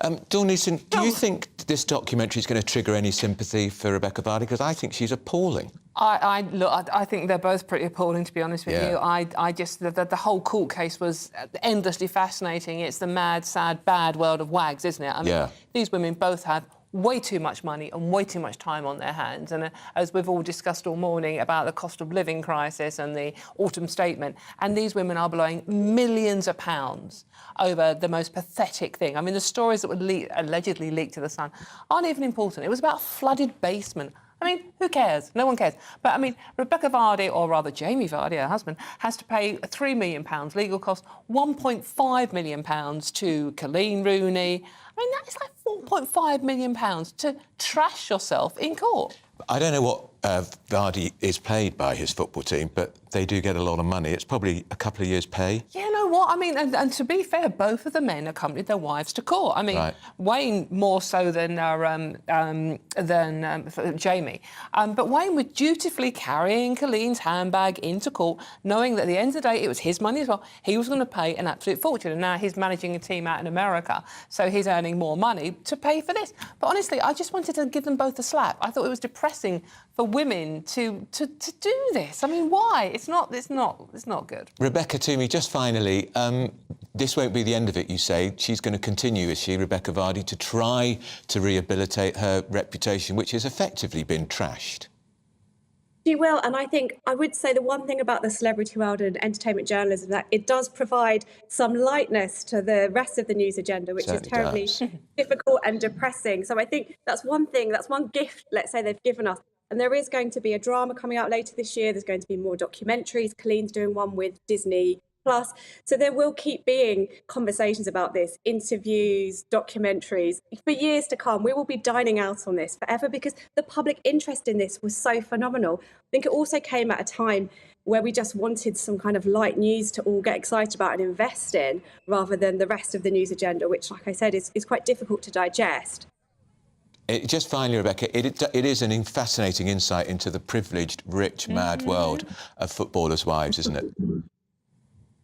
Dawn Neeson, do you think this documentary is going to trigger any sympathy for Rebecca Vardy? Because I think she's appalling. I think they're both pretty appalling, to be honest with you. I just, the whole court case was endlessly fascinating. It's the mad, sad, bad world of wags, isn't it? I mean, these women both have way too much money and way too much time on their hands. And as we've all discussed all morning about the cost of living crisis and the autumn statement, and these women are blowing millions of pounds over the most pathetic thing. I mean, the stories that were allegedly leaked to The Sun aren't even important. It was about a flooded basement. I mean, who cares? No one cares. But, I mean, Rebecca Vardy, or rather Jamie Vardy, her husband, has to pay £3 million legal costs, £1.5 million to Colleen Rooney. I mean, that is like £4.5 million to trash yourself in court. I don't know what Vardy is paid by his football team, but they do get a lot of money. It's probably a couple of years' pay. You know what? I mean, and to be fair, both of the men accompanied their wives to court. I mean, Wayne more so than Jamie. But Wayne was dutifully carrying Colleen's handbag into court, knowing that at the end of the day, it was his money as well. He was going to pay an absolute fortune. And now he's managing a team out in America, so he's earning more money to pay for this. But honestly, I just wanted to give them both a slap. I thought it was depressing for women to do this. I mean, why? It's not good. Rebecca, to me, just finally, this won't be the end of it, you say. She's going to continue, is she, Rebecca Vardy, to try to rehabilitate her reputation, which has effectively been trashed? She will, and I think I would say the one thing about the celebrity world and entertainment journalism, that it does provide some lightness to the rest of the news agenda, which is terribly difficult and depressing. So I think that's one thing, that's one gift, let's say, they've given us. And there is going to be a drama coming out later this year. There's going to be more documentaries. Colleen's doing one with Disney Plus. So there will keep being conversations about this, interviews, documentaries. For years to come, we will be dining out on this forever, because the public interest in this was so phenomenal. I think it also came at a time where we just wanted some kind of light news to all get excited about and invest in, rather than the rest of the news agenda, which, like I said, is quite difficult to digest. Just finally, Rebecca, it is an fascinating insight into the privileged, rich, mad world of footballers' wives, isn't it?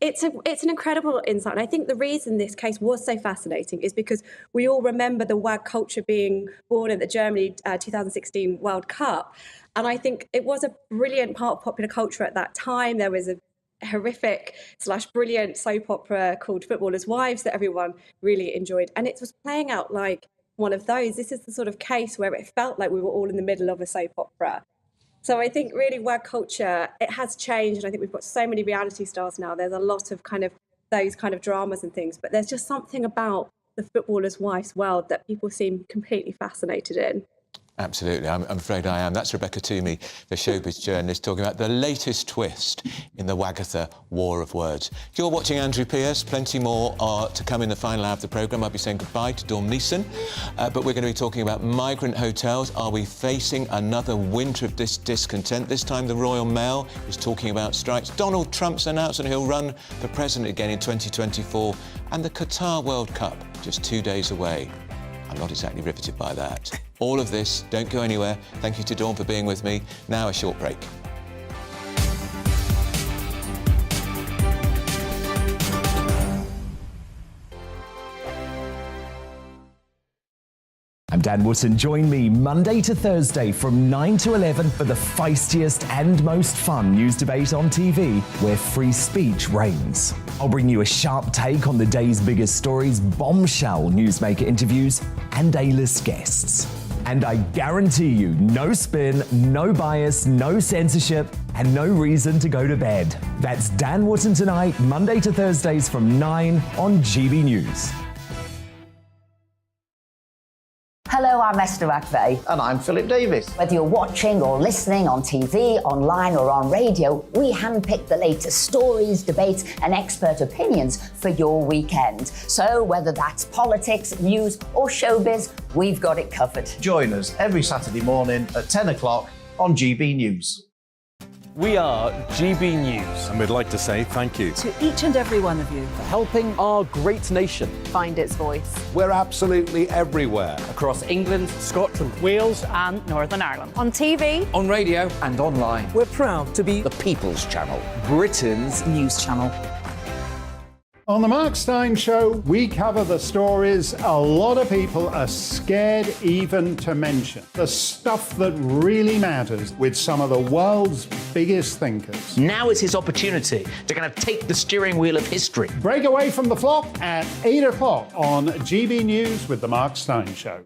It's an incredible insight. And I think the reason this case was so fascinating is because we all remember the WAG culture being born at the Germany 2016 World Cup. And I think it was a brilliant part of popular culture at that time. There was a horrific / brilliant soap opera called Footballers' Wives that everyone really enjoyed. And it was playing out like one of those. This is the sort of case where it felt like we were all in the middle of a soap opera. So I think really WAG culture, it has changed. And I think we've got so many reality stars now. There's a lot of kind of those kind of dramas and things, but there's just something about the footballer's wife's world that people seem completely fascinated in. Absolutely, I'm afraid I am. That's Rebecca Toomey, the Showbiz journalist, talking about the latest twist in the Wagatha war of words. You're watching Andrew Pierce. Plenty more are to come in the final hour of the programme. I'll be saying goodbye to Dawn Neeson, but we're going to be talking about migrant hotels. Are we facing another winter of discontent? This time the Royal Mail is talking about strikes. Donald Trump's announced that he'll run for president again in 2024. And the Qatar World Cup, just 2 days away. I'm not exactly riveted by that. All of this, don't go anywhere. Thank you to Dawn for being with me. Now a short break. I'm Dan Wootton. Join me Monday to Thursday from 9 to 11 for the feistiest and most fun news debate on TV, where free speech reigns. I'll bring you a sharp take on the day's biggest stories, bombshell newsmaker interviews, and A-list guests. And I guarantee you, no spin, no bias, no censorship, and no reason to go to bed. That's Dan Wootton Tonight, Monday to Thursdays from 9 on GB News. Hello, I'm Esther McVeigh. And I'm Philip Davis. Whether you're watching or listening on TV, online or on radio, we handpick the latest stories, debates and expert opinions for your weekend. So whether that's politics, news or showbiz, we've got it covered. Join us every Saturday morning at 10 o'clock on GB News. We are GB News. And we'd like to say thank you to each and every one of you for helping our great nation find its voice. We're absolutely everywhere. Across England, Scotland, Wales and Northern Ireland. On TV, on radio and online. We're proud to be the People's Channel, Britain's news channel. On the Mark Steyn Show, we cover the stories a lot of people are scared even to mention. The stuff that really matters with some of the world's biggest thinkers. Now is his opportunity to kind of take the steering wheel of history. Break away from the flop at 8 o'clock on GB News with the Mark Steyn Show.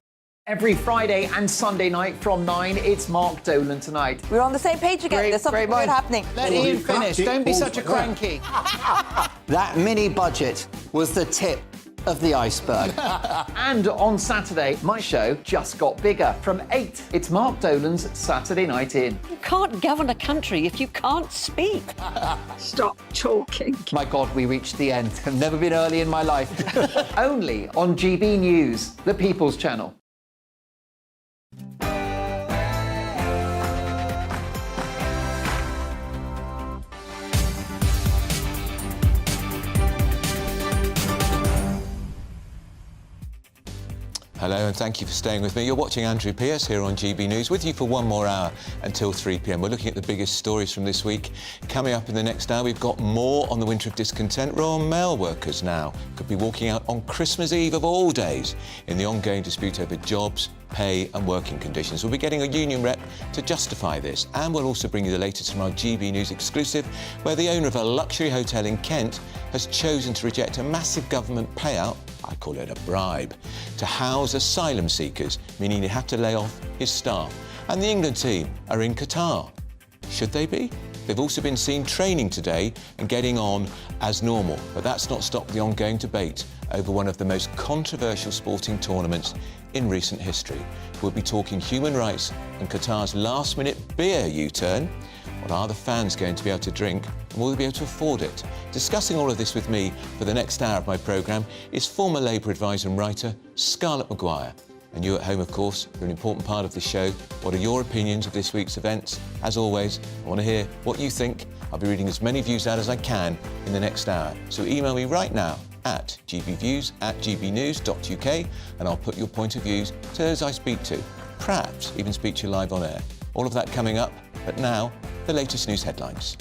Every Friday and Sunday night from 9, it's Mark Dolan Tonight. We're on the same page again. There's something weird happening. Let Ian finish. Don't be such a cranky. That mini budget was the tip of the iceberg. And on Saturday, my show just got bigger. From 8, it's Mark Dolan's Saturday Night In. You can't govern a country if you can't speak. Stop talking. My God, we reached the end. I've never been early in my life. Only on GB News, the People's Channel. Hello and thank you for staying with me. You're watching Andrew Pierce here on GB News, with you for one more hour until 3 p.m. We're looking at the biggest stories from this week. Coming up in the next hour, we've got more on the winter of discontent. Royal Mail workers now could be walking out on Christmas Eve of all days in the ongoing dispute over jobs, pay and working conditions. We'll be getting a union rep to justify this, and we'll also bring you the latest from our GB News exclusive, where the owner of a luxury hotel in Kent has chosen to reject a massive government payout, I call it a bribe, to house asylum seekers, meaning he'd have to lay off his staff. And the England team are in Qatar. Should they be? They've also been seen training today and getting on as normal, but that's not stopped the ongoing debate over one of the most controversial sporting tournaments in recent history. We'll be talking human rights and Qatar's last-minute beer U-turn. What are the fans going to be able to drink, and will they be able to afford it? Discussing all of this with me for the next hour of my programme is former Labour advisor and writer Scarlett Maguire. And you at home, of course, are an important part of the show. What are your opinions of this week's events? As always, I want to hear what you think. I'll be reading as many views out as I can in the next hour. So email me right now at gbviews@gbnews.uk, and I'll put your point of views to those I speak to, perhaps even speak to you live on air. All of that coming up, but now, the latest news headlines.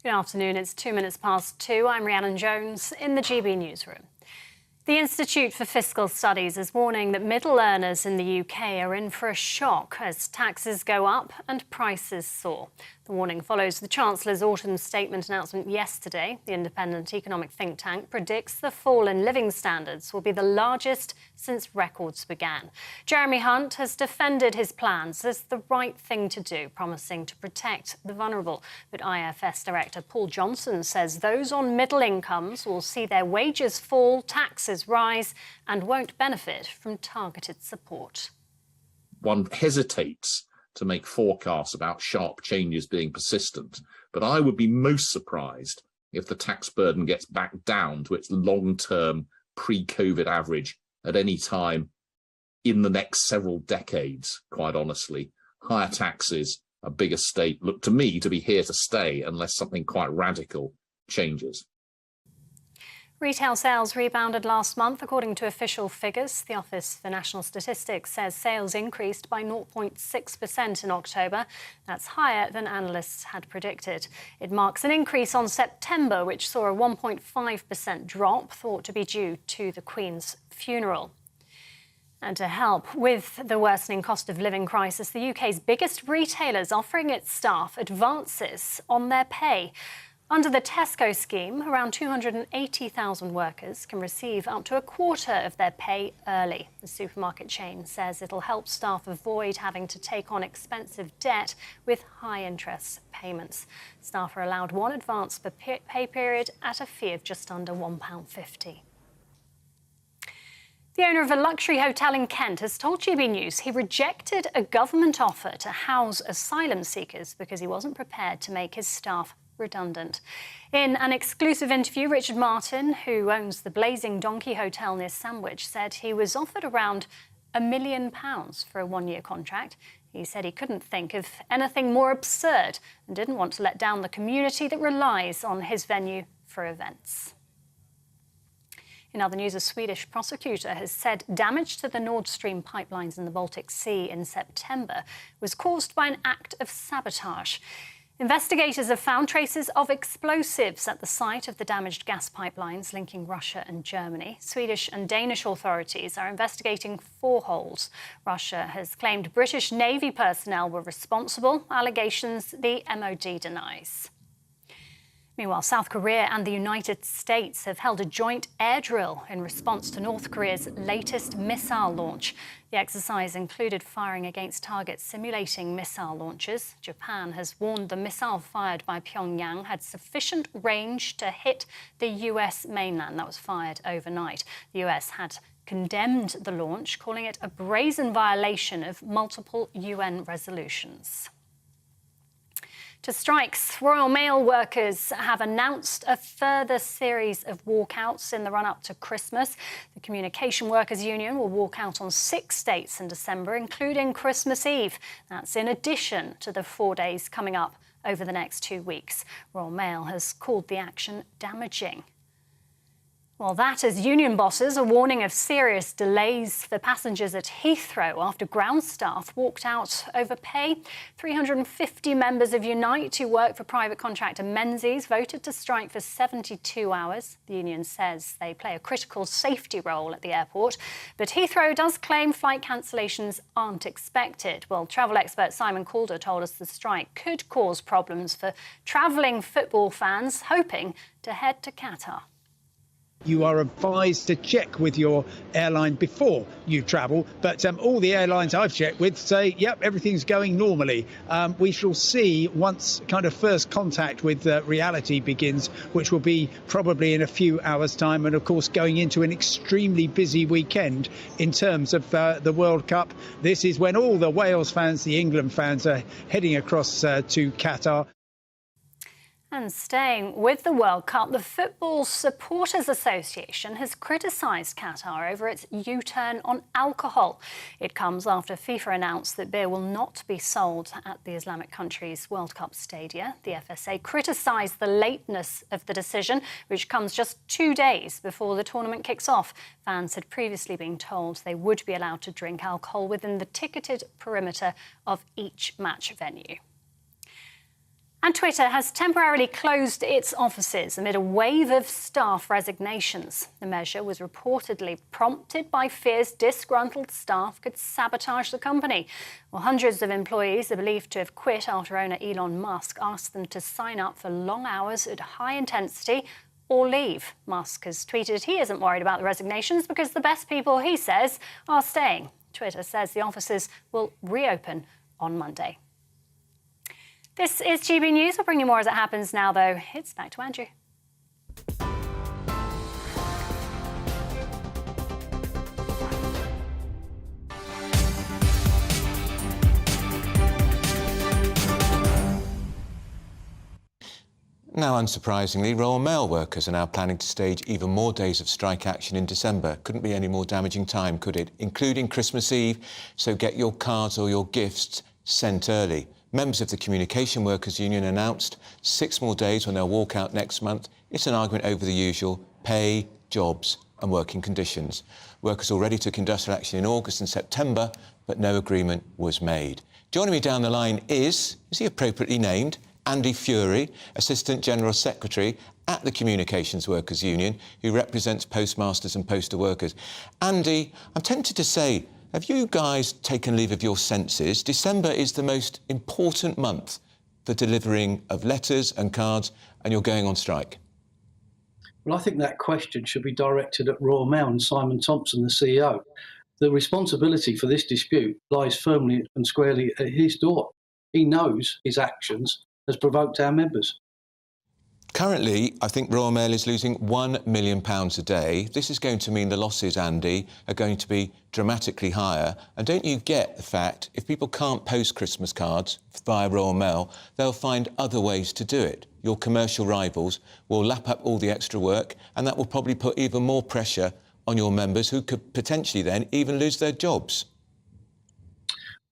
Good afternoon, it's 2 minutes past 2. I'm Rhiannon Jones in the GB newsroom. The Institute for Fiscal Studies is warning that middle earners in the UK are in for a shock as taxes go up and prices soar. The warning follows the Chancellor's autumn statement announcement yesterday. The independent economic think tank predicts the fall in living standards will be the largest since records began. Jeremy Hunt has defended his plans as the right thing to do, promising to protect the vulnerable. But IFS Director Paul Johnson says those on middle incomes will see their wages fall, taxes rise, and won't benefit from targeted support. One hesitates to make forecasts about sharp changes being persistent, but I would be most surprised if the tax burden gets back down to its long-term pre-COVID average at any time in the next several decades, quite honestly. Higher taxes, a bigger state, look to me to be here to stay unless something quite radical changes. Retail sales rebounded last month, according to official figures. The Office for National Statistics says sales increased by 0.6% in October. That's higher than analysts had predicted. It marks an increase on September, which saw a 1.5% drop, thought to be due to the Queen's funeral. And to help with the worsening cost of living crisis, the UK's biggest retailer is offering its staff advances on their pay. Under the Tesco scheme, around 280,000 workers can receive up to a quarter of their pay early. The supermarket chain says it'll help staff avoid having to take on expensive debt with high interest payments. Staff are allowed one advance per pay period at a fee of just under £1.50. The owner of a luxury hotel in Kent has told GB News he rejected a government offer to house asylum seekers because he wasn't prepared to make his staff redundant. In an exclusive interview, Richard Martin, who owns the Blazing Donkey Hotel near Sandwich, said he was offered around £1 million for a one-year contract. He said he couldn't think of anything more absurd and didn't want to let down the community that relies on his venue for events. In other news, a Swedish prosecutor has said damage to the Nord Stream pipelines in the Baltic Sea in September was caused by an act of sabotage. Investigators have found traces of explosives at the site of the damaged gas pipelines linking Russia and Germany. Swedish and Danish authorities are investigating 4 holes. Russia has claimed British Navy personnel were responsible, allegations the MOD denies. Meanwhile, South Korea and the United States have held a joint air drill in response to North Korea's latest missile launch. The exercise included firing against targets simulating missile launches. Japan has warned the missile fired by Pyongyang had sufficient range to hit the US mainland. That was fired overnight. The US had condemned the launch, calling it a brazen violation of multiple UN resolutions. To strikes, Royal Mail workers have announced a further series of walkouts in the run-up to Christmas. The Communication Workers Union will walk out on 6 dates in December, including Christmas Eve. That's in addition to the 4 days coming up over the next 2 weeks. Royal Mail has called the action damaging. Well, that as union bosses are warning of serious delays for passengers at Heathrow after ground staff walked out over pay. 350 members of Unite, who work for private contractor Menzies, voted to strike for 72 hours. The union says they play a critical safety role at the airport. But Heathrow does claim flight cancellations aren't expected. Well, travel expert Simon Calder told us the strike could cause problems for travelling football fans hoping to head to Qatar. You are advised to check with your airline before you travel, but all the airlines I've checked with say, yep, everything's going normally. We shall see once kind of first contact with reality begins, which will be probably in a few hours' time, and of course going into an extremely busy weekend in terms of the World Cup. This is when all the Wales fans, the England fans are heading across to Qatar. And staying with the World Cup, the Football Supporters Association has criticised Qatar over its U-turn on alcohol. It comes after FIFA announced that beer will not be sold at the Islamic country's World Cup stadia. The FSA criticised the lateness of the decision, which comes just 2 days before the tournament kicks off. Fans had previously been told they would be allowed to drink alcohol within the ticketed perimeter of each match venue. And Twitter has temporarily closed its offices amid a wave of staff resignations. The measure was reportedly prompted by fears disgruntled staff could sabotage the company. Well, hundreds of employees are believed to have quit after owner Elon Musk asked them to sign up for long hours at high intensity or leave. Musk has tweeted he isn't worried about the resignations because the best people, he says, are staying. Twitter says the offices will reopen on Monday. This is GB News. We'll bring you more as it happens now, though. It's back to Andrew. Now, unsurprisingly, Royal Mail workers are now planning to stage even more days of strike action in December. Couldn't be any more damaging time, could it? Including Christmas Eve, so get your cards or your gifts sent early. Members of the Communication Workers Union announced 6 more days when they'll walk out next month. It's an argument over the usual pay, jobs and working conditions. Workers already took industrial action in August and September, but no agreement was made. Joining me down the line is he appropriately named, Andy Fury, Assistant General Secretary at the Communications Workers Union, who represents postmasters and postal workers. Andy, I'm tempted to say, have you guys taken leave of your senses? December is the most important month for delivering of letters and cards, and you're going on strike. Well, I think that question should be directed at Royal Mail and Simon Thompson, the CEO. The responsibility for this dispute lies firmly and squarely at his door. He knows his actions has provoked our members. Currently, I think Royal Mail is losing £1 million a day. This is going to mean the losses, Andy, are going to be dramatically higher. And don't you get the fact, if people can't post Christmas cards via Royal Mail, they'll find other ways to do it. Your commercial rivals will lap up all the extra work, and that will probably put even more pressure on your members, who could potentially then even lose their jobs.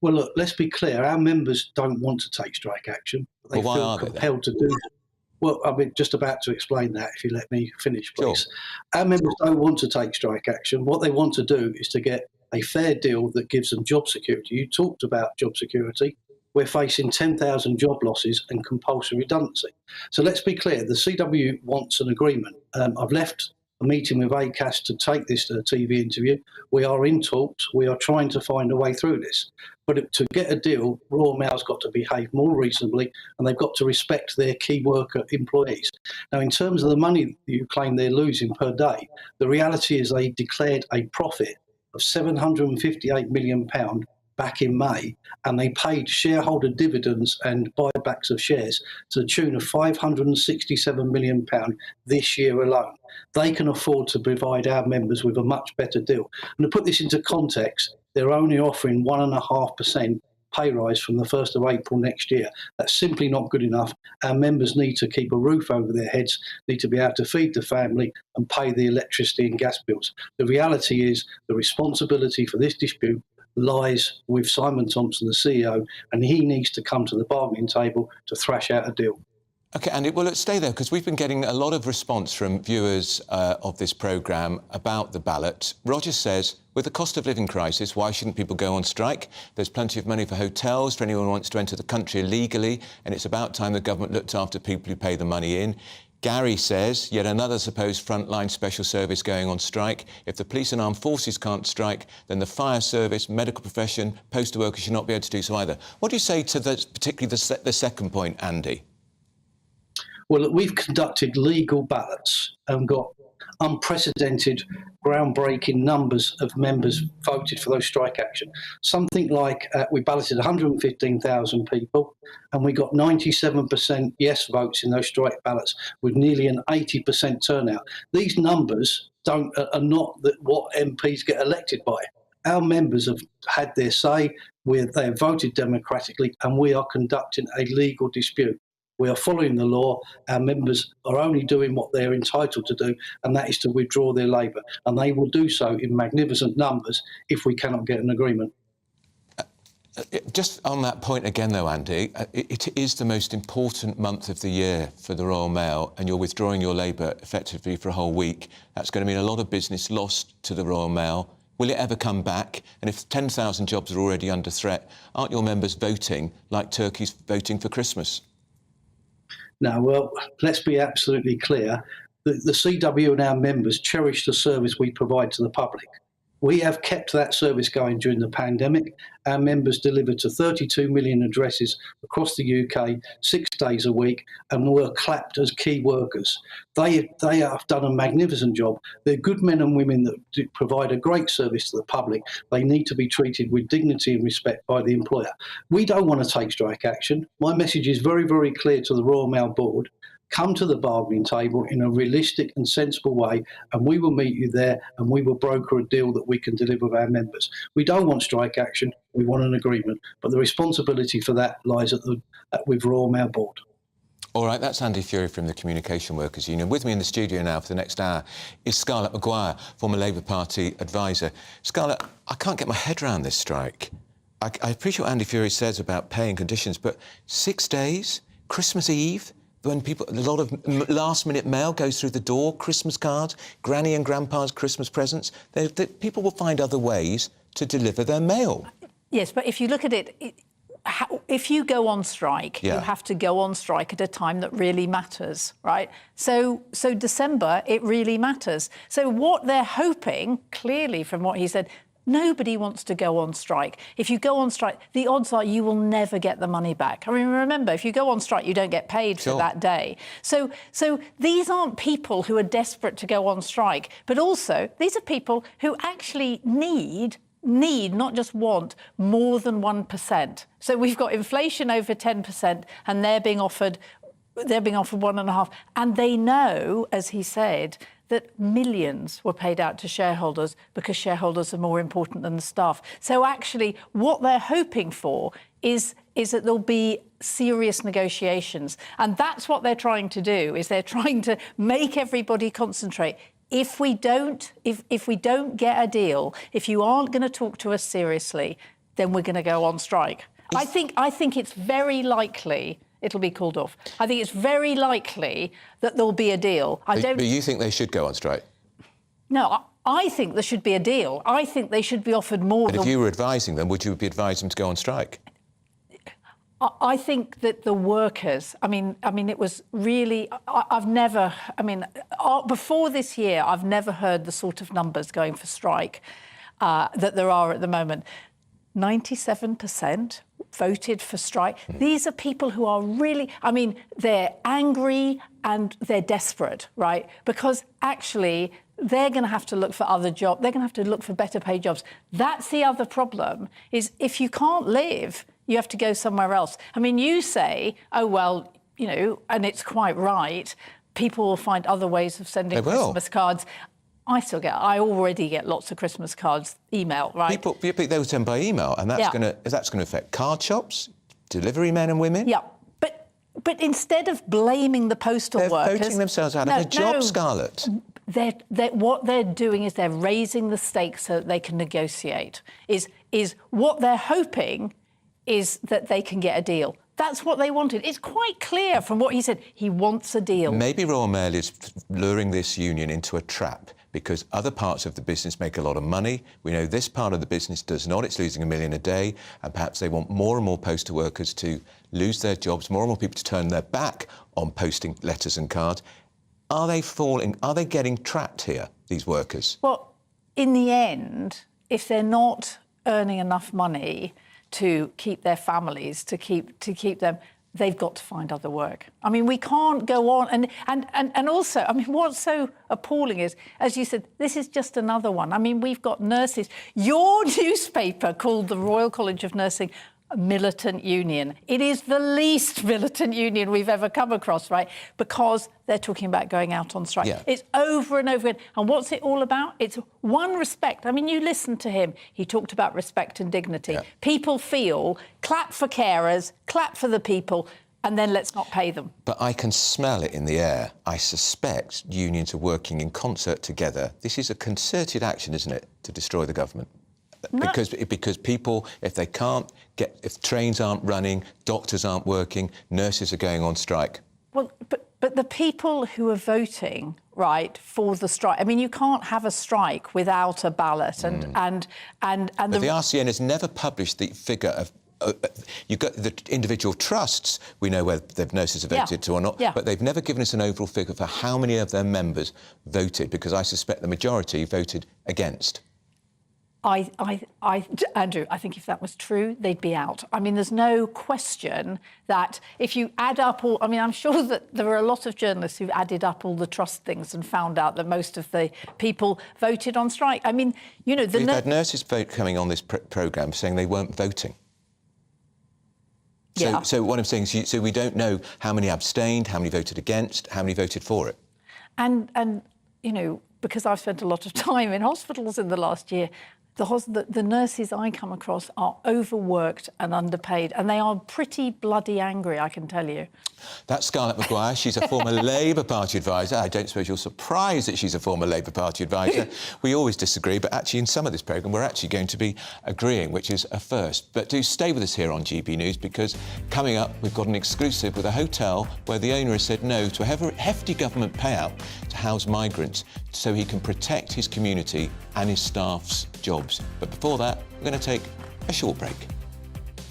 Well, look, let's be clear. Our members don't want to take strike action. They well, why feel are they compelled to do it. Well, I'm just about to explain that, if you let me finish, please. Sure. Our members don't want to take strike action. What they want to do is to get a fair deal that gives them job security. You talked about job security. We're facing 10,000 job losses and compulsory redundancy. So let's be clear. The CW wants an agreement. I've left a meeting with ACAS to take this to a TV interview. We are in talks. We are trying to find a way through this. But to get a deal, Royal Mail's got to behave more reasonably, and they've got to respect their key worker employees. Now, in terms of the money you claim they're losing per day, the reality is they declared a profit of £758 million back in May, and they paid shareholder dividends and buybacks of shares to the tune of £567 million this year alone. They can afford to provide our members with a much better deal. And to put this into context, they're only offering 1.5% pay rise from the 1st of April next year. That's simply not good enough. Our members need to keep a roof over their heads, need to be able to feed the family and pay the electricity and gas bills. The reality is the responsibility for this dispute lies with Simon Thompson, the CEO, and he needs to come to the bargaining table to thrash out a deal. OK, Andy, well, let's stay there, because we've been getting a lot of response from viewers of this programme about the ballot. Roger says, with the cost of living crisis, why shouldn't people go on strike? There's plenty of money for hotels for anyone who wants to enter the country illegally, and it's about time the government looked after people who pay the money in. Gary says, yet another supposed frontline special service going on strike. If the police and armed forces can't strike, then the fire service, medical profession, postal workers should not be able to do so either. What do you say to particularly the second point, Andy? Well, look, we've conducted legal ballots and got unprecedented, groundbreaking numbers of members voted for those strike action. Something like we balloted 115,000 people, and we got 97% yes votes in those strike ballots, with nearly an 80% turnout. These numbers are not what MPs get elected by. Our members have had their say, they have voted democratically, and we are conducting a legal dispute. We are following the law. Our members are only doing what they're entitled to do, and that is to withdraw their labour. And they will do so in magnificent numbers if we cannot get an agreement. Just on that point again, though, Andy, it is the most important month of the year for the Royal Mail, and you're withdrawing your labour effectively for a whole week. That's going to mean a lot of business lost to the Royal Mail. Will it ever come back? And if 10,000 jobs are already under threat, aren't your members voting like turkeys voting for Christmas? Now, well, let's be absolutely clear. The CW and our members cherish the service we provide to the public. We have kept that service going during the pandemic. Our members delivered to 32 million addresses across the UK 6 days a week and were clapped as key workers. They have done a magnificent job. They're good men and women that provide a great service to the public. They need to be treated with dignity and respect by the employer. We don't want to take strike action. My message is very, very clear to the Royal Mail Board. Come to the bargaining table in a realistic and sensible way, and we will meet you there, and we will broker a deal that we can deliver with our members. We don't want strike action, we want an agreement, but the responsibility for that lies with Royal Mail Board. All right, that's Andy Fury from the Communication Workers Union. With me in the studio now for the next hour is Scarlett Maguire, former Labour Party advisor. Scarlett, I can't get my head around this strike. I appreciate what Andy Fury says about pay and conditions, but 6 days, Christmas Eve, when a lot of last-minute mail goes through the door, Christmas cards, Granny and Grandpa's Christmas presents, people will find other ways to deliver their mail. Yes, but if you look at it, if you go on strike, you have to go on strike at a time that really matters, right? So December, it really matters. So what they're hoping, clearly from what he said, nobody wants to go on strike. If you go on strike, the odds are you will never get the money back. I mean, remember, if you go on strike, you don't get paid for that day. So these aren't people who are desperate to go on strike, but also these are people who actually need, not just want, more than 1%. So we've got inflation over 10%, and they're being offered 1.5%. And they know, as he said, that millions were paid out to shareholders because shareholders are more important than the staff. So actually, what they're hoping for is that there'll be serious negotiations. And that's what they're trying to do, is they're trying to make everybody concentrate. If we don't get a deal, if you aren't going to talk to us seriously, then we're going to go on strike. I think it's very likely it'll be called off. I think it's very likely that there'll be a deal. But you think they should go on strike? No, I think there should be a deal. I think they should be offered more. But if you were advising them, would you be advising them to go on strike? I think that the workers, I mean, it was really, before this year, I've never heard the sort of numbers going for strike that there are at the moment. 97% voted for strike. These are people who are really, they're angry and they're desperate, right? Because actually, they're going to have to look for other jobs. They're going to have to look for better paid jobs. That's the other problem, is if you can't live, you have to go somewhere else. I mean, you say, oh, well, and it's quite right, people will find other ways of sending Christmas cards. I already get lots of Christmas cards, email, right? People they will send by email, and that's going to affect card shops, delivery men and women. Yeah, but instead of blaming the postal workers, they're voting themselves out of a job, Scarlett. What they're doing is they're raising the stakes so that they can negotiate. Is what they're hoping is that they can get a deal. That's what they wanted. It's quite clear from what he said. He wants a deal. Maybe Royal Mail is luring this union into a trap because other parts of the business make a lot of money. We know this part of the business does not. It's losing $1 million a day, and perhaps they want more and more postal workers to lose their jobs, more and more people to turn their back on posting letters and cards. Are they getting trapped here, these workers? Well, in the end, if they're not earning enough money to keep their families, to keep them, they've got to find other work. I mean, we can't go on. And also, I mean, what's so appalling is, as you said, this is just another one. I mean, we've got nurses. Your newspaper called the Royal College of Nursing a militant union. It is the least militant union we've ever come across, right? Because they're talking about going out on strike. Yeah. It's over and over again. And what's it all about? It's one, respect. I mean, you listen to him. He talked about respect and dignity. Yeah. People feel, clap for carers, clap for the people, and then let's not pay them. But I can smell it in the air. I suspect unions are working in concert together. This is a concerted action, isn't it, to destroy the government? No. Because people, if trains aren't running, doctors aren't working, nurses are going on strike. Well, but the people who are voting, right, for the strike, I mean, you can't have a strike without a ballot, and But the RCN has never published the figure of you've got the individual trusts, we know whether the nurses have voted to or not, but they've never given us an overall figure for how many of their members voted, because I suspect the majority voted against. Andrew, I think if that was true, they'd be out. I mean, there's no question that if you add up all... I mean, I'm sure that there are a lot of journalists who've added up all the trust things and found out that most of the people voted on strike. I mean, you know... We've had nurses coming on this programme saying they weren't voting. So what I'm saying is, so we don't know how many abstained, how many voted against, how many voted for it. And you know, because I've spent a lot of time in hospitals in the last year, the nurses I come across are overworked and underpaid, and they are pretty bloody angry, I can tell you. That's Scarlett Maguire. She's a former Labour Party advisor. I don't suppose you're surprised that she's a former Labour Party advisor. We always disagree, but actually in some of this programme we're actually going to be agreeing, which is a first. But do stay with us here on GB News, because coming up we've got an exclusive with a hotel where the owner has said no to a hefty government payout to house migrants so he can protect his community and his staff's jobs. But before that, we're going to take a short break.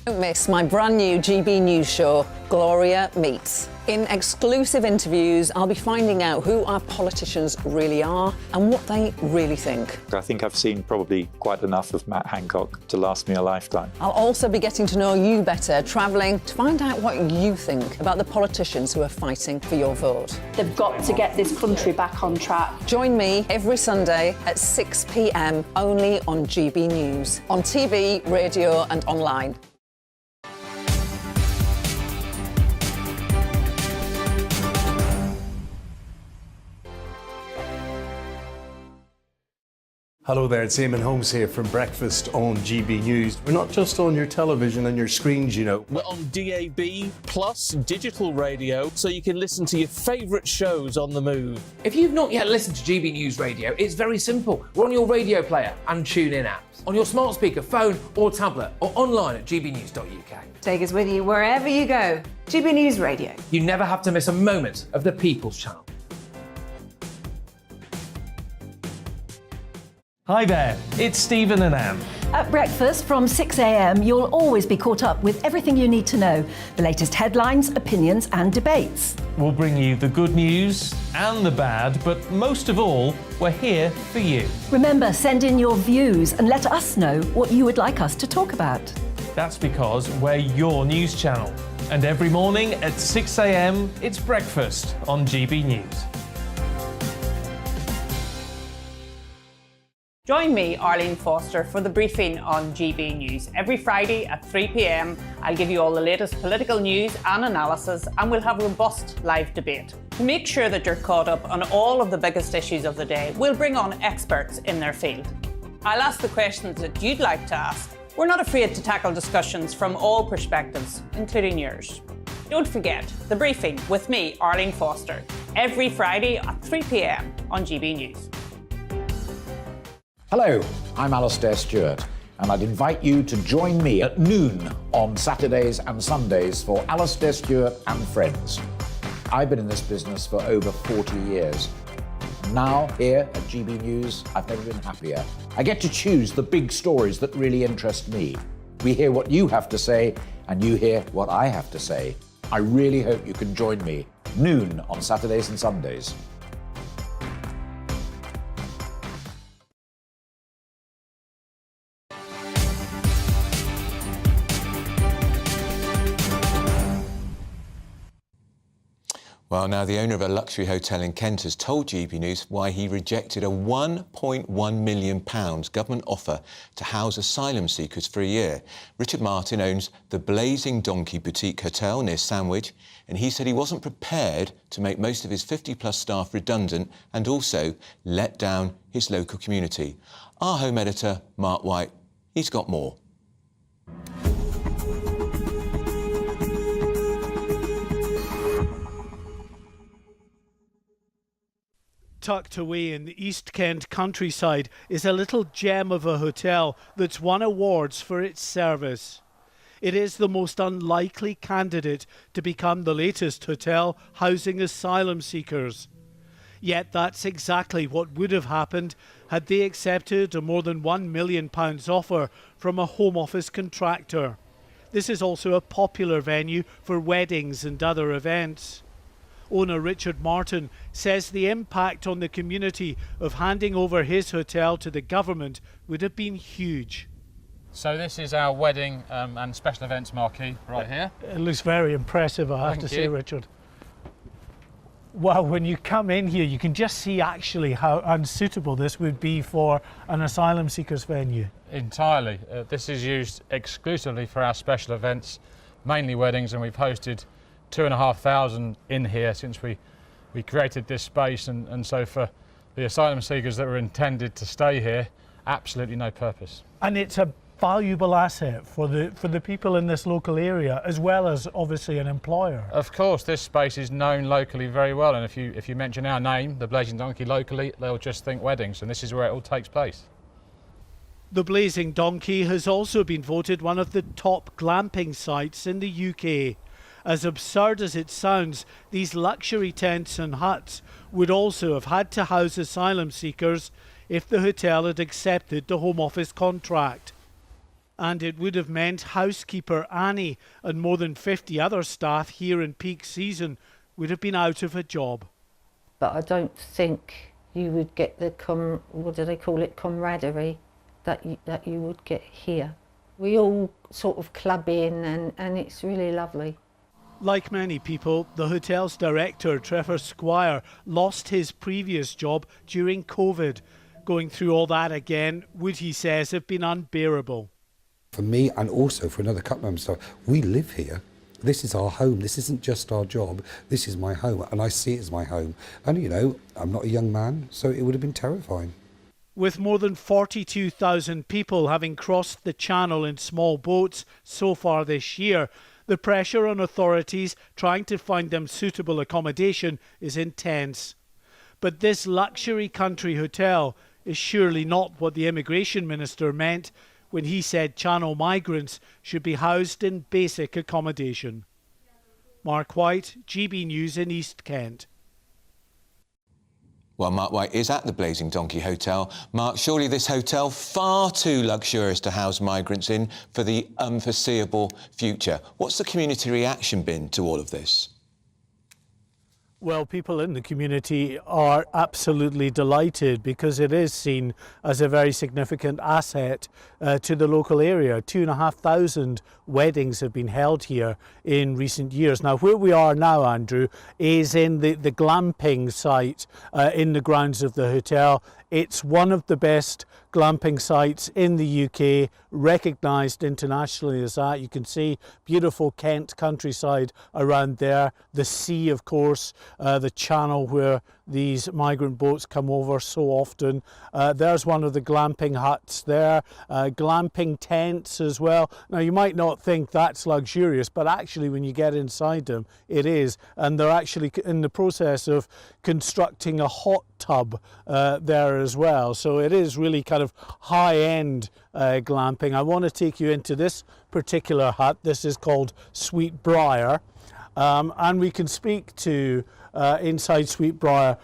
Don't miss my brand new GB News show, Gloria Meets. In exclusive interviews, I'll be finding out who our politicians really are and what they really think. I think I've seen probably quite enough of Matt Hancock to last me a lifetime. I'll also be getting to know you better, travelling to find out what you think about the politicians who are fighting for your vote. They've got to get this country back on track. Join me every Sunday at 6 p.m, only on GB News, on TV, radio and online. Hello there, it's Eamon Holmes here from Breakfast on GB News. We're not just on your television and your screens, you know. We're on DAB plus digital radio, so you can listen to your favourite shows on the move. If you've not yet listened to GB News Radio, it's very simple. We're on your radio player and tune-in apps, on your smart speaker, phone or tablet, or online at gbnews.uk. Take us with you wherever you go. GB News Radio. You never have to miss a moment of the People's Channel. Hi there, it's Stephen and Anne. At breakfast from 6 a.m, you'll always be caught up with everything you need to know, the latest headlines, opinions and debates. We'll bring you the good news and the bad, but most of all, we're here for you. Remember, send in your views and let us know what you would like us to talk about. That's because we're your news channel. And every morning at 6 a.m, it's breakfast on GB News. Join me, Arlene Foster, for the briefing on GB News. Every Friday at 3 p.m, I'll give you all the latest political news and analysis, and we'll have robust live debate. To make sure that you're caught up on all of the biggest issues of the day, we'll bring on experts in their field. I'll ask the questions that you'd like to ask. We're not afraid to tackle discussions from all perspectives, including yours. Don't forget, the briefing with me, Arlene Foster, every Friday at 3 p.m. on GB News. Hello, I'm Alastair Stewart, and I'd invite you to join me at noon on Saturdays and Sundays for Alastair Stewart and Friends. I've been in this business for over 40 years. Now, here at GB News, I've never been happier. I get to choose the big stories that really interest me. We hear what you have to say, and you hear what I have to say. I really hope you can join me, noon on Saturdays and Sundays. Well, now the owner of a luxury hotel in Kent has told GB News why he rejected a £1.1 million government offer to house asylum seekers for a year. Richard Martin owns the Blazing Donkey Boutique Hotel near Sandwich, and he said he wasn't prepared to make most of his 50-plus staff redundant and also let down his local community. Our home editor, Mark White, he's got more. Tucked away in the East Kent countryside is a little gem of a hotel that's won awards for its service. It is the most unlikely candidate to become the latest hotel housing asylum seekers. Yet that's exactly what would have happened had they accepted a more than £1 million offer from a Home Office contractor. This is also a popular venue for weddings and other events. Owner Richard Martin says the impact on the community of handing over his hotel to the government would have been huge. So this is our wedding and special events marquee right here. It looks very impressive, I have to say, Richard. Well, when you come in here, you can just see actually how unsuitable this would be for an asylum seekers venue. Entirely. This is used exclusively for our special events, mainly weddings, and we've hosted 2,500 in here since we created this space, and so for the asylum seekers that were intended to stay here, absolutely no purpose. And it's a valuable asset for the people in this local area, as well as obviously an employer. Of course, this space is known locally very well, and if you mention our name, the Blazing Donkey, locally, they'll just think weddings, and this is where it all takes place. The Blazing Donkey has also been voted one of the top glamping sites in the UK. As absurd as it sounds, these luxury tents and huts would also have had to house asylum seekers if the hotel had accepted the Home Office contract. And it would have meant housekeeper Annie and more than 50 other staff here in peak season would have been out of a job. But I don't think you would get the camaraderie that you would get here. We all sort of club in and it's really lovely. Like many people, the hotel's director, Trevor Squire, lost his previous job during COVID. Going through all that again would, he says, have been unbearable. For me, and also for another couple of staff, we live here. This is our home. This isn't just our job. This is my home, and I see it as my home. And, you know, I'm not a young man, so it would have been terrifying. With more than 42,000 people having crossed the channel in small boats so far this year, the pressure on authorities trying to find them suitable accommodation is intense. But this luxury country hotel is surely not what the immigration minister meant when he said Channel migrants should be housed in basic accommodation. Mark White, GB News in East Kent. Well, Mark White is at the Blazing Donkey Hotel. Mark, surely this hotel far too luxurious to house migrants in for the unforeseeable future. What's the community reaction been to all of this? Well, people in the community are absolutely delighted because it is seen as a very significant asset to the local area. 2,500 weddings have been held here in recent years. Now, where we are now, Andrew, is in the glamping site in the grounds of the hotel. It's one of the best glamping sites in the UK, recognised internationally as that. You can see beautiful Kent countryside around there, the sea, of course, the channel where these migrant boats come over so often. There's one of the glamping huts there, glamping tents as well. Now, you might not think that's luxurious, but actually when you get inside them, it is. And they're actually in the process of constructing a hot tub there as well. So it is really kind of high-end glamping. I want to take you into this particular hut. This is called Sweetbriar. And we can speak to inside Sweetbriar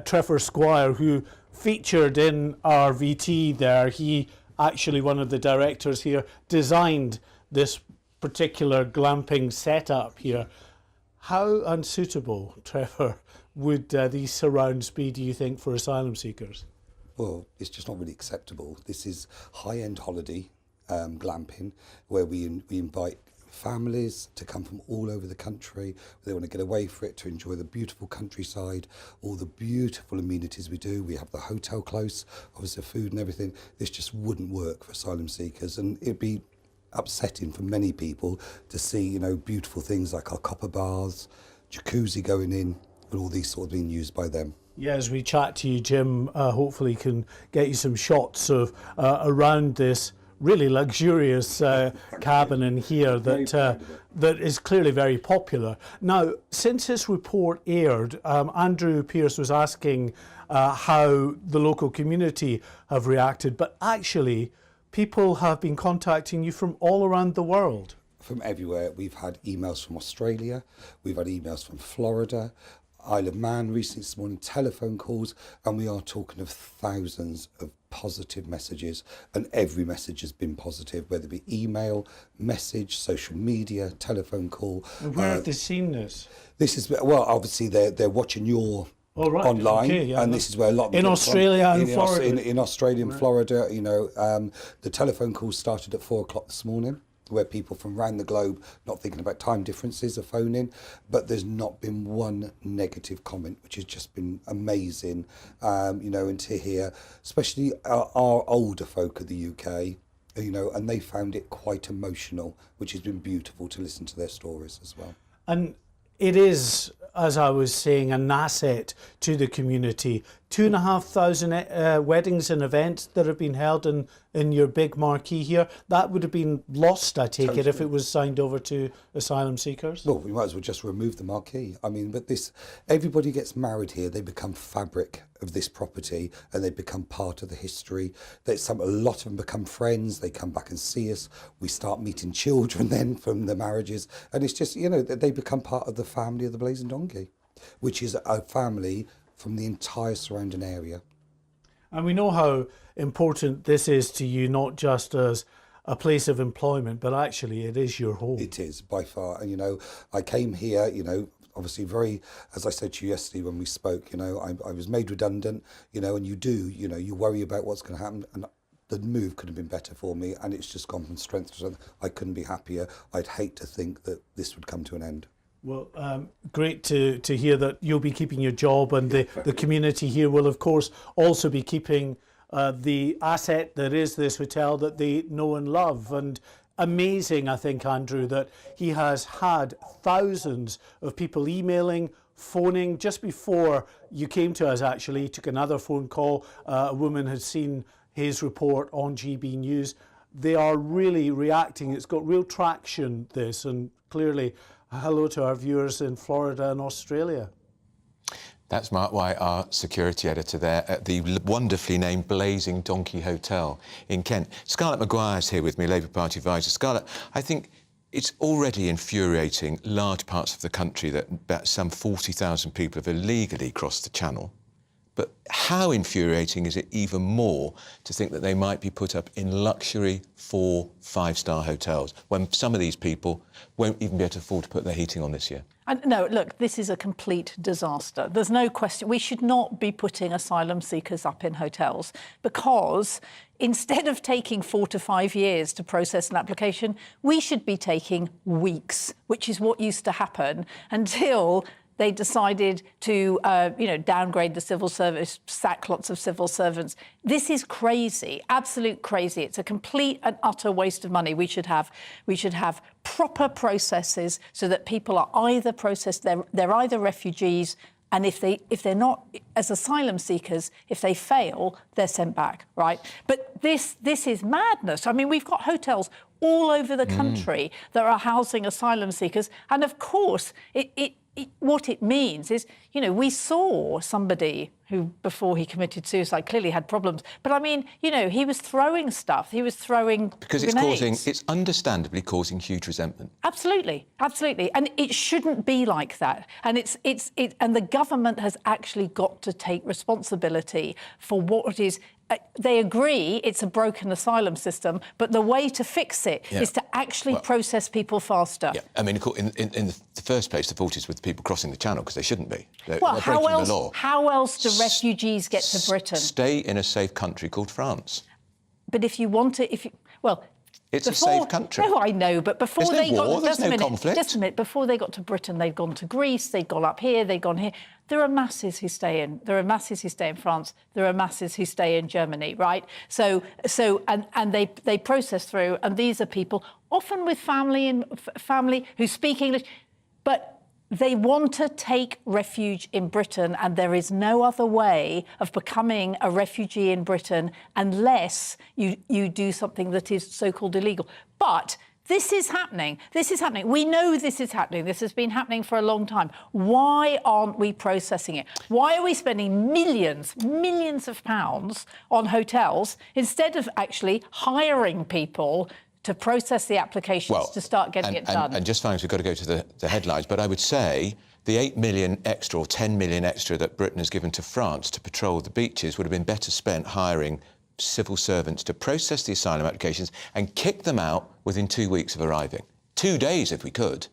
Trevor Squire, who featured in our VT there. He actually, one of the directors here, designed this particular glamping setup here. How unsuitable, Trevor, would these surrounds be, do you think, for asylum seekers? Well, it's just not really acceptable. This is high-end holiday glamping, where we invite families to come from all over the country. They want to get away for it, to enjoy the beautiful countryside, all the beautiful amenities we do. We have the hotel close, obviously food and everything. This just wouldn't work for asylum seekers, and it'd be upsetting for many people to see, you know, beautiful things like our copper baths, jacuzzi going in, and all these sort of being used by them. Yeah, as we chat to you, Jim, hopefully can get you some shots of around this really luxurious cabin in here that is clearly very popular. Now, since this report aired, Andrew Pearce was asking how the local community have reacted, but actually people have been contacting you from all around the world. From everywhere. We've had emails from Australia, we've had emails from Florida, Isle of Man recently this morning, telephone calls, and we are talking of thousands of positive messages, and every message has been positive, whether it be email, message, social media, telephone call. And where have they seen this? This is, well, obviously they're watching your online, and this is where a lot of in Australia and Florida. In Australia and Florida, you know, the telephone calls started at 4 o'clock this morning, where people from around the globe, not thinking about time differences, are phoning, but there's not been one negative comment, which has just been amazing, you know, and to hear, especially our older folk of the UK, you know, and they found it quite emotional, which has been beautiful to listen to their stories as well. And it is, as I was saying, an asset to the community. 2,500 weddings and events that have been held in your big marquee here. That would have been lost, I take it, if it was signed over to asylum seekers? Well, we might as well just remove the marquee. I mean, but this, everybody gets married here, they become fabric of this property, and they become part of the history. A lot of them become friends, they come back and see us, we start meeting children then from the marriages, and it's just, you know, they become part of the family of the Blazing Donkey, which is a family from the entire surrounding area. And we know how important this is to you, not just as a place of employment, but actually it is your home. It is, by far. And, you know, I came here, you know, obviously very, as I said to you yesterday when we spoke, you know, I was made redundant, you know, and you know, you worry about what's going to happen. And the move could have been better for me, and it's just gone from strength to strength. I couldn't be happier. I'd hate to think that this would come to an end. Well, great to hear that you'll be keeping your job, and the community here will, of course, also be keeping the asset that is this hotel that they know and love. And amazing, I think, Andrew, that he has had thousands of people emailing, phoning. Just before you came to us, actually, he took another phone call. A woman had seen his report on GB News. They are really reacting. It's got real traction, this, and clearly hello to our viewers in Florida and Australia. That's Mark White, our security editor there at the wonderfully named Blazing Donkey Hotel in Kent. Scarlett Maguire's here with me, Labour Party advisor. Scarlett, I think it's already infuriating large parts of the country that some 40,000 people have illegally crossed the Channel. But how infuriating is it even more to think that they might be put up in luxury 4-5-star hotels when some of these people won't even be able to afford to put their heating on this year? No, look, this is a complete disaster. There's no question. We should not be putting asylum seekers up in hotels, because instead of taking 4 to 5 years to process an application, we should be taking weeks, which is what used to happen until they decided to, downgrade the civil service, sack lots of civil servants. This is crazy, absolute crazy. It's a complete and utter waste of money. We should have proper processes so that people are either processed, they're either refugees, and if they're not as asylum seekers, if they fail, they're sent back, right? But this is madness. I mean, we've got hotels all over the country that are housing asylum seekers, and of course, what it means is, you know, we saw somebody who, before he committed suicide, clearly had problems. But I mean, you know, he was throwing stuff. He was throwing because grenades. it's understandably causing huge resentment. Absolutely, absolutely, and it shouldn't be like that. And and the government has actually got to take responsibility for what it is. They agree it's a broken asylum system, but the way to fix it is to actually process people faster. Yeah, I mean, in the first place, the fault is with the people crossing the Channel, because they shouldn't be. They're how breaking the law. How else do refugees get to Britain? Stay in a safe country called France. But if you want to, it's a safe country. No, I know, but before there's they no war, got there's no conflict. Just a minute, before they got to Britain, they'd gone to Greece, they'd gone up here, they'd gone here. There are masses who stay in. There are masses who stay in France. There are masses who stay in Germany, right? So they process through, and these are people often with family who speak English, but they want to take refuge in Britain, and there is no other way of becoming a refugee in Britain unless you do something that is so-called illegal. But this is happening. This is happening. We know this is happening. This has been happening for a long time. Why aren't we processing it? Why are we spending millions of pounds on hotels instead of actually hiring people to process the applications to start getting it done? And just finally, we've got to go to the headlines, but I would say The 8 million extra or 10 million extra that Britain has given to France to patrol the beaches would have been better spent hiring civil servants to process the asylum applications and kick them out within 2 weeks of arriving. 2 days if we could.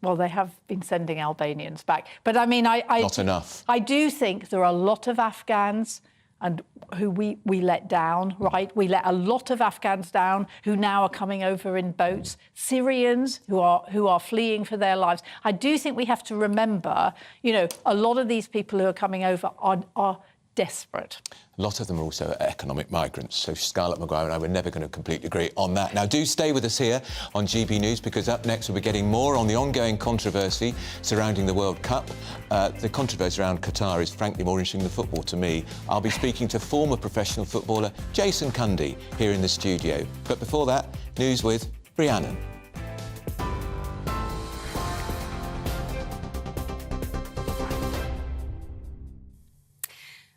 Well, they have been sending Albanians back. But I mean, Not enough. I do think there are a lot of Afghans and who we let down, right? We let a lot of Afghans down who now are coming over in boats, Syrians who are fleeing for their lives. I do think we have to remember, you know, a lot of these people who are coming over are desperate. A lot of them are also economic migrants, so Scarlett Maguire and I were never going to completely agree on that. Now, do stay with us here on GB News, because up next we'll be getting more on the ongoing controversy surrounding the World Cup. The controversy around Qatar is frankly more interesting than football to me. I'll be speaking to former professional footballer Jason Cundy here in the studio. But before that, news with Rhiannon.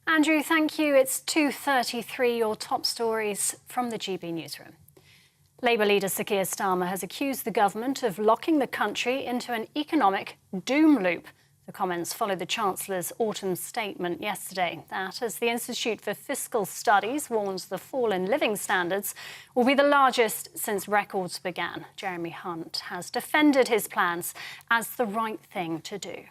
Andrew, thank you. It's 2:33, your top stories from the GB newsroom. Labour leader Sir Keir Starmer has accused the government of locking the country into an economic doom loop. The comments follow the Chancellor's autumn statement yesterday that, as the Institute for Fiscal Studies warns, the fall in living standards will be the largest since records began. Jeremy Hunt has defended his plans as the right thing to do.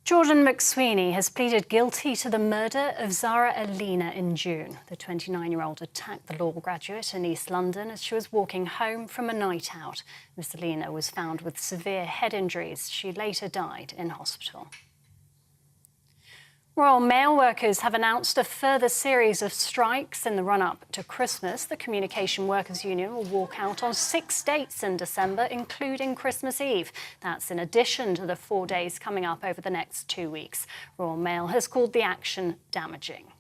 Jordan McSweeney has pleaded guilty to the murder of Zara Alina in June. The 29-year-old attacked the law graduate in East London as she was walking home from a night out. Miss Alina was found with severe head injuries. She later died in hospital. Royal Mail workers have announced a further series of strikes in the run-up to Christmas. The Communication Workers Union will walk out on 6 dates in December, including Christmas Eve. That's in addition to the 4 days coming up over the next 2 weeks. Royal Mail has called the action damaging.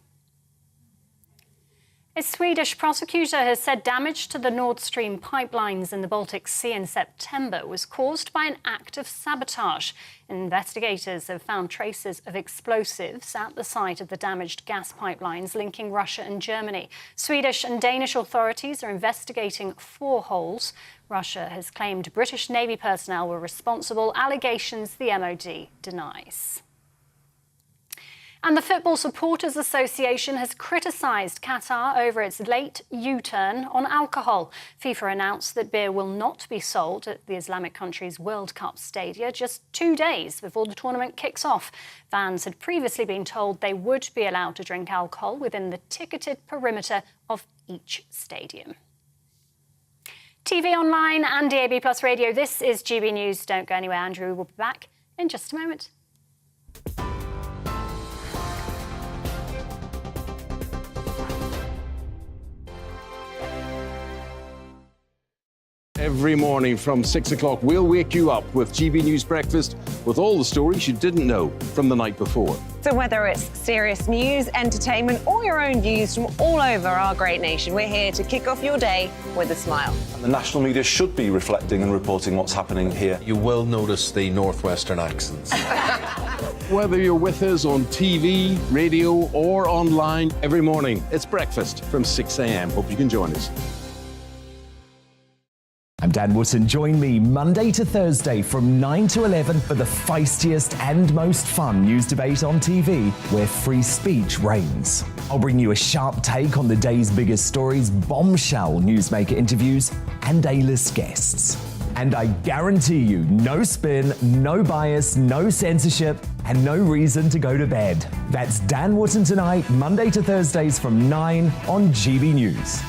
A Swedish prosecutor has said damage to the Nord Stream pipelines in the Baltic Sea in September was caused by an act of sabotage. Investigators have found traces of explosives at the site of the damaged gas pipelines linking Russia and Germany. Swedish and Danish authorities are investigating 4 holes. Russia has claimed British Navy personnel were responsible, allegations the MOD denies. And the Football Supporters Association has criticised Qatar over its late U-turn on alcohol. FIFA announced that beer will not be sold at the Islamic country's World Cup stadia just 2 days before the tournament kicks off. Fans had previously been told they would be allowed to drink alcohol within the ticketed perimeter of each stadium. TV online and DAB+ radio, this is GB News. Don't go anywhere, Andrew will be back in just a moment. Every morning from 6 o'clock, we'll wake you up with GB News Breakfast with all the stories you didn't know from the night before. So whether it's serious news, entertainment, or your own views from all over our great nation, we're here to kick off your day with a smile. And the national media should be reflecting and reporting what's happening here. You will notice the northwestern accents. Whether you're with us on TV, radio, or online, every morning, it's breakfast from 6 a.m. Hope you can join us. I'm Dan Wootton. Join me Monday to Thursday from 9 to 11 for the feistiest and most fun news debate on TV, where free speech reigns. I'll bring you a sharp take on the day's biggest stories, bombshell newsmaker interviews, and A-list guests. And I guarantee you, no spin, no bias, no censorship, and no reason to go to bed. That's Dan Wootton Tonight, Monday to Thursdays from 9 on GB News.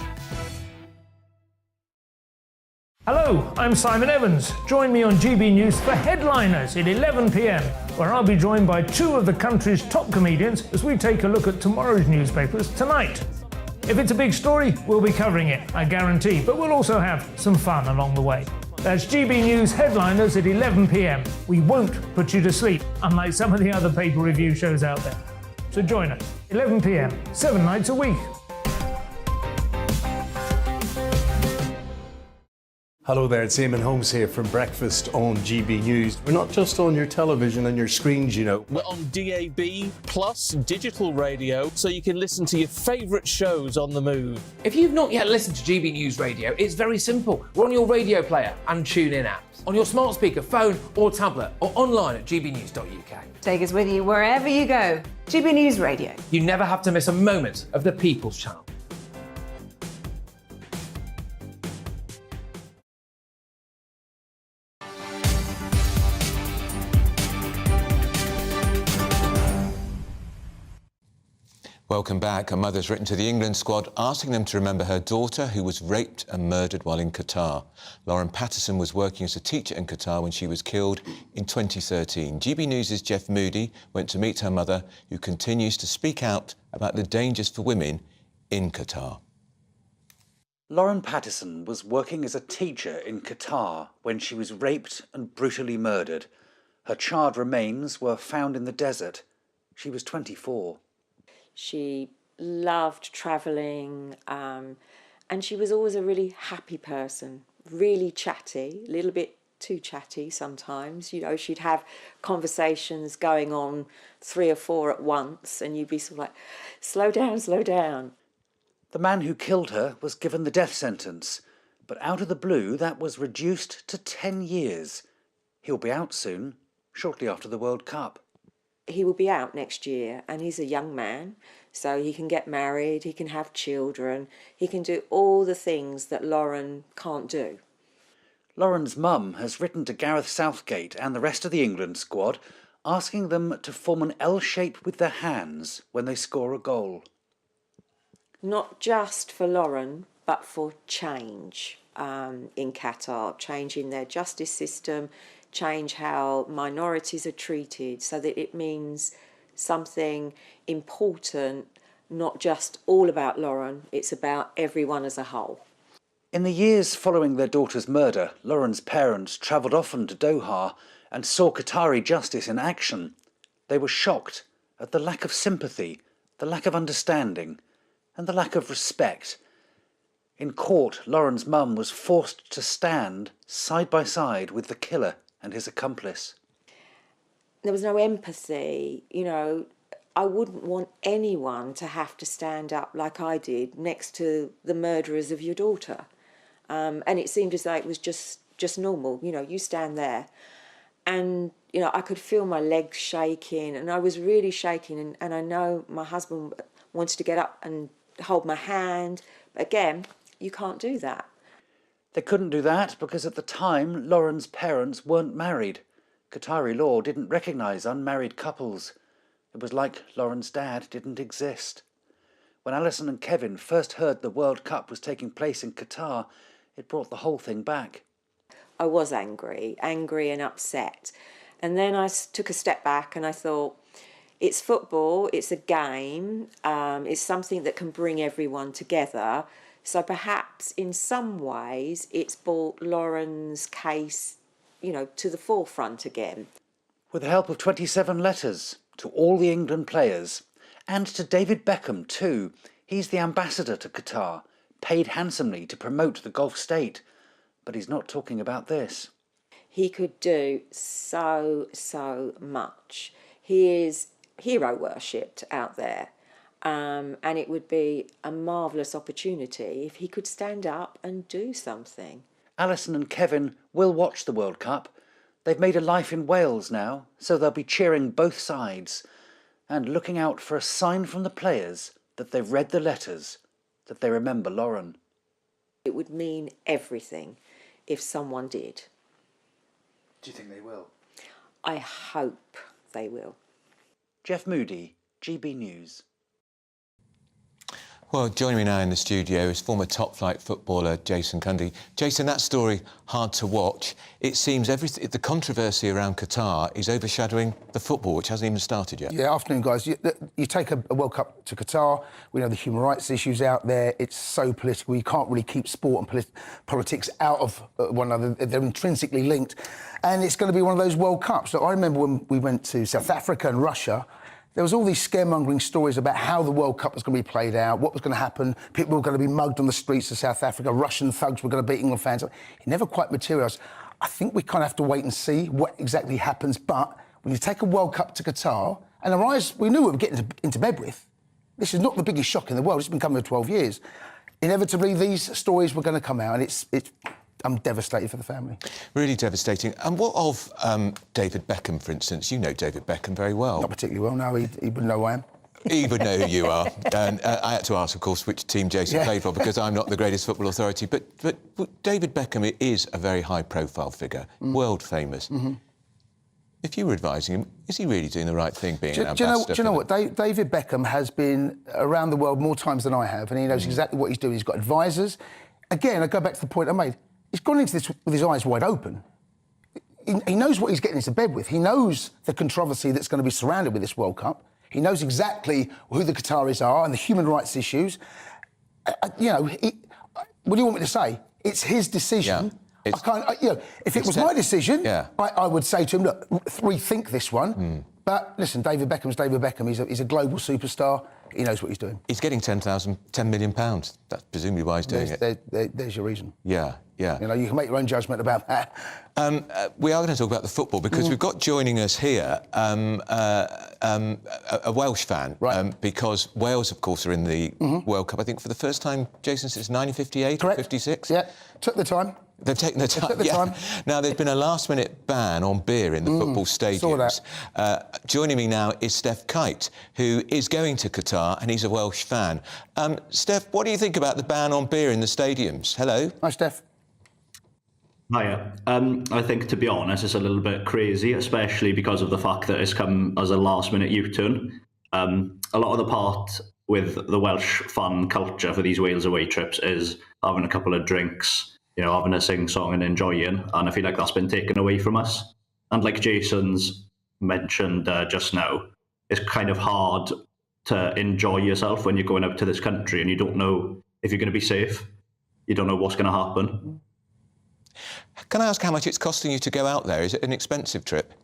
Hello, I'm Simon Evans. Join me on GB News for Headliners at 11 p.m, where I'll be joined by 2 of the country's top comedians as we take a look at tomorrow's newspapers tonight. If it's a big story, we'll be covering it, I guarantee, but we'll also have some fun along the way. That's GB News Headliners at 11 p.m. We won't put you to sleep, unlike some of the other paper review shows out there. So join us, 11 p.m, 7 nights a week. Hello there, it's Eamon Holmes here from Breakfast on GB News. We're not just on your television and your screens, you know. We're on DAB plus digital radio, so you can listen to your favourite shows on the move. If you've not yet listened to GB News Radio, it's very simple. We're on your radio player and TuneIn apps, on your smart speaker, phone or tablet, or online at gbnews.uk. Take us with you wherever you go. GB News Radio. You never have to miss a moment of the People's Channel. Welcome back. A mother's written to the England squad asking them to remember her daughter who was raped and murdered while in Qatar. Lauren Patterson was working as a teacher in Qatar when she was killed in 2013. GB News' Jeff Moody went to meet her mother, who continues to speak out about the dangers for women in Qatar. Lauren Patterson was working as a teacher in Qatar when she was raped and brutally murdered. Her charred remains were found in the desert. She was 24. She loved travelling, and she was always a really happy person, really chatty, a little bit too chatty sometimes. You know, she'd have conversations going on 3 or 4 at once, and you'd be sort of like, slow down, slow down. The man who killed her was given the death sentence, but out of the blue that was reduced to 10 years. He'll be out soon, shortly after the World Cup. He will be out next year, and he's a young man, so he can get married, he can have children, he can do all the things that Lauren can't do. Lauren's mum has written to Gareth Southgate and the rest of the England squad, asking them to form an L shape with their hands when they score a goal. Not just for Lauren, but for change in Qatar, change in their justice system, change how minorities are treated, so that it means something important, not just all about Lauren, it's about everyone as a whole. In the years following their daughter's murder, Lauren's parents travelled often to Doha and saw Qatari justice in action. They were shocked at the lack of sympathy, the lack of understanding, and the lack of respect. In court, Lauren's mum was forced to stand side by side with the killer and his accomplice. There was no empathy, you know. I wouldn't want anyone to have to stand up like I did next to the murderers of your daughter. And it seemed as though it was just normal, you know, you stand there. And, you know, I could feel my legs shaking, and I was really shaking, and I know my husband wanted to get up and hold my hand, but again, you can't do that. They couldn't do that because at the time Lauren's parents weren't married. Qatari law didn't recognise unmarried couples. It was like Lauren's dad didn't exist. When Alison and Kevin first heard the World Cup was taking place in Qatar, it brought the whole thing back. I was angry and upset. And then I took a step back and I thought, it's football, it's a game, it's something that can bring everyone together. So perhaps in some ways it's brought Lauren's case, you know, to the forefront again. With the help of 27 letters to all the England players, and to David Beckham too. He's the ambassador to Qatar, paid handsomely to promote the Gulf state. But he's not talking about this. He could do so much. He is hero worshipped out there. And it would be a marvellous opportunity if he could stand up and do something. Alison and Kevin will watch the World Cup. They've made a life in Wales now, so they'll be cheering both sides and looking out for a sign from the players that they've read the letters, that they remember Lauren. It would mean everything if someone did. Do you think they will? I hope they will. Jeff Moody, GB News. Well, joining me now in the studio is former top-flight footballer Jason Cundy. Jason, that story, hard to watch. It seems the controversy around Qatar is overshadowing the football, which hasn't even started yet. Yeah, afternoon, guys. You take a World Cup to Qatar, we know the human rights issues out there. It's so political. You can't really keep sport and politics out of one another. They're intrinsically linked. And it's going to be one of those World Cups. So I remember when we went to South Africa and Russia, there was all these scaremongering stories about how the World Cup was going to be played out, what was going to happen. People were going to be mugged on the streets of South Africa. Russian thugs were going to beat England fans. It never quite materialised. I think we kind of have to wait and see what exactly happens. But when you take a World Cup to Qatar, and our eyes, we knew we were getting into bed with. This is not the biggest shock in the world. It's been coming for 12 years. Inevitably, these stories were going to come out, and I'm devastated for the family. Really devastating. And what of David Beckham, for instance? You know David Beckham very well. Not particularly well, no. He wouldn't know who I am. He would know who you are. And I had to ask, of course, which team Jason played for, because I'm not the greatest football authority. But David Beckham is a very high-profile figure, world famous. Mm-hmm. If you were advising him, is he really doing the right thing being an ambassador? Do you know what? David Beckham has been around the world more times than I have, and he knows exactly what he's doing. He's got advisors. Again, I go back to the point I made. He's gone into this with his eyes wide open. He knows what he's getting into bed with. He knows the controversy that's going to be surrounded with this World Cup. He knows exactly who the Qataris are and the human rights issues. What do you want me to say? It's his decision. Yeah. I can't, if it was my decision, I would say to him, look, rethink this one. Mm. But listen, David Beckham's David Beckham. He's a global superstar. He knows what he's doing. He's getting £10 million. That's presumably why he's doing it. There's your reason. Yeah. You can make your own judgment about that. We are going to talk about the football because we've got joining us here a Welsh fan. Right. Because Wales, of course, are in the World Cup, I think, for the first time, Jason, since 1958 or 56? Yeah, took the time. They've taken the time. Now, there's been a last-minute ban on beer in the football stadiums. Joining me now is Steph Kite, who is going to Qatar, and he's a Welsh fan. Steph, what do you think about the ban on beer in the stadiums? Hello. Hi, Steph. Hiya. I think, to be honest, it's a little bit crazy, especially because of the fact that it's come as a last-minute U-turn. A lot of the part with the Welsh fan culture for these Wales away trips is having a couple of drinks, having a sing-song and enjoying, and I feel like that's been taken away from us. And like Jason's mentioned just now, it's kind of hard to enjoy yourself when you're going out to this country and you don't know if you're going to be safe. You don't know what's going to happen. Can I ask how much it's costing you to go out there? Is it an expensive trip?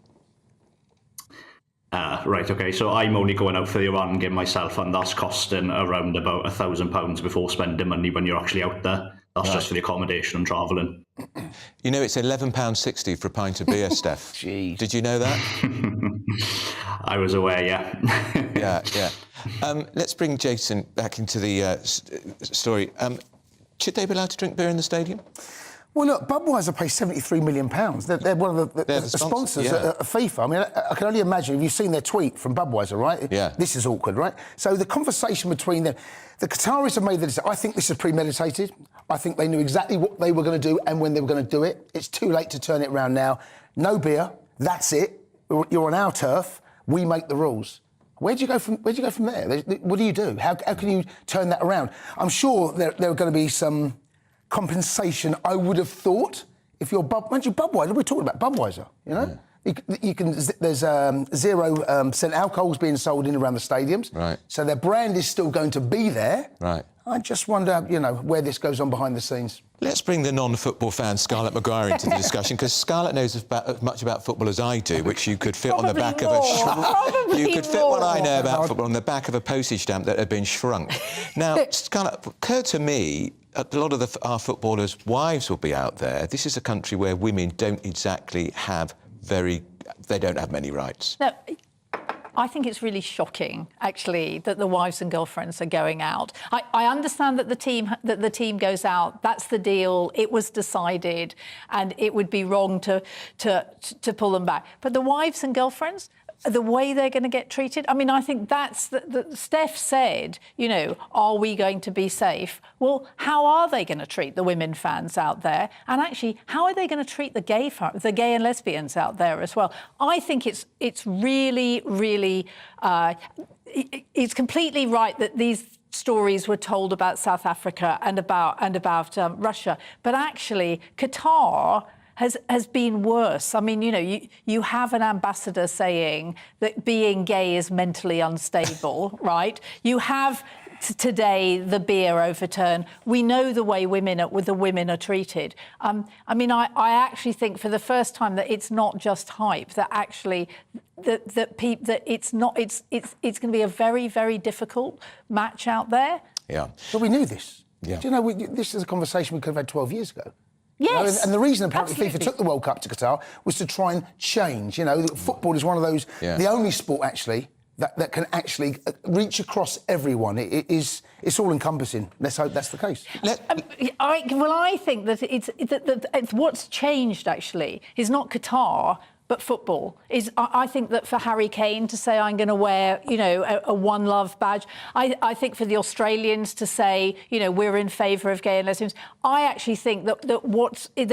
Right, OK, so I'm only going out for the Iran game myself, and that's costing around about £1,000 before spending money when you're actually out there. That's just for the accommodation and travelling. It's £11.60 for a pint of beer, Steph. Jeez. Did you know that? I was aware, yeah. Yeah. Let's bring Jason back into the story. Should they be allowed to drink beer in the stadium? Well, look, Budweiser pays £73 million. They're one of the sponsors at FIFA. I mean, I can only imagine, if you've seen their tweet from Budweiser, right? Yeah. This is awkward, right? So the conversation between them... The Qataris have made the decision. I think this is premeditated. I think they knew exactly what they were going to do and when they were going to do it. It's too late to turn it around now. No beer. That's it. You're on our turf. We make the rules. Where do you go from there? What do you do? How can you turn that around? I'm sure there are going to be some compensation, I would have thought, if you're Budweiser. We're talking about Budweiser, Yeah. You can. There's 0% alcohol's being sold in around the stadiums, right? So their brand is still going to be there, right? I just wonder, where this goes on behind the scenes. Let's bring the non-football fan Scarlett Maguire into the discussion, because Scarlett knows as much about football as I do, which you could fit on the back of a... You could fit what I know about football on the back of a postage stamp that had been shrunk. Now, Scarlett, occurred to me, a lot of our footballers' wives will be out there. This is a country where women don't exactly have they don't have many rights. No, I think it's really shocking, actually, that the wives and girlfriends are going out. I understand that the team goes out. That's the deal. It was decided, and it would be wrong to pull them back. But the wives and girlfriends, the way they're going to get treated, I mean, I think that's... Steph said, are we going to be safe? Well, how are they going to treat the women fans out there? And actually, how are they going to treat the gay and lesbians out there as well? I think it's really, really... it's completely right that these stories were told about South Africa and about Russia. But actually, Qatar has been worse. I mean, you have an ambassador saying that being gay is mentally unstable, right? You have today the beer overturn. We know the way women are treated. I mean, I actually think for the first time that it's not just hype. That actually, that it's going to be a very, very difficult match out there. Yeah. But we knew this. Yeah. Do you know, this is a conversation we could have had 12 years ago. Yes. You know, and the reason apparently absolutely. FIFA took the World Cup to Qatar was to try and change. You know, football is one of those, the only sport actually that can actually reach across everyone. It's all encompassing. Let's hope that's the case. I think that it's what's changed actually is not Qatar. But football is. I think that for Harry Kane to say I'm going to wear, you know, a One Love badge. I think for the Australians to say, you know, we're in favour of gay and lesbians. I actually think that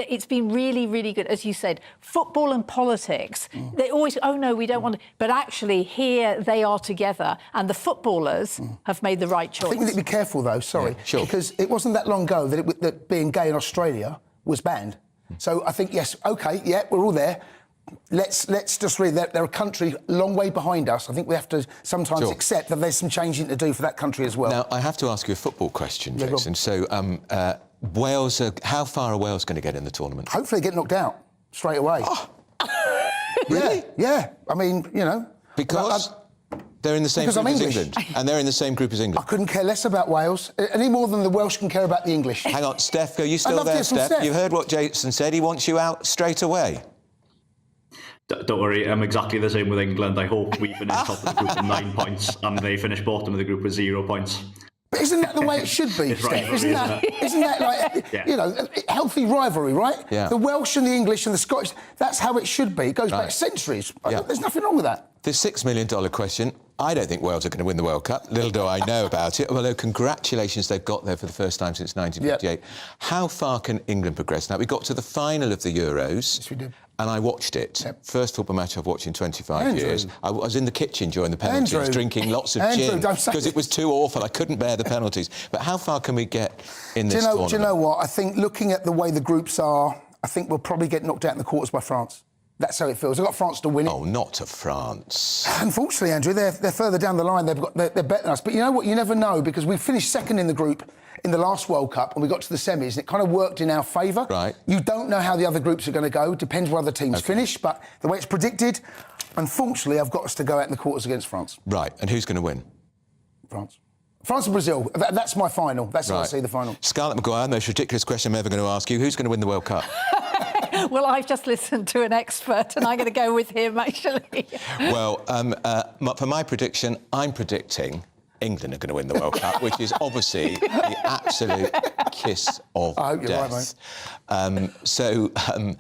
it's been really, really good, as you said. Football and politics. They always, oh no, we don't want to. But actually, here they are together, and the footballers have made the right choice. I think we need to be careful though. Sorry, because it wasn't that long ago that being gay in Australia was banned. So I think yes, okay, yeah, we're all there. Let's just read that they're a country a long way behind us. I think we have to sometimes accept that there's some changing to do for that country as well. Now, I have to ask you a football question, Jason. So, Wales, how far are Wales going to get in the tournament? Hopefully get knocked out straight away. Oh. Really? Yeah. I mean, you know... Because... They're in the same group as England, and they're in the same group as England. I couldn't care less about Wales, any more than the Welsh can care about the English. Hang on, Steph, are you still there, Steph? You heard what Jason said. He wants you out straight away. Don't worry, I'm exactly the same with England. I hope we finish top of the group with 9 points and they finish bottom of the group with 0 points. But isn't that the way it should be, Steph? Isn't that like, you know, healthy rivalry, right? Yeah. The Welsh and the English and the Scottish, that's how it should be. It goes back centuries. There's nothing wrong with that. The $6 million question. I don't think Wales are going to win the World Cup. Little do I know about it. Although, congratulations, they've got there for the first time since 1958. How far can England progress? Now, we got to the final of the Euros. Yes, we did. And I watched it. First football match I've watched in 25 years. I was in the kitchen during the penalties, drinking lots of gin, because it was too awful. I couldn't bear the penalties. But how far can we get in this tournament? Do you know what? I think looking at the way the groups are, I think we'll probably get knocked out in the quarters by France. That's how it feels. I've got France to win it. Oh, not to France. Unfortunately, Andrew, they're further down the line. They're better than us. But you know what? You never know, because we finished second in the group in the last World Cup and we got to the semis and it kind of worked in our favour. Right. You don't know how the other groups are going to go. Depends where other teams finish. But the way it's predicted, unfortunately, I've got us to go out in the quarters against France. Right. And who's going to win? France. France and Brazil. That's my final. That's how I see the final. Scarlett Maguire, most ridiculous question I'm ever going to ask you. Who's going to win the World Cup? Well, I've just listened to an expert and I'm going to go with him, actually. Well, for my prediction, I'm predicting England are going to win the World Cup, which is obviously the absolute kiss of I hope you're death. Right, mate.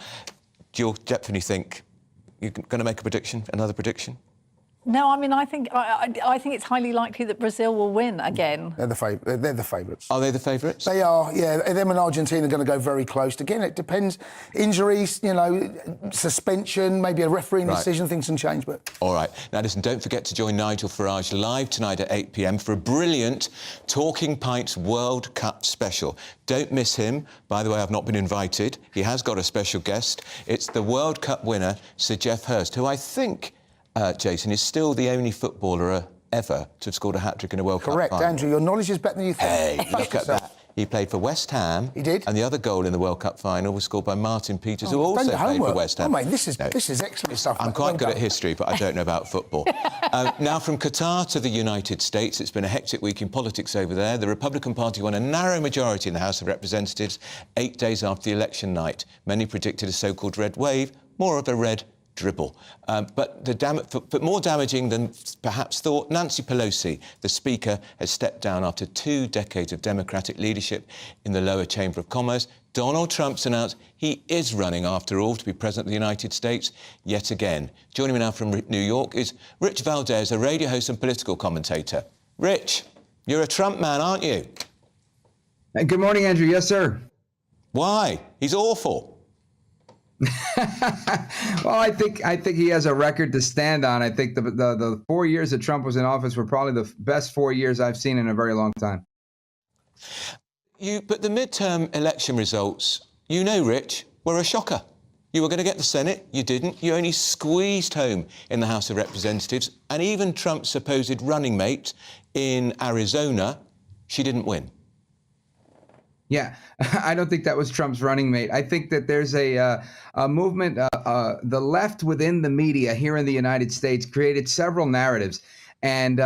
Do you definitely think you're going to make a prediction, another prediction? No, I mean, I think it's highly likely that Brazil will win again. They're the favourites. Are they the favourites? They are, yeah. Them and Argentina are going to go very close. Again, it depends. Injuries, you know, suspension, maybe a refereeing decision, things can change. But all right. Now, listen, don't forget to join Nigel Farage live tonight at 8 p.m. for a brilliant Talking Pints World Cup special. Don't miss him. By the way, I've not been invited. He has got a special guest. It's the World Cup winner, Sir Geoff Hurst, who I think... Jason, is still the only footballer ever to have scored a hat-trick in a World Cup final. Correct, Andrew. Your knowledge is better than you think. Hey, look at that. He played for West Ham. He did. And the other goal in the World Cup final was scored by Martin Peters, who also played for West Ham. Oh, mate, this is excellent stuff. I'm quite good at history, but I don't know about football. Now, from Qatar to the United States, it's been a hectic week in politics over there. The Republican Party won a narrow majority in the House of Representatives 8 days after the election night. Many predicted a so-called red wave, more of a red dribble. But more damaging than perhaps thought, Nancy Pelosi, the Speaker, has stepped down after 2 decades of Democratic leadership in the lower chamber of commerce. Donald Trump's announced he is running, after all, to be President of the United States yet again. Joining me now from New York is Rich Valdez, a radio host and political commentator. Rich, you're a Trump man, aren't you? Good morning, Andrew. Yes, sir. Why? He's awful. Well, I think he has a record to stand on. I think the 4 years that Trump was in office were probably the best 4 years I've seen in a very long time. But the midterm election results, you know, Rich, were a shocker. You were going to get the Senate, you didn't. You only squeezed home in the House of Representatives, and even Trump's supposed running mate in Arizona she didn't win. Yeah, I don't think that was Trump's running mate. I think that there's a movement, the left within the media here in the United States created several narratives and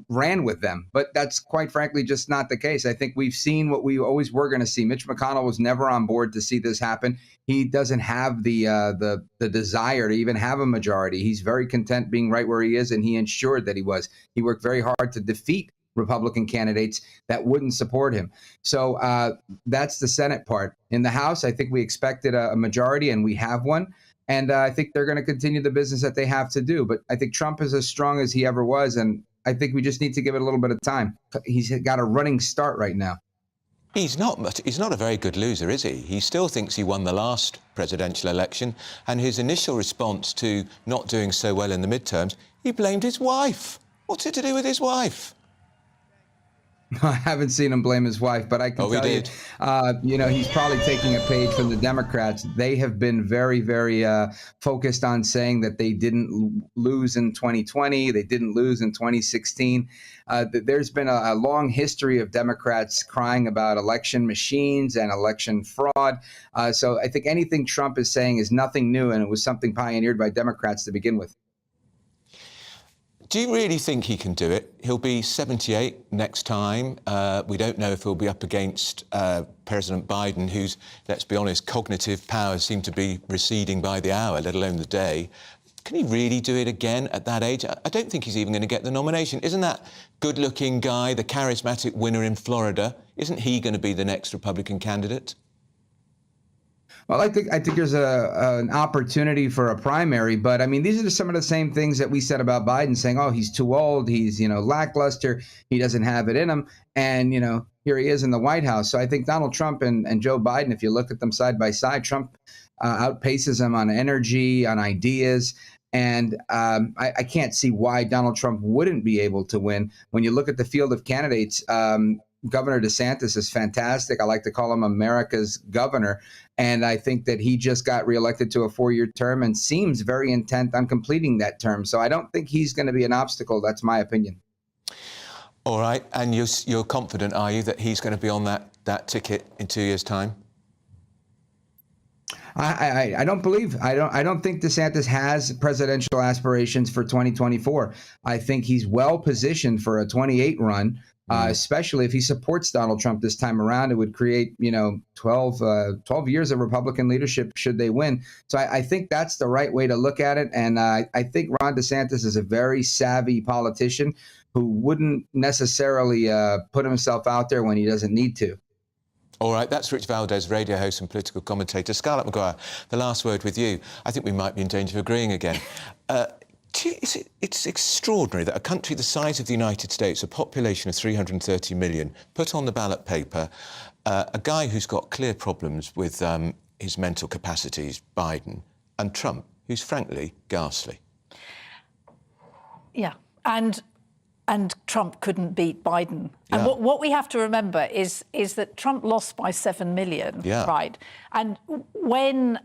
ran with them. But that's quite frankly just not the case. I think we've seen what we always were going to see. Mitch McConnell was never on board to see this happen. He doesn't have the desire to even have a majority. He's very content being right where he is, and he ensured that he was. He worked very hard to defeat Republican candidates that wouldn't support him. So that's the Senate part. In the House, I think we expected a majority, and we have one. And I think they're going to continue the business that they have to do. But I think Trump is as strong as he ever was, and I think we just need to give it a little bit of time. He's got a running start right now. He's not a very good loser, is he? He still thinks he won the last presidential election, and his initial response to not doing so well in the midterms, he blamed his wife. What's it to do with his wife? I haven't seen him blame his wife, but I can tell you, he's probably taking a page from the Democrats. They have been very, very focused on saying that they didn't lose in 2020. They didn't lose in 2016. There's been a long history of Democrats crying about election machines and election fraud. So I think anything Trump is saying is nothing new, and it was something pioneered by Democrats to begin with. Do you really think he can do it? He'll be 78 next time. We don't know if he'll be up against President Biden, whose, let's be honest, cognitive powers seem to be receding by the hour, let alone the day. Can he really do it again at that age? I don't think he's even going to get the nomination. Isn't that good-looking guy, the charismatic winner in Florida, isn't he going to be the next Republican candidate? Well, I think there's an opportunity for a primary, but I mean, these are some of the same things that we said about Biden, saying, oh, he's too old, he's, lackluster, he doesn't have it in him. And, here he is in the White House. So I think Donald Trump and Joe Biden, if you look at them side by side, Trump outpaces him on energy, on ideas. And I can't see why Donald Trump wouldn't be able to win. When you look at the field of candidates, Governor DeSantis is fantastic. I like to call him America's governor. And I think that he just got reelected to a 4-year term and seems very intent on completing that term. So I don't think he's going to be an obstacle. That's my opinion. All right. And you're confident, are you, that he's going to be on that ticket in 2 years' time? I don't think DeSantis has presidential aspirations for 2024. I think he's well positioned for a 28 run. Especially if he supports Donald Trump this time around, it would create, 12 years of Republican leadership should they win. So I think that's the right way to look at it. And I think Ron DeSantis is a very savvy politician who wouldn't necessarily put himself out there when he doesn't need to. All right, that's Rich Valdez, radio host and political commentator. Scarlett Maguire, the last word with you. I think we might be in danger of agreeing again. It's extraordinary that a country the size of the United States, a population of 330 million, put on the ballot paper a guy who's got clear problems with his mental capacities, Biden, and Trump, who's frankly ghastly. Yeah, and Trump couldn't beat Biden. And what we have to remember is that Trump lost by 7 million, right? And when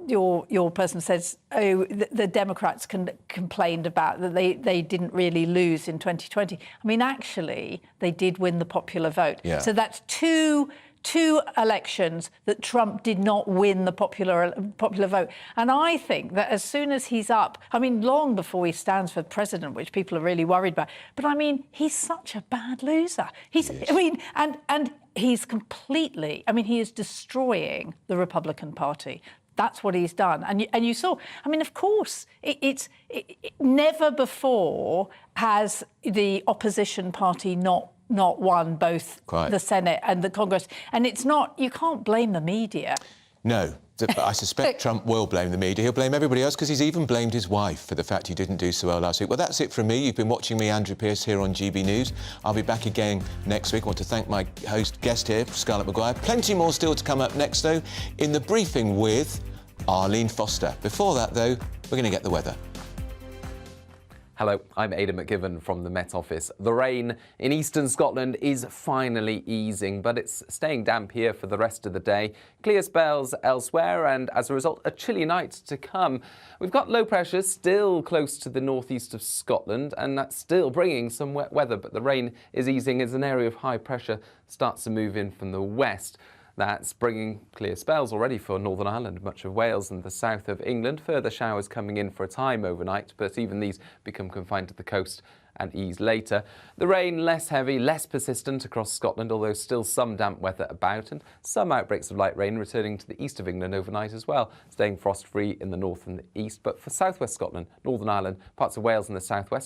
your person says, oh, the Democrats complained about that they didn't really lose in 2020. I mean, actually, they did win the popular vote. Yeah. So that's two elections that Trump did not win the popular vote. And I think that as soon as he's up, I mean, long before he stands for president, which people are really worried about, but I mean, he's such a bad loser. And he's completely, he is destroying the Republican Party. That's what he's done. And you saw, of course, it's never before has the opposition party not won both the Senate and the Congress. And it's not, you can't blame the media. No, but I suspect Trump will blame the media. He'll blame everybody else because he's even blamed his wife for the fact he didn't do so well last week. Well, that's it from me. You've been watching me, Andrew Pearce, here on GB News. I'll be back again next week. I want to thank my guest here, Scarlett Maguire. Plenty more still to come up next, though, in the briefing with Arlene Foster. Before that, though, we're going to get the weather. Hello, I'm Aidan McGiven from the Met Office. The rain in eastern Scotland is finally easing, but it's staying damp here for the rest of the day. Clear spells elsewhere, and as a result, a chilly night to come. We've got low pressure still close to the northeast of Scotland, and that's still bringing some wet weather, but the rain is easing as an area of high pressure starts to move in from the west. That's bringing clear spells already for Northern Ireland, much of Wales and the south of England. Further showers coming in for a time overnight, but even these become confined to the coast and ease later. The rain less heavy, less persistent across Scotland, although still some damp weather about, and some outbreaks of light rain returning to the east of England overnight as well, staying frost-free in the north and the east. But for southwest Scotland, Northern Ireland, parts of Wales and the southwest,